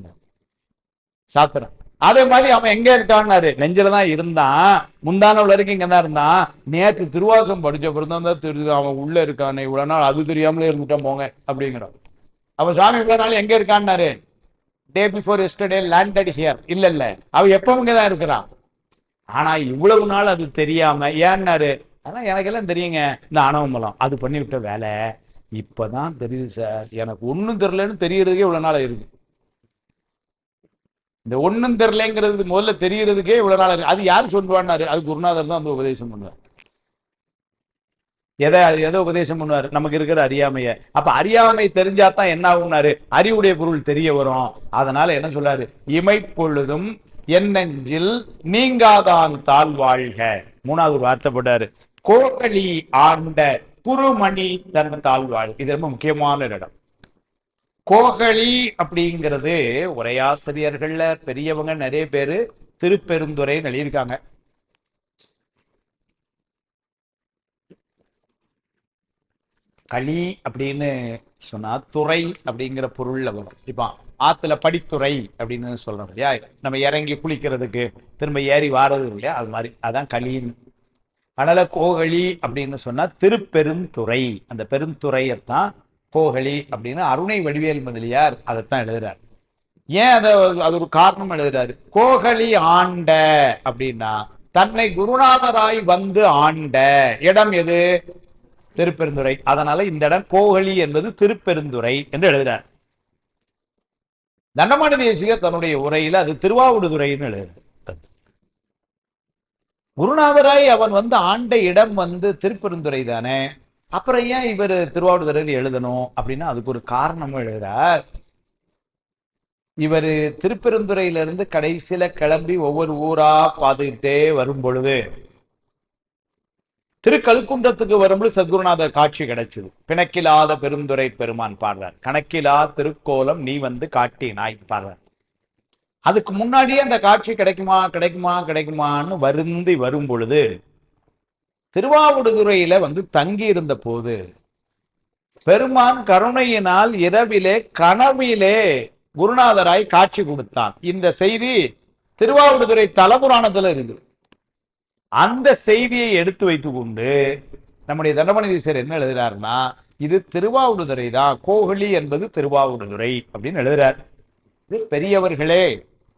சாத்திரம். அதே மாதிரி அவன் எங்க இருக்கான்னாரு, நெஞ்சிலதான் இருந்தான். முந்தான வரைக்கும் இங்கதான் இருந்தான். நேற்று திருவாசம் படிச்ச பிறந்தான் தான் தெரியுது அவன் உள்ள இருக்கானே. இவ்வளவு நாள் அது தெரியாமலே இருந்துட்டான் போங்க அப்படிங்கிறான். அவன் சாமி இவ்வளவு நாள் எங்க இருக்கான்னாரு, day before yesterday landed here. இல்ல அவன் எப்பவும் இங்கதான் இருக்கிறான். ஆனா இவ்வளவு நாள் அது தெரியாம ஏன்னாரு, ஆனா எனக்கெல்லாம் தெரியுங்க இந்த ஆணவமலம் அது பண்ணிவிட்ட வேலை. இப்பதான் தெரியுது சார், எனக்கு ஒன்னும் தெரியலன்னு தெரியறதுக்கே இவ்வளவு நாள் இருக்கு. இந்த ஒன்னும் தெரியலங்கிறது முதல்ல தெரியறதுக்கே இவ்வளவு நாள் இருக்கு. அது யார் சொல்லுவான்னாரு, அது குருநாதர் தான் வந்து உபதேசம் பண்ணுவார். எதை உபதேசம் பண்ணுவார், நமக்கு இருக்கிற அறியாமைய. அப்ப அறியாமை தெரிஞ்சாதான் என்ன ஆகும்னாரு, அறிவுடைய பொருள் தெரிய வரும். அதனால என்ன சொல்றாரு, இமைப்பொழுதும் என் நெஞ்சில் நீங்காதான் தாழ் வாழ்க. 3வது வார்த்தை போட்டாரு, கோகலி ஆண்ட குருமணி தன் தாழ்வாழ். இது ரொம்ப முக்கியமான இடம். கோகலி அப்படிங்கிறது உரையாசிரியர்கள்ல பெரியவங்க நிறைய பேரு திருப்பெருந்துறை எழுதியிருக்காங்க. களி அப்படின்னு சொன்னா துறை அப்படிங்கிற பொருள்ல வரும். இப்போ ஆத்துல படித்துறை அப்படின்னு சொல்றோம் இல்லையா, நம்ம இறங்கி குளிக்கிறதுக்கு திரும்ப ஏறி வாரது இல்லையா, அது மாதிரி அதான் களின்னு. அதனால கோகலி அப்படின்னு சொன்னா திருப்பெருந்துறை, அந்த பெருந்துறையத்தான் கோகலி அப்படின்னு அருணை வடிவேல் முதலியார் அதைத்தான் எழுதுறாரு. ஏன் அது ஒரு காரணம் எழுதுறாரு, கோகலி ஆண்ட அப்படின்னா தன்னை குருநாதராய் வந்து ஆண்ட இடம் எது, திருப்பெருந்துறை. அதனால இந்த இடம் கோகலி என்பது திருப்பெருந்துறை என்று எழுதுறார். தண்டமான தேசிகர் தன்னுடைய உரையில அது திருவாவடுதுறைன்னு எழுதுறார். குருநாதராய் அவன் வந்து ஆண்ட இடம் வந்து திருப்பெருந்துறை தானே, அப்புறம் ஏன் இவர் திருவாவடுதுறையில் எழுதணும் அப்படின்னா அதுக்கு ஒரு காரணமும் எழுதுறார். இவர் திருப்பெருந்துறையிலிருந்து கடைசியில கிளம்பி ஒவ்வொரு ஊரா பார்த்துக்கிட்டே வரும் பொழுது திருக்கழுக்குன்றத்துக்கு வரும்போது சத்குருநாதர் காட்சி கிடைச்சது. பிணக்கிலாத பெருந்துரை பெருமான் பாடுறார், கணக்கிலா திருக்கோலம் நீ வந்து காட்டினாய் பாடுறார். அதுக்கு முன்னாடியே அந்த காட்சி கிடைக்குமா கிடைக்குமா கிடைக்குமான்னு வருந்தி வரும் பொழுது திருவாவடுதுறையில வந்து தங்கி இருந்த போது பெருமான் கருணையினால் இரவிலே கனவிலே குருநாதராய் காட்சி கொடுத்தான். இந்த செய்தி திருவாவடுதுறை தலபுராணத்துல இருக்கு. அந்த செய்தியை எடுத்து வைத்துக் கொண்டு நம்முடைய தண்டமணிதீசர் என்ன எழுதுறாருன்னா, இது திருவாவடுதுறை தான், கோகலி என்பது திருவாவடுதுறை அப்படின்னு எழுதுறார். இது பெரியவர்களே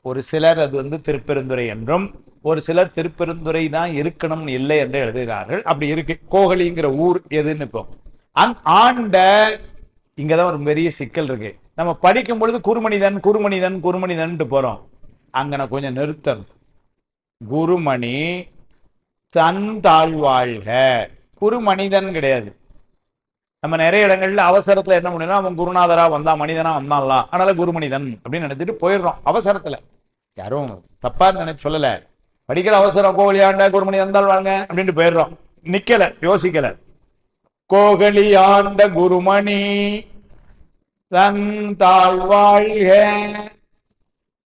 ஒரு சிலர் அது வந்து திருப்பெருந்துறை என்றும் ஒரு சிலர் திருப்பெருந்துறை தான் இருக்கணும் இல்லை என்று எழுதுகிறார்கள். அப்படி இருக்கு. கோகலிங்கிற ஊர் எதுன்னு இப்போ ஆண்ட இங்கதான் ஒரு பெரிய சிக்கல் இருக்கு. நம்ம படிக்கும் பொழுது குருமணிதன் குருமணிதன் குருமணிதன் போறோம். அங்க நான் கொஞ்சம் நிறுத்தம், குருமணி தன் தாழ்வாழ்க, குருமனிதன் கிடையாது. நம்ம நிறைய இடங்கள்ல அவசரத்துல என்ன பண்ணணும், அவன் குருநாதரா வந்தா மனிதனா வந்தான்லாம், அதனால குருமனிதன் அப்படின்னு நினைச்சிட்டு போயிடுறோம் அவசரத்துல. யாரும் தப்பா நினைச்சு சொல்லல, படிக்கிற அவசரம் கோகலியாண்ட குருமனிதன் தாழ்வாங்க அப்படின்ட்டு போயிடுறோம், நிக்கல யோசிக்கல. கோகலியாண்ட குருமணி தன் தாழ்வாழ்க.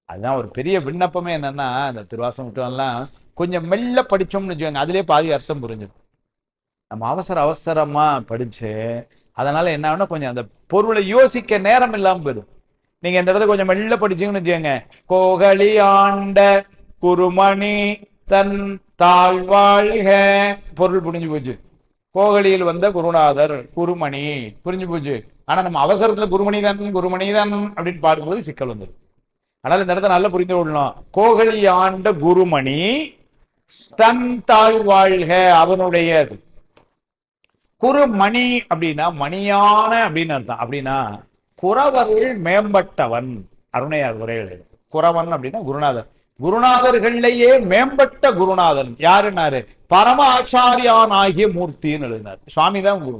அதுதான் ஒரு பெரிய விண்ணப்பமே. என்னன்னா இந்த திருவாசம் விட்டுலாம் கொஞ்சம் மெல்ல படிச்சோம்னு வச்சுக்கோங்க, அதுலயே பாதி அர்த்தம் புரிஞ்சிடும். நம்ம அவசரமா படிச்சு அதனால என்ன ஆகுனா கொஞ்சம் அந்த பொருளை யோசிக்க நேரம் இல்லாம போயிடும். நீங்க இந்த இடத்துல கொஞ்சம் மெல்ல படிச்சீங்கன்னு வச்சுக்கோங்க, கோகலி ஆண்ட குருமணி தன் தாழ்வாழ்க, பொருள் புரிஞ்சு போச்சு. கோகலியில் வந்த குருநாதர் குருமணி புரிஞ்சு போச்சு. ஆனா நம்ம அவசரத்துல குருமணிதன் குருமணிதன் அப்படின்னு பாடும்போது சிக்கல் வந்துடும். அதனால இந்த இடத்த நல்லா புரிந்து கொள்ளணும். கோகலி ஆண்ட குருமணி தன் தாழ்வாழ்க, அவனுடைய குருமணி அப்படின்னா மணியான அப்படின்னு அர்த்தம். அப்படின்னா குறவர்கள் மேம்பட்டவன். அருணையார் உரைகள் குறவன் அப்படின்னா குருநாதர். குருநாதர்களையே மேம்பட்ட குருநாதன் யாருன்னாரு, பரம ஆச்சாரியான் ஆகிய மூர்த்தின்னு எழுதினார். சுவாமி தான் குரு.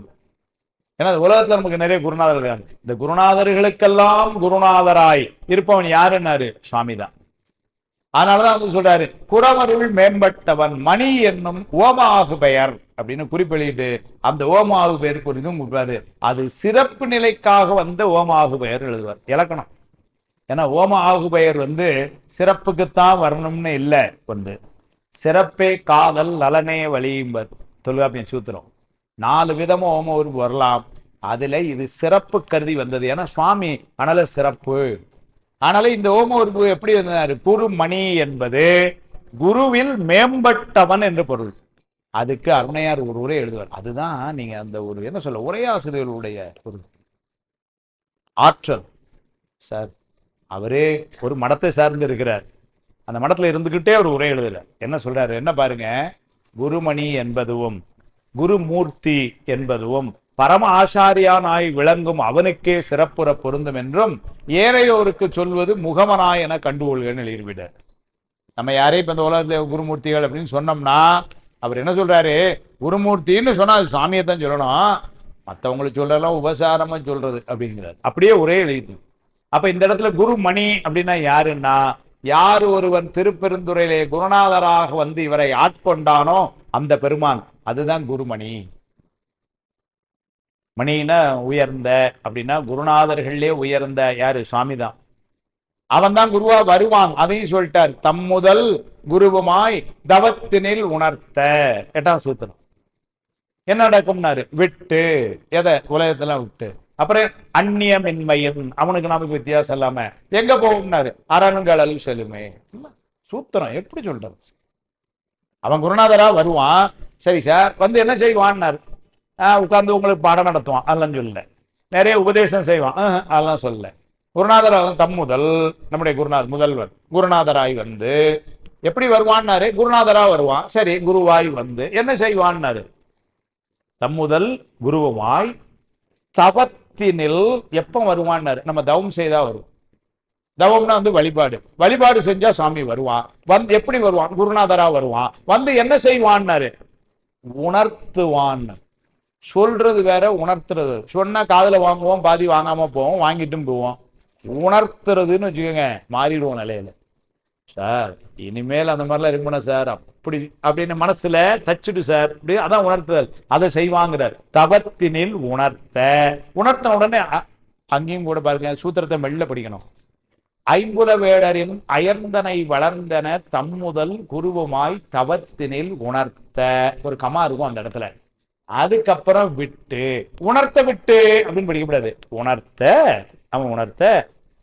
ஏன்னா உலகத்துல நமக்கு நிறைய குருநாதர்கள் இருக்காங்க. இந்த குருநாதர்களுக்கெல்லாம் குருநாதராய் இருப்பவன் யாருன்னாரு? சுவாமி தான். அதனாலதான் வந்து சொல்றாரு, குறவருள் மேம்பட்டவன் மணி என்னும் ஓமாகு பெயர் அப்படின்னு குறிப்பிட்டு அந்த ஓமாகு பெயர் குறித்தும் கொடுப்பாரு. அது சிறப்பு நிலைக்காக வந்த ஓமாகு பெயர் எழுதுவார் இலக்கணம். ஏன்னா ஓம ஆகு பெயர் வந்து சிறப்புக்குத்தான் வரணும்னு இல்லை, வந்து சிறப்பே காதல் நலனே வழியும்பர் தொல்காப்பியம் சூத்திரம். 4 விதமும் ஓம உருவு வரலாம், அதுல இது சிறப்பு கருதி வந்தது. ஏன்னா சுவாமி அதனால சிறப்பு. அதனால இந்த ஓம உருவு எப்படி வந்தாரு? குருமணி என்பது குருவில் மேம்பட்டவன் என்று பொருள். அதுக்கு அருணையார் ஒரு உரை எழுதுவார். அதுதான் நீங்க அந்த ஒரு என்ன சொல்ல உரையாசிரியர்களுடைய ஒரு ஆற்றல். சார் அவரே ஒரு மடத்தை சார்ந்து இருக்கிறார், அந்த மடத்துல இருந்துகிட்டே ஒரு உரை எழுதல. என்ன சொல்றாரு? என்ன பாருங்க, குருமணி என்பதுவும் குருமூர்த்தி என்பதும் பரம ஆசாரியானாய் விளங்கும் அவனுக்கே சிறப்புற பொருந்தும் என்றும் ஏனையோருக்கு சொல்வது முகமனாய் என கண்டுகொள்கன்னு எழுதிவிடார். நம்ம யாரையும் இப்ப இந்த உலகத்துல குருமூர்த்திகள் அப்படின்னு சொன்னோம்னா அவர் என்ன சொல்றாரு? குருமூர்த்தின்னு சொன்னா அது சுவாமியை தான் சொல்லணும், மற்றவங்களுக்கு சொல்றதெல்லாம் உபசாரமா சொல்றது அப்படிங்கிறார். அப்படியே ஒரே எழுதி. அப்ப இந்த இடத்துல குருமணி அப்படின்னா யாருன்னா, யார் ஒருவன் திருப்பெருந்துறையிலே குருநாதராக வந்து இவரை ஆட்கொண்டானோ அந்த பெருமான், அதுதான் குருமணி. மணினா உயர்ந்த அப்படின்னா குருநாதர்களே உயர்ந்த யாரு? சுவாமி தான். அவன் தான் குருவா வருவான். அதையும் சொல்லிட்டார். தம்முதல் குருவுமாய் தவத்தினில் உணர்த்த 8ஆம் சூத்திரம். என்ன நடக்கும்னாரு? விட்டு எதை? உலகத்தெல்லாம் விட்டு. அப்புறம் அந்நியமின்மையின் அவனுக்கு நமக்கு வித்தியாசம் இல்லாம எங்க போகும்னாரு? அரண்களல் செல்லுமே. சூத்திரம் எப்படி சொல்றது? அவன் குருநாதரா வருவான். சரி சார், வந்து என்ன செய்வான்னாரு? உட்கார்ந்து உங்களுக்கு பாடம் நடத்துவான், அதெல்லாம் சொல்லல. நிறைய உபதேசம் செய்வான், அதெல்லாம் சொல்லல. குருநாதராக தம்முதல் நம்முடைய குருநாதர் முதல்வர் குருநாதராய் வந்து எப்படி வருவான்னாரு? குருநாதரா வருவான். சரி, குருவாய் வந்து என்ன செய்வான்னாரு? தம்முதல் குருவுமாய் தவத்தினில் எப்ப வருவான்னாரு? நம்ம தவம் செய்தா வரும். தவம்னா வந்து வழிபாடு. வழிபாடு செஞ்சா சாமி வருவான். வந்து எப்படி வருவான்? குருநாதரா வருவான். வந்து என்ன செய்வான்னாரு? உணர்த்துவான். சொல்றது வேற, உணர்த்துறது. சொன்னா காதுல வாங்குவோம், பாதி வாங்காம போவோம், வாங்கிட்டும் போவோம். உணர்த்துறதுன்னு வச்சுக்கோங்க, மாறிடுவோம் நிலையில. சார் இனிமேல் அந்த மாதிரிலாம் இருக்கணும் சார், அப்படி அப்படின்னு மனசுல தச்சுடு சார், அப்படி அதான் உணர்த்துதல். அதை செய்வாங்கிறார். தவத்தினில் உணர்த்த. உணர்த்த உடனே அங்கேயும் கூட பாருங்க, சூத்திரத்தை மெல்ல படிக்கணும். ஐம்புல வேடரின் அயர்ந்தனை வளர்ந்தன தம்முதல் குருவுமாய் தவத்தினில் உணர்த்த. ஒரு கமா இருக்கும் அந்த இடத்துல. அதுக்கப்புறம் விட்டு, உணர்த்த விட்டு அப்படின்னு படிக்கக்கூடாது. உணர்த்த, அவன் உணர்த்த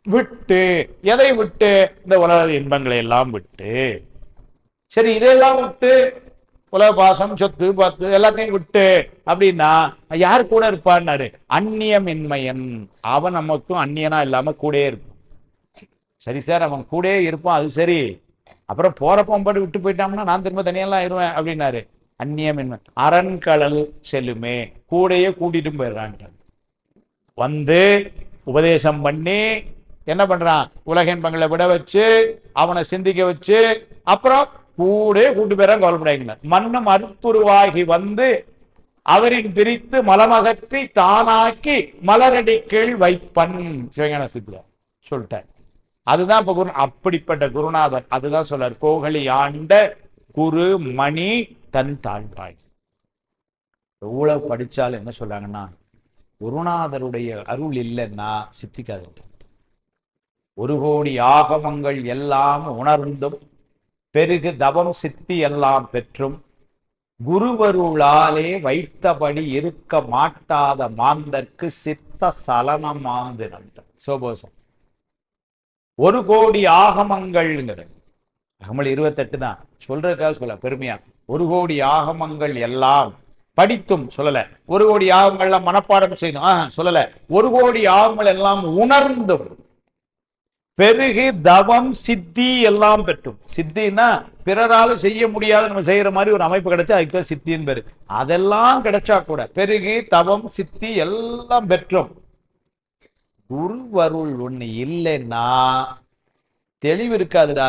விட்டு. எதை விட்டு? இந்த உலக இன்பங்களை எல்லாம் விட்டு. சரி, இதெல்லாம் விட்டு உலக பாசம், சொத்து, பத்து எல்லாத்தையும் விட்டு அப்படின்னா யாரு கூட இருப்பான்னாரு? அந்நியமின்மையன். அவன் நமக்கும் அந்நியனா இல்லாம கூட இருப்பான். சரி சார், அவன் கூட இருப்பான், அது சரி. அப்புறம் போறப்ப பாட்டு விட்டு போயிட்டான்னா நான் திரும்ப தனியெல்லாம் ஆயிடுவேன் அப்படின்னாரு. அந்நியமின்மை. அரண்களல் செல்லுமே, கூடையே கூட்டிட்டு போயிடுறான். வந்து உபதேசம் பண்ணி என்ன பண்றான்? உலக இன்பங்களை விட வச்சு அவனை சிந்திக்க வச்சு அப்புறம் கூட கூட்டு பேரான் கவலைப்படாங்க. மண்ணும் அற்புருவாகி வந்து அவரின் பிரித்து மலமகற்றி தானாக்கி மலரடி கீழ் வைப்பன். சிவஞான சித்தியார் சொல்லிட்டார். அதுதான் இப்ப குரு. அப்படிப்பட்ட குருநாதர். அதுதான் சொல்றார், கோகலி ஆண்ட குரு மணி தன் தாழ்வாய். எவ்வளவு படிச்சாலும் என்ன சொல்றாங்கன்னா, குருநாதருடைய அருள் இல்லைன்னா சித்திக்காது. 1,000,000 ஆகமங்கள் எல்லாம் உணர்ந்தும் பெருகு தவம் சித்தி எல்லாம் பெற்றும் குருவருளாலே வைத்தபடி இருக்க மாட்டாத மாந்தற்கு சித்த சலனம் மாந்திரன். சோபோசம். 1,000,000 ஆகமங்கள்ங்கிற அகமல் 28 தான் சொல்றதுக்காக சொல்ல பெருமையா. 1,000,000 ஆகமங்கள் எல்லாம் படித்தும் சொல்லல. 1,000,000 ஆகமங்கள்லாம் மனப்பாடம் செய்யணும் சொல்லல. 1,000,000 ஆகங்கள் எல்லாம் உணர்ந்தும் பெருகி தவம் சித்தி எல்லாம் பெற்றும். சித்தின்னா பிறரால செய்ய முடியாத நம்ம செய்யற மாதிரி ஒரு அமைப்பு கிடைச்சா அதுக்கு சித்தின்னு பேரு. அதெல்லாம் கிடைச்சா கூட பெருகி தவம் சித்தி எல்லாம் பெற்றும் குருவருள் ஒண்ணு இல்லைன்னா தெளிவு இருக்காதுடா.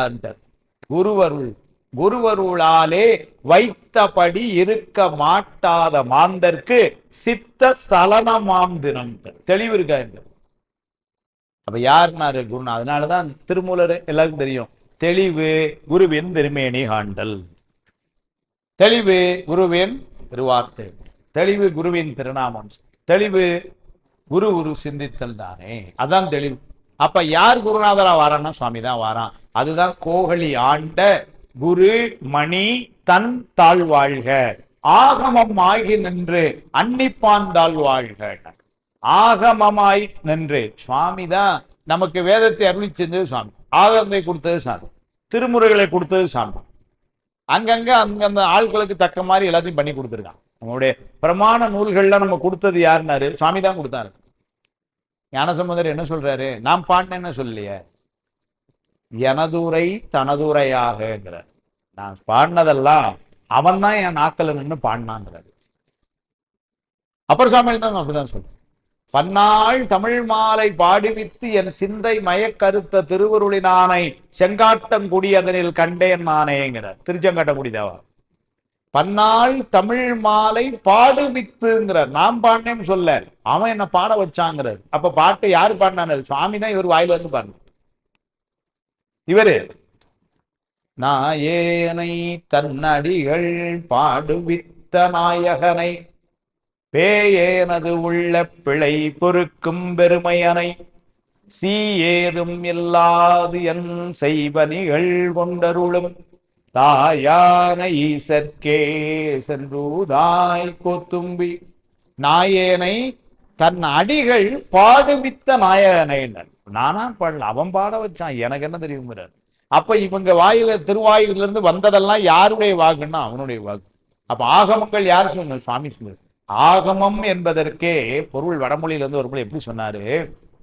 குருவருள் குருவருளாலே வைத்தபடி இருக்க மாட்டாத மாந்தர்க்கு சித்த சலனமாம் தினம். தெளிவு இருக்கா? அப்ப யாருனாரு குருனா? அதனாலதான் திருமூலர் எல்லாருக்கும் தெரியும், தெளிவு குருவின் திருமேனி காண்டல், தெளிவு குருவின் திருவார்த்தை, தெளிவு குருவின் திருநாமம், தெளிவு குரு குரு சிந்தித்தல் தானே, அதான் தெளிவு. அப்ப யார் குருநாதரா வாரான்னா சுவாமி தான் வாரான். அதுதான் கோகலி ஆண்ட குரு மணி தன் தாழ்வாழ்க, ஆகமம் ஆகி நின்று அன்னிப்பான் தாழ்வாழ்க. ஆகமமாய் நின்று சுவாமி தான் நமக்கு வேதத்தை அருளி செஞ்சது சுவாமி, ஆகமத்தை கொடுத்தது சாமி, திருமுறைகளை கொடுத்தது சாமி. அங்கங்க அந்தந்த ஆட்களுக்கு தக்க மாதிரி எல்லாத்தையும் பண்ணி கொடுத்துருக்கான். நம்மளுடைய பிரமாண நூல்கள்லாம் நம்ம கொடுத்தது யாருன்னாரு? சுவாமி தான் கொடுத்தாரு. ஞானசம்பந்தர் என்ன சொல்றாரு? நான் பாடினேன்னு சொல்லலையே, எனதுரை தனதுரையாகங்கிறார். நான் பாடினதெல்லாம் அவன் தான் என் நாக்கில் நின்று பாடினாங்கிறாரு. அப்பர் சுவாமிகள் தான் அப்படிதான் சொல்றேன். பன்னாள் தமிழ் மாலை பாடிவித்து என் சிந்தை மயக்கருத்த திருவருளினானை செங்காட்டங்குடி அதனில் கண்டேன் நானேங்கிறார் திருச்செங்காட்டங்குடி தேவா. பன்னாள் தமிழ் மாலை பாடுவித்துங்கிறார். நான் பாடினேன்னு சொல்ல, அவன் என்ன பாட வச்சாங்கிறார். அப்ப பாட்டு யாரு பாடினாரு? சுவாமி தான் இவர் வாயில வந்து பாடினார். இவரு நாயேனை தன்னடிகள் பாடுவித்த நாயகனை பேயேனது உள்ள பிழை பொறுக்கும் பெருமையனை சீ ஏதும் இல்லாது என் செய்வனிகள் கொண்டருளும் தாயான ஈசற்கே சென்றூதாய் கோத்தும்பி. நாயேனை தன் அடிகள் பாடுவித்த நாயகனை. நானா பாடல, அவன் பாட வச்சான், எனக்கு என்ன தெரியுங்கிறார். அப்ப இவங்க வாயில திருவாயில இருந்து வந்ததெல்லாம் யாருடைய வாக்குன்னா அவனுடைய வாக்கு. அப்ப ஆகமங்கள் யார் சொன்ன? சுவாமி சொன்னார். ஆகமம் என்பதற்கே பொருள் வடமொழியில இருந்து ஒரு மொழி எப்படி சொன்னாரு?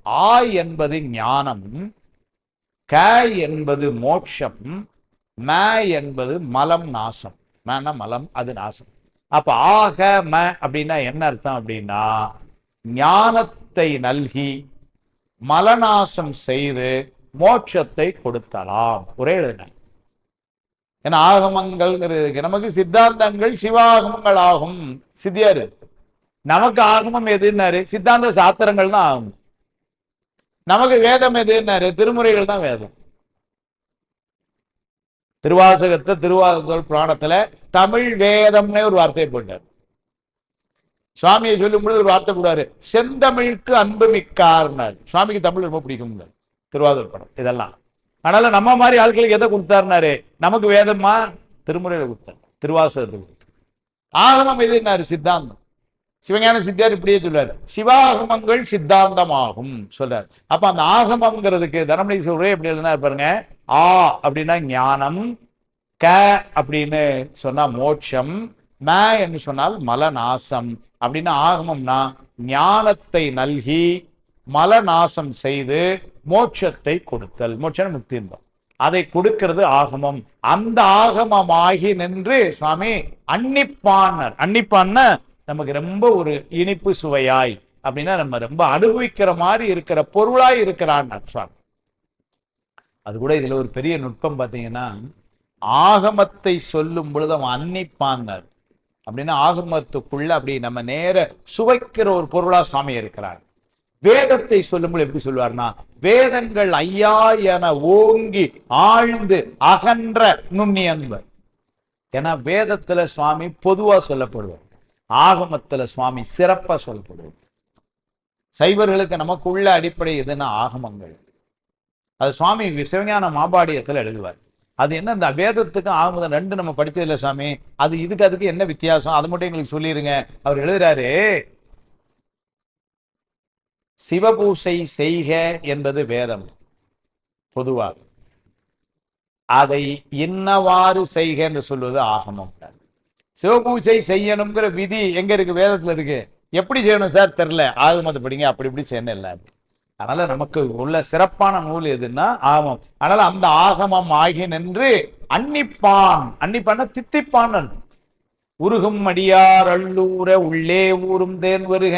ஆ என்பது ஞானம், க என்பது மோட்சம், ம என்பது மலம் நாசம். மன மலம், அது நாசம். அப்ப ஆக ம அப்படின்னா என்ன அர்த்தம் அப்படின்னா, ஞானத்தை நல்கி மலநாசம் செய்து மோட்சத்தை கொடுத்தலாம். ஒரே எழுதுன. ஏன்னா ஆகமங்கள் நமக்கு சித்தாந்தங்கள் சிவாகமங்கள் ஆகும். சித்தியாரு நமக்கு ஆகமம் எதுன்னாரு? சித்தாந்த சாத்திரங்கள் தான் ஆகும். நமக்கு வேதம் எதுன்னாரு? திருமுறைகள் தான் வேதம். திருவாசகத்தை திருவாசகர் புராணத்துல தமிழ் வேதம்னே ஒரு வார்த்தையை போட்டார். சுவாமியை சொல்லும் பொழுது ஒரு வார்த்தை கூடாரு, செந்தமிழுக்கு அன்பு மிக்கார்னார். சுவாமிக்கு தமிழ் ரொம்ப பிடிக்கும் திருவாரூர் படம் இதெல்லாம். அதனால நம்ம மாதிரி ஆட்களுக்கு எதை கொடுத்தாருனாரு? நமக்கு வேதமா திருமுறையில கொடுத்தார், திருவாசகத்தை கொடுத்தார். ஆகமம் எதுனாரு? சித்தாந்தம். சிவஞான சித்தியார் இப்படியே சொல்றாரு, சிவாகமங்கள் சித்தாந்தமாகும் சொல்றாரு. அப்ப அந்த ஆகமம்ங்கிறதுக்கு தனமணி சொல்றே எப்படி எழுதினா பாருங்க. ஆ அப்படின்னா ஞானம், க அப்படின்னு சொன்னா மோட்சம், ம என்று சொன்னால் மலநாசம். அப்படின்னா ஆகமம்னா ஞானத்தை நல்கி மலநாசம் செய்து மோட்சத்தை கொடுத்தல். மோட்சம் முக்தி இருந்தோம், அதை கொடுக்கிறது ஆகமம். அந்த ஆகமமாகி நின்று சுவாமி அன்னிப்பான்னர். அன்னிப்பான்னா நமக்கு ரொம்ப ஒரு இனிப்பு சுவையாய், அப்படின்னா நம்ம ரொம்ப அனுபவிக்கிற மாதிரி இருக்கிற பொருளாய் இருக்கிறான் சுவாமி. அது கூட இதுல ஒரு பெரிய நுட்பம் பார்த்தீங்கன்னா, ஆகமத்தை சொல்லும் பொழுது அவன் அன்னிப்பான்னர் அப்படின்னா ஆகமத்துக்குள்ள அப்படி நம்ம நேர சுவைக்கிற ஒரு பொருளா சாமி இருக்கிறார். வேதத்தை சொல்லும்போது எப்படி சொல்லுவார்னா, வேதங்கள் ஐயா என ஓங்கி ஆழ்ந்து அகன்ற நுண்ணியன்பர். ஏன்னா வேதத்துல சுவாமி பொதுவா சொல்லப்படுவார், ஆகமத்துல சுவாமி சிறப்பா சொல்லப்படுவார். சைவர்களுக்கு நமக்குள்ள அடிப்படை எதுன்னா ஆகமங்கள். அது சுவாமி சிவஞான மாபாடியத்தில் எழுதுவார். அது என்ன, இந்த வேதத்துக்கும் ஆகமம் ரெண்டு நம்ம படிச்சது இல்லை சாமி, அது இதுக்கு அதுக்கு என்ன வித்தியாசம், அது மட்டும் எங்களுக்கு சொல்லிருங்க. அவர் எழுதுறாரு, சிவபூசை செய்க என்பது வேதம் பொதுவாக, அதை இன்னவாறு செய்க என்று சொல்வது ஆகமம். சிவபூசை செய்யணுங்கிற விதி எங்க இருக்கு? வேதத்துல இருக்கு. எப்படி செய்யணும் சார் தெரியல, ஆகமத்தை படிங்க, அப்படி இப்படி செய்யணும் எல்லாம். அதனால நமக்கு உள்ள சிறப்பான நூல் எதுன்னா ஆகமம். அதனால அந்த ஆகமம் ஆகி நின்று அன்னிப்பான். அன்னிப்பான தித்திப்பான். உருகும் அடியார் அள்ளூர உள்ளே ஊரும் தேன் வருக,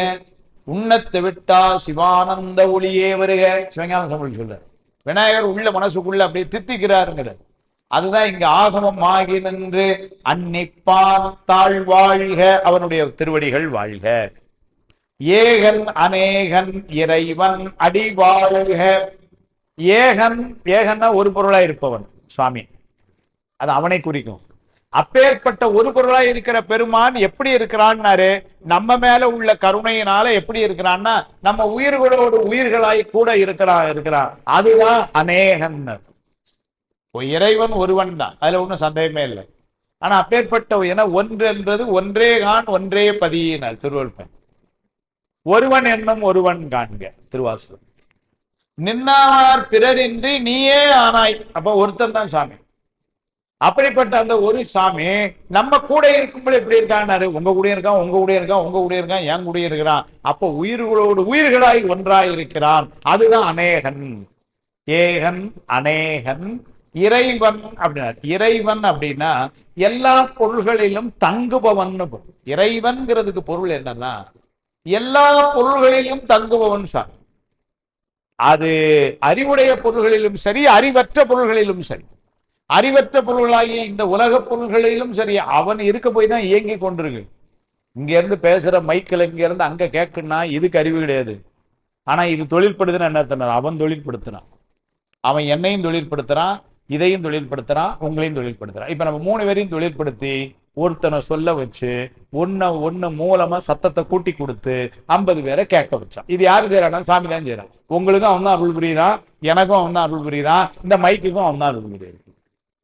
உண்ணத்தை விட்டா சிவானந்த ஒளியே வருக. சிவஞான சம்பளம் சொல்ற, விநாயகர் உள்ள மனசுக்குள்ள அப்படியே தித்திக்கிறாருங்கிறார். அதுதான் இங்க ஆகமம் ஆகி நின்று அன்னிப்பான் தாழ்வாழ்க, அவனுடைய திருவடிகள் வாழ்க. ஏகன் அநேகன் இறைவன் அடி வாழ்க. ஏகன், ஏகன்னா ஒரு பொருளாய் இருப்பவன் சுவாமி, அது அவனை குறிக்கும். அப்பேற்பட்ட ஒரு பொருளாய் இருக்கிற பெருமான் எப்படி இருக்கிறான்னாரு, நம்ம மேல உள்ள கருணையினால எப்படி இருக்கிறான்னா நம்ம உயிர்களோடு உயிர்களாய் கூட இருக்கிறான். அதுதான் அநேகன். இறைவன் ஒருவன் தான், அதுல ஒன்றும் சந்தேகமே இல்லை. ஆனா அப்பேற்பட்ட என ஒன்று என்றது ஒன்றே கான் ஒன்றே பதியினர் திருவள்ளுவர். ஒருவன் என்னும் ஒருவன் காண்க திருவாசகம். நின்னார் பிறரின்றி நீயே ஆனாய், அப்ப ஒருத்தன் தான் சாமி. அப்படிப்பட்ட அந்த ஒரு சாமி நம்ம கூட இருக்கும்போது எப்படி இருக்கான்னாரு, உங்க கூட இருக்கான், உங்க கூட இருக்கான், உங்க கூட இருக்கான், என் கூட இருக்கிறான். அப்போ உயிர்களோடு உயிர்களாய் ஒன்றாய் இருக்கிறான். அதுதான் அநேகன். ஏகன் அநேகன் இறைவன் அப்படின்னா, இறைவன் அப்படின்னா எல்லா பொருள்களிலும் தங்குபவன். இறைவன்கிறதுக்கு பொருள் என்னன்னா எல்லா பொருள்களிலும் தங்குபவன் சார். அது அறிவுடைய பொருள்களிலும் சரி, அறிவற்ற பொருள்களிலும் சரி. அறிவற்ற பொருள்களாகிய இந்த உலக பொருள்களிலும் சரி, அவன் இருக்க போய் தான் இயங்கி கொண்டிருக்கு. இங்க இருந்து பேசுற மைக்கில் இங்க இருந்து அங்க கேட்குன்னா இதுக்கு அறிவு கிடையாது. ஆனா இது தொழில்படுதுன்னு என்ன, அவன் தொழில்படுத்தினான். அவன் என்னையும் தொழில்படுத்துறான், இதையும் தொழில்படுத்துறான், உங்களையும் தொழில்படுத்துறான். இப்ப நம்ம 3 பேரையும் தொழில்படுத்தி ஒருத்தனை சொல்ல வச்சு ஒன்னு மூலமா சத்தத்தை கூட்டி கொடுத்து 50 பேரை கேட்க வச்சான். இது யாரு செய்யறான்? சாமி தான் செய்யறான். உங்களுக்கும் அவன் தான் அருள் புரியுறான், எனக்கும் அவன் தான் அருள் புரியுறான், இந்த மைக்குக்கும் அவன் தான் அருள் புரியுறான்.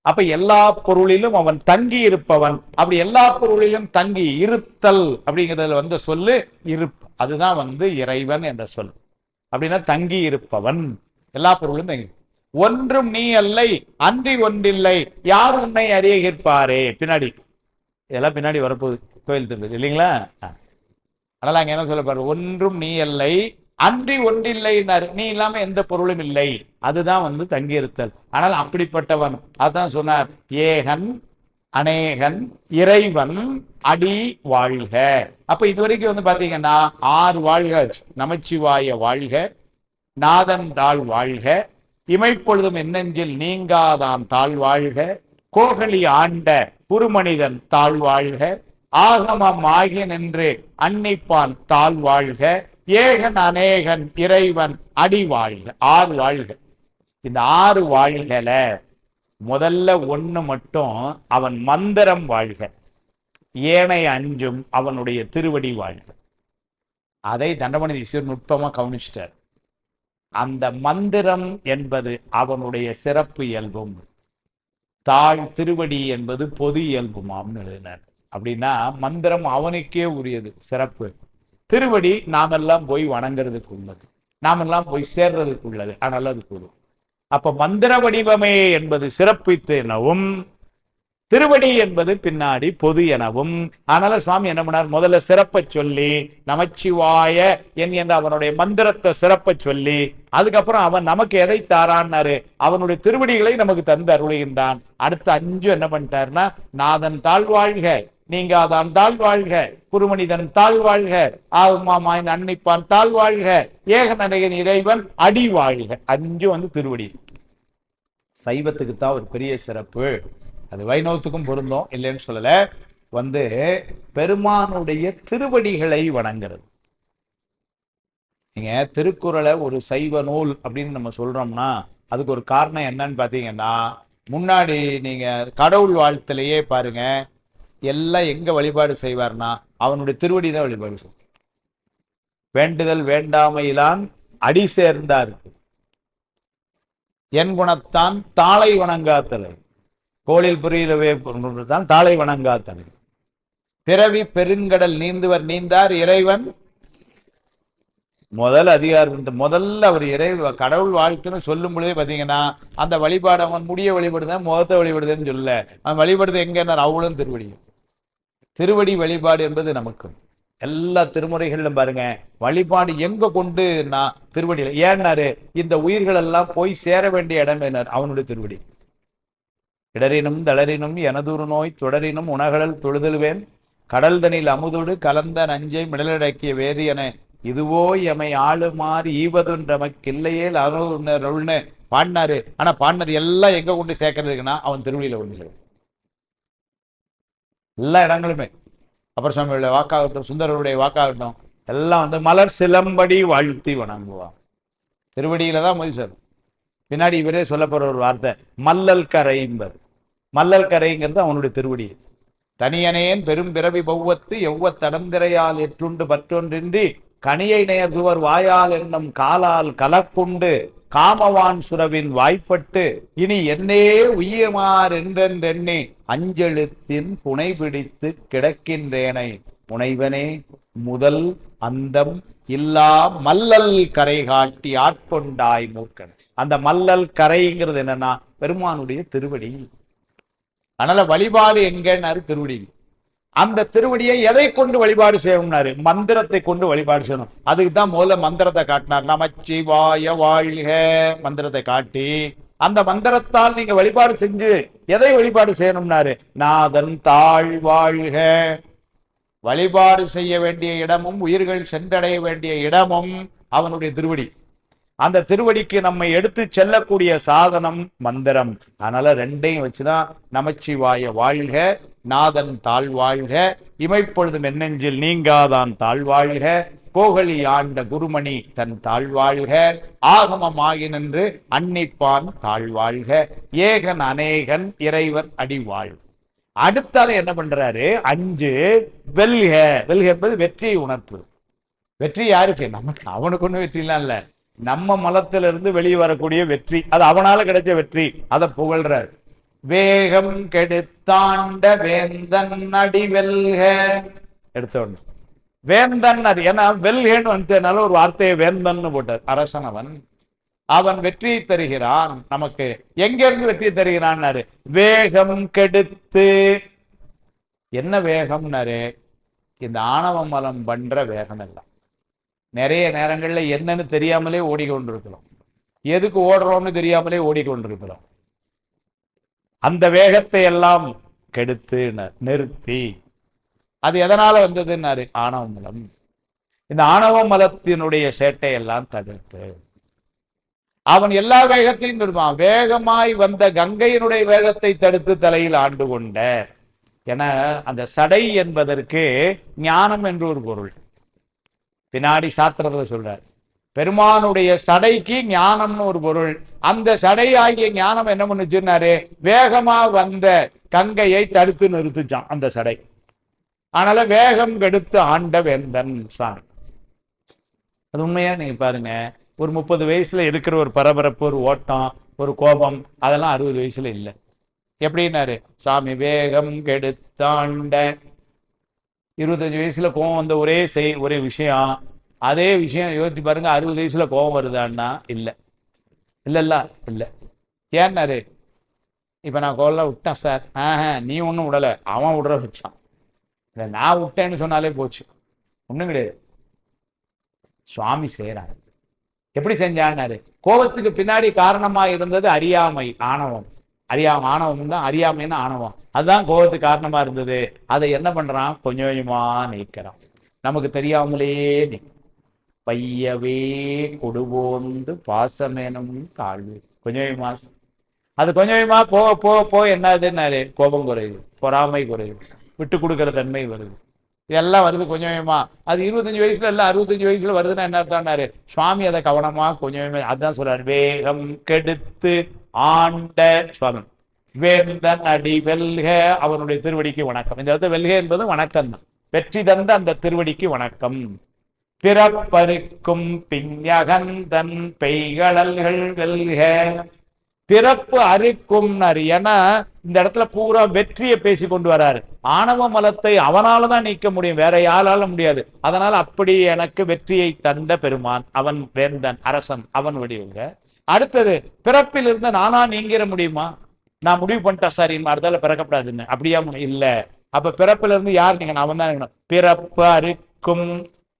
அப்ப எல்லா பொருளிலும் அவன் தங்கி இருப்பவன். அப்படி எல்லா பொருளிலும் தங்கி இருத்தல் அப்படிங்கிறதுல வந்து சொல்லு இருப்பு. அதுதான் இறைவன் என்ற சொல். அப்படின்னா தங்கி இருப்பவன், எல்லா பொருளும் தங்கி. ஒன்றும் நீ அல்லை அன்றி ஒன்றில்லை யார் உன்னை அறியகிற்பாரே. பின்னாடி இதெல்லாம் பின்னாடி வரப்போகுது கோயில் திருப்பதி இல்லைங்களா? அதனால அங்க என்ன சொல்ல பாரு, ஒன்றும் நீ அல்லை அன்றி ஒன்றில்லைன்னாரு. நீ இல்லாம எந்த பொருளும் இல்லை, அதுதான் தங்கியிருத்தல். ஆனால் அப்படிப்பட்டவன் அதான் சொன்னார், ஏகன் அநேகன் இறைவன் அடி வாழ்க. அப்ப இதுவரைக்கும் பாத்தீங்கன்னா 6 வாழ்க. நமச்சிவாய வாழ்க, நாதன் தாழ் வாழ்க, இமைப்பொழுதும் என்னெஞ்சில் நீங்காதான் தாழ்வாழ்க, கோகலி ஆண்ட குருமனிதன் தாழ்வாழ்க, ஆகமம் ஆகி நின்று அன்னிப்பான் தாழ்வாழ்க, ஏகன் அநேகன் இறைவன் அடி வாழ்க. 6 வாழ்க. இந்த 6 வாழ்கள முதல்ல 1 மட்டும் அவன் மந்திரம் வாழ்க, ஏனைய 5 அவனுடைய திருவடி வாழ்க. அதை தண்டமணி ஈஸ்வர் நுட்பமா கவனிச்சிட்டார். அந்த மந்திரம் என்பது அவனுடைய சிறப்பு இயல்பும், தாழ் திருவடி என்பது பொது இயல்புமாம்னு எழுதினார். அப்படின்னா மந்திரம் அவனுக்கே உரியது சிறப்பு, திருவடி நாமெல்லாம் போய் வணங்குறதுக்கு உள்ளது, நாமெல்லாம் போய் சேர்றதுக்கு உள்ளது. ஆனால் அது போதும். அப்ப மந்திர வடிவமே என்பது சிறப்பித்து எனவும், திருவடி என்பது பின்னாடி பொது எனவும். அதனால சுவாமி என்ன பண்ணார், முதல்ல சிறப்பை சொல்லி நமச்சிவாய என்ற அவனுடைய மந்திரத்தை சிறப்பை சொல்லி, அதுக்கப்புறம் அவன் நமக்கு எதை தாரான்னாரு, அவனுடைய திருவடிகளை நமக்கு தந்து அருளுகின்றான். அடுத்த 5 என்ன பண்ணிட்டாருன்னா, நாதன் தாழ்வாழ்க, நீங்காதான் தாழ்வாழ்க, குருமனிதன் தாழ்வாழ்க, ஆகுமாமாயின் அன்னிப்பான் தாழ்வாழ்க, ஏகநேகன் இறைவன் அடி வாழ்க. 5 திருவடி. சைவத்துக்கு தான் ஒரு பெரிய சிறப்பு. அது வைணவத்துக்கும் பொருந்தும், இல்லைன்னு சொல்லல. பெருமானுடைய திருவடிகளை வணங்குறது. நீங்க திருக்குறளை ஒரு சைவ நூல் அப்படின்னு நம்ம சொல்றோம்னா அதுக்கு ஒரு காரணம் என்னன்னு பாத்தீங்கன்னா, முன்னாடி நீங்க கடவுள் வாழ்த்திலேயே பாருங்க, எல்லாம் எங்க வழிபாடு செய்வார்னா அவனுடைய திருவடி தான் வழிபாடு செய்வார். வேண்டுதல் வேண்டாமையிலான் அடி சேர்ந்தார், என் குணத்தான் தாளை வணங்காத்தலை, கோளில் புரியலவே தான் தாளை வணங்காத்தலை, பிறவி பெருங்கடல் நீந்துவர் நீந்தார் இறைவன். முதல் அதிகாரம் முதல்ல அவர் கடவுள் வாழ்த்துன்னு சொல்லும் பொழுதே பாத்தீங்கன்னா, அந்த வழிபாடு அவன் முடிய வழிபடுதான், முகத்தை வழிபடுதுன்னு சொல்ல, அவன் வழிபடுது எங்கன்னா அவளும் திருவடியும். திருவடி வழிபாடு என்பது நமக்கு எல்லா திருமுறைகளிலும் பாருங்க, வழிபாடு எங்க கொண்டுனா திருவடியில. ஏன்னாரு, இந்த உயிர்கள் எல்லாம் போய் சேர வேண்டிய இடம் என்னார், அவனுடைய திருவடி. இடரினும் தளரினும் எனதூறு நோய் தொடரினும் உணகடல் தொழுதல்வேன், கடல் தனில் அமுதோடு கலந்த நஞ்சை மிடலடக்கிய வேதியன, இதுவோ எமை ஆளுமாறு ஈவதுன்றமக்கில்லையே அருள்னு பாடினாரு. ஆனா பாடினது எல்லாம் எங்க கொண்டு சேர்க்கறதுக்குன்னா அவன் திருவடியில கொண்டு சேர்க்கும் எல்லா இடங்களுமே. அப்பர் சுவாமியுடைய வாக்காகட்டும், சுந்தரருடைய வாக்காகட்டும், எல்லாம் வந்து மலர் சிலம்படி வாழ்த்தி வணங்குவான். திருவடியில தான் மோதி சேரும். பின்னாடி இவரே சொல்ல போற ஒரு வார்த்தை மல்லல் கரைம்பர். மல்லல் கரைங்கிறது அவனுடைய திருவடி. தனியனேன் பெரும் பிறவி பௌவத்து எவ்வத்தடந்திரையால் எற்றுண்டு பற்றொன்றின்றி கனியை நேர்துவர் வாயால் என்னும் காலால் கலக்குண்டு காமவான் சுரவின் வாய்ப்பட்டு இனி என்னே உய்யமார் என்றென்றெண்ணி அஞ்செழுத்தின் புனை பிடித்து கிடக்கின்றேனை முனைவனே முதல் அந்தம் இல்லா மல்லல் கரை காட்டி ஆட்கொண்டாய் மூர்க்கன். அந்த மல்லல் கரைங்கிறது என்னன்னா பெருமானுடைய திருவடி. அதனால வழிபாடு எங்கன்னாரு திருவடி. அந்த திருவடியை எதை கொண்டு வழிபாடு செய்யணும்னாரு மந்திரத்தை கொண்டு வழிபாடு செய்யணும். அதுக்கு தான் முதல்ல மந்திரத்தை காட்டினார். நமச்சிவாய வாழ்க மந்திரத்தை காட்டி அந்த மந்திரத்தால் நீங்க வழிபாடு செஞ்சு எதை வழிபாடு செய்யணும்னாரு நாதன் தாழ் வாழ்க. வழிபாடு செய்ய வேண்டிய இடமும் உயிர்கள் சென்றடைய வேண்டிய இடமும் அவனுடைய திருவடி. அந்த திருவடிக்கு நம்மை எடுத்து செல்லக்கூடிய சாதனம் மந்திரம். அதனால ரெண்டையும் வச்சுதான் நமச்சிவாய வாழ்க, நாதன் தாழ்வாழ்க, இமைப்பொழுதும் என்னெஞ்சில் நீங்காதான் தாழ்வாழ்க, கோகலி ஆண்ட குருமணி தன் தாழ்வாழ்க, ஆகமம் ஆகி நின்று அன்னிப்பான் தாழ்வாழ்க, ஏகன் அநேகன் இறைவன் அடிவாழ். அடுத்தால என்ன பண்றாரு 5 வெல்க. வெல்க என்பது வெற்றியை உணர்த்து. வெற்றி யாருக்கு? நமக்கு. அவனுக்கு ஒண்ணு வெற்றிலாம் இல்ல, நம்ம மலத்திலிருந்து வெளியே வரக்கூடிய வெற்றி, அது அவனால கிடைச்ச வெற்றி, அதை புகழ்றார். வேகம் கெடுத்தாண்ட வேந்தன் அடி வெல்க. எடுத்தோன்னு வேந்தன் அது ஏன்னா வெல்கன்னு வந்துனால ஒரு வார்த்தையை வேந்தன் போட்டார். அரசன் அவன், அவன் வெற்றியை தருகிறான். நமக்கு எங்க இருந்து வெற்றி தருகிறான்னாரு வேகம் கெடுத்து. என்ன வேகம்னாரு இந்த ஆணவ மலம் பண்ற வேகம் எல்லாம். நிறைய நேரங்கள்ல என்னன்னு தெரியாமலே ஓடிக்கொண்டிருக்கிறோம், எதுக்கு ஓடுறோம்னு தெரியாமலே ஓடிக்கொண்டிருக்கிறோம். அந்த வேகத்தை எல்லாம் கெடுத்து நிறுத்தி. அது எதனால வந்ததுன்னாரு ஆணவ மலம். இந்த ஆணவ மலத்தினுடைய சேட்டை எல்லாம் தடுத்து அவன் எல்லா வேகத்தையும் தடுப்பான். வேகமாய் வந்த கங்கையினுடைய வேகத்தை தடுத்து தலையில் ஆண்டு கொண்ட. என அந்த சடை என்பதற்கு ஞானம் என்று ஒரு பொருள் பின்னாடி சாத்திரத்துல சொல்றார். பெருமானுடைய சடைக்கு ஞானம்னு ஒரு பொருள். அந்த சடை ஆகிய ஞானம் என்ன பண்ணுச்சுன்னாரு வேகமா வந்த கங்கையை தடுத்து நிறுத்துச்சான் அந்த சடை. அதனால வேகம் கெடுத்து ஆண்ட வேந்தன் சாமி. அது உண்மையா நீங்க பாருங்க, ஒரு 30 வயசுல இருக்கிற ஒரு பரபரப்பு, ஒரு ஓட்டம், ஒரு கோபம், அதெல்லாம் 60 வயசுல இல்லை. எப்படின்னாரு சாமி வேகம் கெடுத்தாண்ட. 25 வயசுல கோபம் வந்த ஒரே விஷயம், அதே விஷயம் யோசிச்சு பாருங்க 60 வயசுல கோபம் வருதான்னா இல்லை. இல்லை. ஏன்னாரு இப்ப நான் கோல விட்டேன் சார். நீ ஒன்றும் விடலை, அவன் விடுற வச்சான். இல்லை நான் விட்டேன்னு சொன்னாலே போச்சு, ஒன்றும் கிடையாது. சுவாமி செய்யறாரு. எப்படி செஞ்சான்னாரு கோபத்துக்கு பின்னாடி காரணமா இருந்தது அறியாமை, ஆணவம். ஆணவம் தான் அறியாமைன்னு ஆணவம், அதுதான் கோபத்துக்கு காரணமா இருந்தது. அதை என்ன பண்றான் கொஞ்சம் கொஞ்சமா நீக்கிறான். நமக்கு தெரியாமலேயே பையவே கொடுபோந்து பாசமேனும் தாழ்வு. கொஞ்சம் கொஞ்சமா அது கொஞ்சம் கொஞ்சமா போக என்னதுன்னாரு கோபம் குறையுது, பொறாமை குறையுது, விட்டு கொடுக்கிற தன்மை வருது. இதெல்லாம் வருது கொஞ்சம் கொஞ்சமா. அது 25 வயசுல இல்ல 65 வயசுல வருதுன்னா என்ன அர்த்தம்னாரு சுவாமி அதை கவனமா கொஞ்சம் கொஞ்சமா. அதுதான் சொல்றாரு வேகம் கெடுத்து ஆண்ட சுவாமி வேந்தன் அடி வெல்க. அவனுடைய திருவடிக்கு வணக்கம். இந்த இடத்துல வெல்க என்பது வணக்கம் தான். வெற்றி தந்த அந்த திருவடிக்கு வணக்கம். பிறப்பருக்கும் பிஞகந்தன் பெய்களல்கள் வெல்க. பிறப்பு அறுக்கும். ஏன்னா இந்த இடத்துல பூரா வெற்றியை பேசி கொண்டு வராரு. ஆணவ மலத்தை அவனாலதான் நீக்க முடியும், வேற யாரால முடியாது. அதனால அப்படி எனக்கு வெற்றியை தந்த பெருமான் அவன் வேந்தன் அரசன் அவன் வடிவுங்க. அடுத்தது பிறப்பில் இருந்து நானா நீங்கிற முடியுமா? நான் முடிவு பண்ணிட்டேன் சார் இனிமே அடுத்தால பிறக்கப்படாதுன்னு, அப்படியா? இல்ல. அப்ப பிறப்பில இருந்து யார் நீங்க? அவன் தான். பிறப்பு அறுக்கும்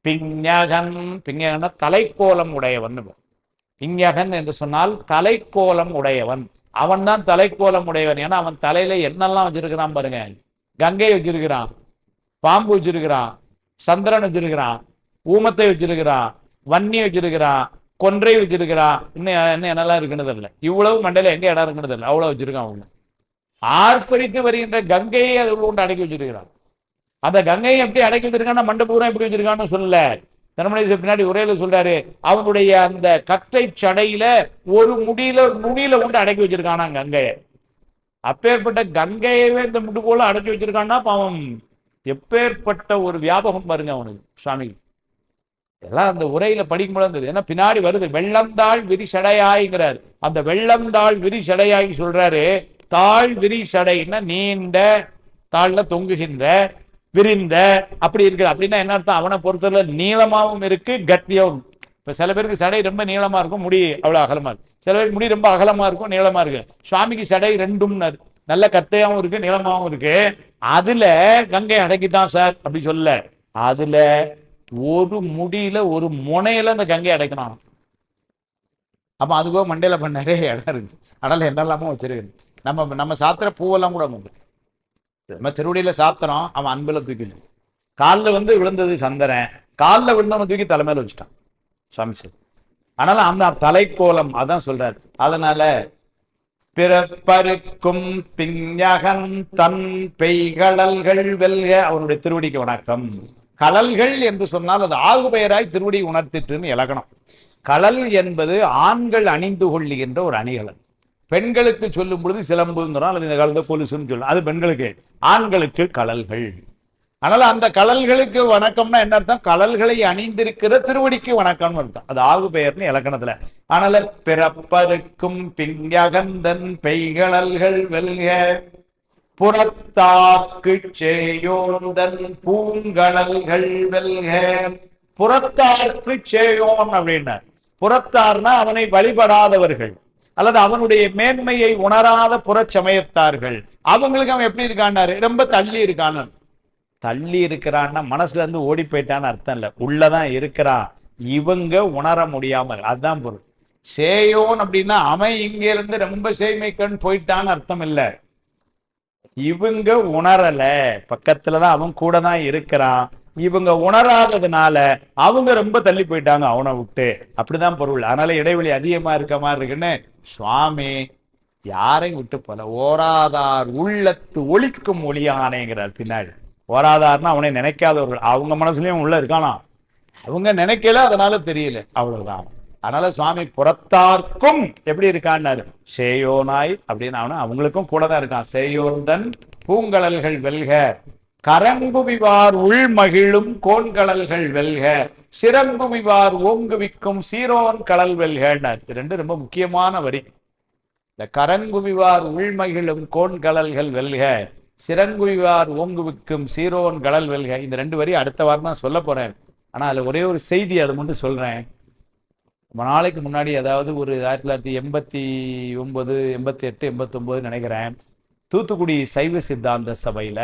பிஞகன். பிஞகன்னா தலைக்கோலம் உடையவன். பிஞகன் என்று சொன்னால் தலைக்கோலம் உடையவன். அவன் தான் தலைக்கோலம் உடையவன். ஏன்னா அவன் தலையில என்னெல்லாம் வச்சிருக்கிறான் பாருங்க. கங்கை வச்சிருக்கிறான், பாம்பு வச்சிருக்கிறான், சந்திரன் வச்சிருக்கிறான், ஊமத்தை வச்சிருக்கிறான், வன்னி வச்சிருக்கிறான், கொன்றை வச்சிருக்கிறான். இன்னும் என்ன என்னெல்லாம் இருக்குன்னு தெரியல. இவ்வளவு மண்டையில எங்க இடம் இருக்குன்னு தெரியல. அவ்வளவு வச்சிருக்கான் அவங்க. ஆர்ப்பரித்து வருகின்ற கங்கையை அது கொண்டு அடக்கி வச்சிருக்கிறான். அந்த கங்கையை எப்படி அடக்கி வச்சிருக்கான்னா மண்டை பூரா எப்படி வச்சிருக்கான்னு சொல்லல. தர்மநேசர் பின்னாடி உரையில சொல்றாரு, அவனுடைய அந்த கற்றை சடையில ஒரு நுனியில கொண்டு அடக்கி வச்சிருக்கானா கங்கையை. அப்பேற்பட்ட கங்கையவே இந்த முடுக்கோல அடக்கி வச்சிருக்கான்னா பாவம் எப்பேற்பட்ட ஒரு வியாபகம் பாருங்க அவனுக்கு சுவாமி. எல்லாம் அந்த உரையில படிக்கும்போது ஏன்னா பின்னாடி வருது வெள்ளந்தாள் விரிசடையாய்ங்கிறார். அந்த வெள்ளந்தாள் விரிசடையாய் சொல்றாரு. தாழ் விரிசடைன்னா நீண்ட தாழ்ல தொங்குகின்ற விரிந்த அப்படி இருக்கு. அப்படின்னா என்ன அர்த்தம்? அவனை பொறுத்தவரை நீளமாவும் இருக்கு கத்தியாவும். இப்ப சில பேருக்கு சடை ரொம்ப நீளமா இருக்கும், முடி அவ்வளவு அகலமா இருக்கு. சில பேருக்கு முடி ரொம்ப அகலமா இருக்கும், நீளமா இருக்கு. சுவாமிக்கு சடை ரெண்டும் நல்ல கத்தையாவும் இருக்கு, நீளமாவும் இருக்கு. அதுல கங்கை அடக்கிட்டான் சார் அப்படி சொல்ல. அதுல ஒரு முடியில ஒரு முனையில அந்த கங்கை அடைக்கணும். அப்ப அதுக்கோ மண்டையில நிறைய இடம் இருக்கு. அடல என்னெல்லாமோ வச்சிருக்கு. நம்ம சாத்திர பூவெல்லாம் கூட நம்ம திருவடியில சாத்திரம். அவன் அன்புல தூக்கி காலில் விழுந்தது சந்திரன், காலில் விழுந்தவனை தூக்கி தலைமையில வச்சுட்டான் சுவாமி சார். அதனால அந்த தலைக்கோலம் அதான் சொல்றாரு. அதனால பிறப்பருக்கும் பிஞகன் தன் பெய்கடல்கள் வெல்க. அவனுடைய திருவடிக்கு வணக்கம். கடல்கள் என்று சொன்னால் அது ஆகு பெயராய் திருவடி உணர்த்திட்டுன்னு இலக்கணம். கடல் என்பது ஆண்கள் அணிந்து கொள்ளுகின்ற ஒரு அணிகலன். பெண்களுக்கு சொல்லும் பொழுது சிலம்புங்கிறோம், அது இந்த காலத்துல கொலுசுன்னு சொல்லும். அது பெண்களுக்கு. ஆண்களுக்கு கடல்கள். அதனால அந்த கடல்களுக்கு வணக்கம்னா என்ன அர்த்தம்? கடல்களை அணிந்திருக்கிற திருவடிக்கு வணக்கம்னு அர்த்தம். அது ஆகு பெயர்னு இலக்கணத்துல. அதனால பிறப்பருக்கும் பிஞகந்தன் பெய்கடல்கள் வெல்க புறத்தாக்கு சேயோந்தன் பூங்கடல்கள் வெல்க. புறத்தார்க்கு சேயோன் அப்படின்னா, புறத்தார்னா அவனை வழிபடாதவர்கள் அல்லது அவனுடைய மேன்மையை உணராத புறச்சமயத்தார்கள். அவங்களுக்கு அவன் எப்படி இருக்கான்னாரு? ரொம்ப தள்ளி இருக்கான்னு. தள்ளி இருக்கிறான்னா மனசுல இருந்து ஓடி போயிட்டான்னு அர்த்தம் இல்ல, உள்ளதான் இருக்கிறான். இவங்க உணர முடியாமல், அதுதான் பொருள். சேயோன் அப்படின்னா அவன் இங்க இருந்து ரொம்ப சேமைக்கன்னு போயிட்டான்னு அர்த்தம் இல்ல. இவங்க உணரல, பக்கத்துலதான் அவன் கூட தான் இருக்கிறான். இவங்க உணராததுனால அவங்க ரொம்ப தள்ளி போயிட்டாங்க அவனை விட்டு. அப்படிதான் பொருள். அதனால இடைவெளி அதிகமா இருக்க மாதிரி இருக்குன்னு சுவாமி யாரையும் விட்டு போல. ஓராதார் உள்ளத்து ஒளிக்கும் ஒளியானேங்கிறார் பின்னாடி. ஓராதார்னா அவனை நினைக்காதவர்கள். அவங்க மனசுலயும் உள்ள இருக்கானா, அவங்க நினைக்கல, அதனால தெரியல, அவ்வளவுதான். அதனால சுவாமி புறத்தார்க்கும் எப்படி இருக்கான்னாரு? சேயோனாய் அப்படின்னு அவங்களுக்கும் கூட தான் இருக்கான். சேயோந்தன் பூங்கடல்கள் வெல்க கரங்குவிவார் உள்மகிழும் கோன்கடல்கள் வெல்க சிறங்குவிவார் ஓங்குவிக்கும் சீரோன் கடல் வெல்கன்னார். இது ரெண்டு ரொம்ப முக்கியமான வரி. இந்த கரங்குவிவார் உள்மகிழும் கோன்கடல்கள் வெல்க சிறங்குவிவார் ஓங்குவிக்கும் சீரோன் கடல் வெல்க. இந்த ரெண்டு வரி அடுத்த வாரம் தான் சொல்ல போறேன். ஆனா அதுல ஒரே ஒரு செய்தி அது மட்டும் சொல்றேன். ரொம்ப நாளைக்கு முன்னாடி, அதாவது ஒரு 1989, 88, 89 நினைக்கிறேன், தூத்துக்குடி சைவ சித்தாந்த சபையில,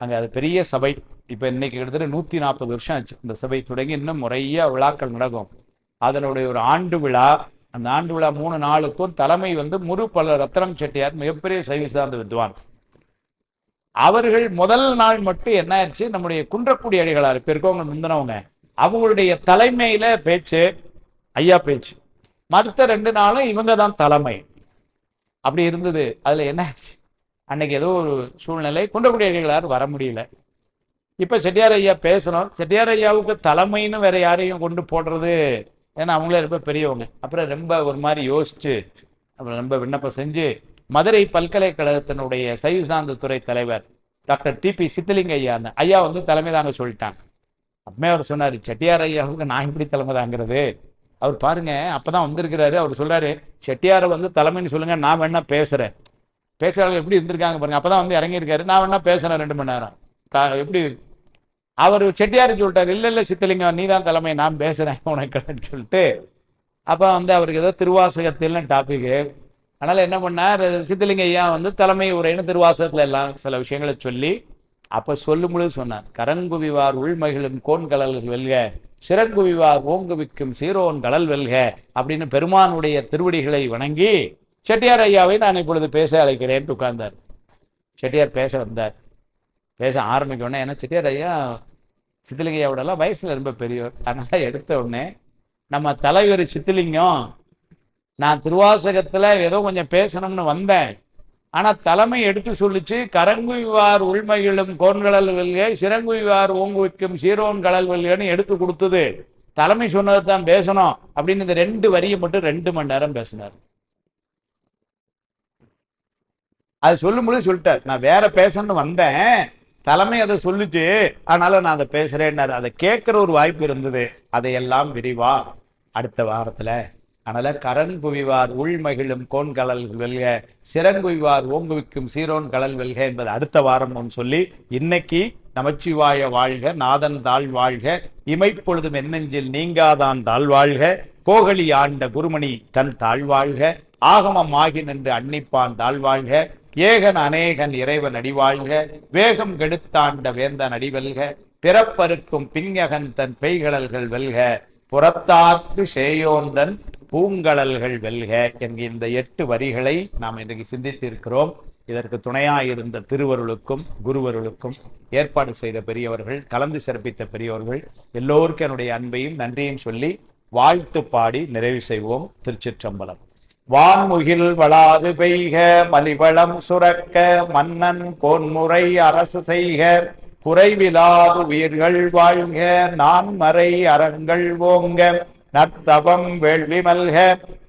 அங்க அது பெரிய சபை. இப்ப இன்னைக்கு கிட்டத்தட்ட 140 வருஷம் ஆச்சு இந்த சபை தொடங்கி. இன்னும் முறைய விழாக்கள் நடக்கும். அதனுடைய ஒரு ஆண்டு விழா. அந்த ஆண்டு விழா 3 நாளுக்கும் தலைமை முருப்பல ரத்னம் செட்டியார், மிகப்பெரிய சைவ சித்தாந்த வித்வான். அவர்கள் முதல் நாள் மட்டும் என்ன ஆச்சு, நம்முடைய குன்றக்குடி அடிகளார் இப்ப இருக்கவங்க முந்தினவங்க, அவங்களுடைய தலைமையில பேச்சு, ஐயா பேச்சு. மற்ற 2 நாளும் இவங்க தான் தலைமை. அப்படி இருந்தது. அதுல என்ன ஆச்சு, அன்னைக்கு ஏதோ ஒரு சூழ்நிலை குன்றக்குடி அடிகளார் வர முடியல. இப்ப செட்டியார் ஐயா பேசணும். செட்டியார் ஐயாவுக்கு தலைமைன்னு வேற யாரையும் கொண்டு போடுறது, ஏன்னா அவங்களே ரொம்ப பெரியவங்க. அப்புறம் ரொம்ப ஒரு மாதிரி யோசிச்சு அப்புறம் ரொம்ப விண்ணப்பம் செஞ்சு மதுரை பல்கலைக்கழகத்தினுடைய சைவ சித்தாந்த துறை தலைவர் டாக்டர் டிபி சித்தலிங்க ஐயா தலைமை தாங்க சொல்லிட்டாங்க. அப்பமே அவர் சொன்னாரு, செட்டியார் ஐயாவுக்கு நான் எப்படி தலைமை தாங்கிறது? அவர் பாருங்க அப்பதான் வந்திருக்கிறாரு. அவர் சொல்றாரு, செட்டியாரை தலைமைன்னு சொல்லுங்க, நான் வேணா பேசுறேன். பேச்சாளர்கள் எப்படி இருந்திருக்காங்க பாருங்க. அப்பதான் இறங்கியிருக்காரு. நான் வேணா பேசுறேன் 2 மணி நேரம். எப்படி அவர் செட்டியாரு சொல்லிட்டாரு, இல்ல சித்தலிங்கம் நீ தான் தலைமை, நான் பேசுறேன் உனக்கு சொல்லிட்டு. அப்ப அவருக்கு ஏதோ திருவாசகத்தில் டாபிக். அதனால என்ன பண்ணார், சித்தலிங்க ஐயா தலைமை உரைன்னு திருவாசகத்துல எல்லாம் சில விஷயங்களை சொல்லி, அப்ப சொல்லும் பொழுது சொன்னார், கரங்குவிவார் உள்மகிழும் கோன்கடல்கள் வெல்க சிறங்குவிவார் ஓங்குவிக்கும் சீரோன் கடல் வெல்க அப்படின்னு பெருமானுடைய திருவடிகளை வணங்கி செட்டியார் ஐயாவை நான் இப்பொழுது பேச அழைக்கிறேன் உட்கார்ந்தார். செட்டியார் பேச வந்தார். பேச ஆரம்பிக்க உடனே, ஏன்னா செட்டியார் ஐயா சித்தலிங்க ஐயாவோடலாம் வயசுல ரொம்ப பெரியவர். அதனால எடுத்த உடனே நம்ம தலைவர் சித்திலிங்கம், நான் திருவாசகத்துல ஏதோ கொஞ்சம் பேசணும்னு வந்தேன், ஆனா தலைமை எடுத்து சொல்லிச்சு, கரங்குய்வார் உள்மையிலும் கோன்கடல் வெல்க சிறங்குய்வார் ஓங்குவிக்கும் சீரோன் கடல் வெல்கன்னு எடுத்து கொடுத்தது. தலைமை சொன்னதை தான் பேசணும் அப்படின்னு இந்த 2 வரியை மட்டும் 2 மணி நேரம் பேசினார். அது சொல்லும்போது சொல்லிட்டார், நான் வேற பேசணும்னு வந்தேன், தலைமை அதை சொல்லிச்சு, அதனால நான் அதை பேசுறேன்னாரு. அதை கேட்கிற ஒரு வாய்ப்பு இருந்தது. அதையெல்லாம் விரிவா அடுத்த வாரத்துல. அதனால கரங்குவிவார் உள்மகிழும் கோன்கடல் வெல்க சிறங்குவிவார் ஓங்குவிக்கும் சீரோன் கடல் வெல்க என்பது அடுத்த வாரம் சொல்லி, இன்னைக்கு நமச்சிவாய வாழ்க, நாதன் தாழ் வாழ்க, இமைப்பொழுதும் என்னெஞ்சில் நீங்காதான் தாழ்வாழ்க, கோகலி ஆண்ட குருமணி தன் தாழ்வாழ்க, ஆகமம் ஆகி நின்று அன்னிப்பான் தாழ்வாழ்க, ஏகன் அநேகன் இறைவன் அடிவாழ்க, வேகம் கெடுத்தாண்ட வேந்தன் அடிவெல்க, பிறப்பருக்கும் பின்யகன் தன் பெய்கடல்கள் வெல்க, புறத்தார்க்கு சேயோந்தன் பூங்கடல்கள் வெல்க என்கிற இந்த 8 வரிகளை நாம் இன்றைக்கு சிந்தித்து இருக்கிறோம். இதற்கு துணையாயிருந்த திருவருளுக்கும் குருவருளுக்கும் ஏற்பாடு செய்த பெரியவர்கள், கலந்து சிறப்பித்த பெரியவர்கள் எல்லோருக்கும் என்னுடைய அன்பையும் நன்றியும் சொல்லி வாழ்த்து பாடி நிறைவு செய்வோம். திருச்சிற்றம்பலம். வான்முகில் வளாது பெய்க, மலிவளம் சுரக்க, மன்னன் கோன்முறை அரசு செய்க, குறைவிலாது உயிர்கள் வாழ்க, நான்மறை அறங்கள் ஓங்க, நத்தவம் வேள்வி மல்க,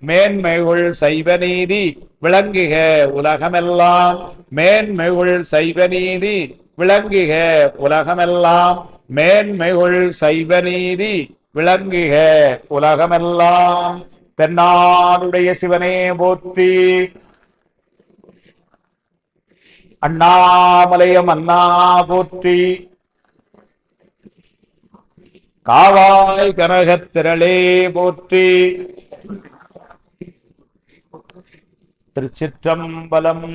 மேன்மைகுள் சைவ நீதி விளங்குக உலகமெல்லாம், மேன்மைகுள் சைவ நீதி விளங்குக உலகமெல்லாம், மேன்மைகுள் சைவ நீதி விளங்குக உலகமெல்லாம். தென்னாடுடைய சிவனே போற்றி, அண்ணாமலையம் அண்ணா போற்றி, காவாய் கனகத்திரளே போற்றி. திருச்சிற்றம்பலம்.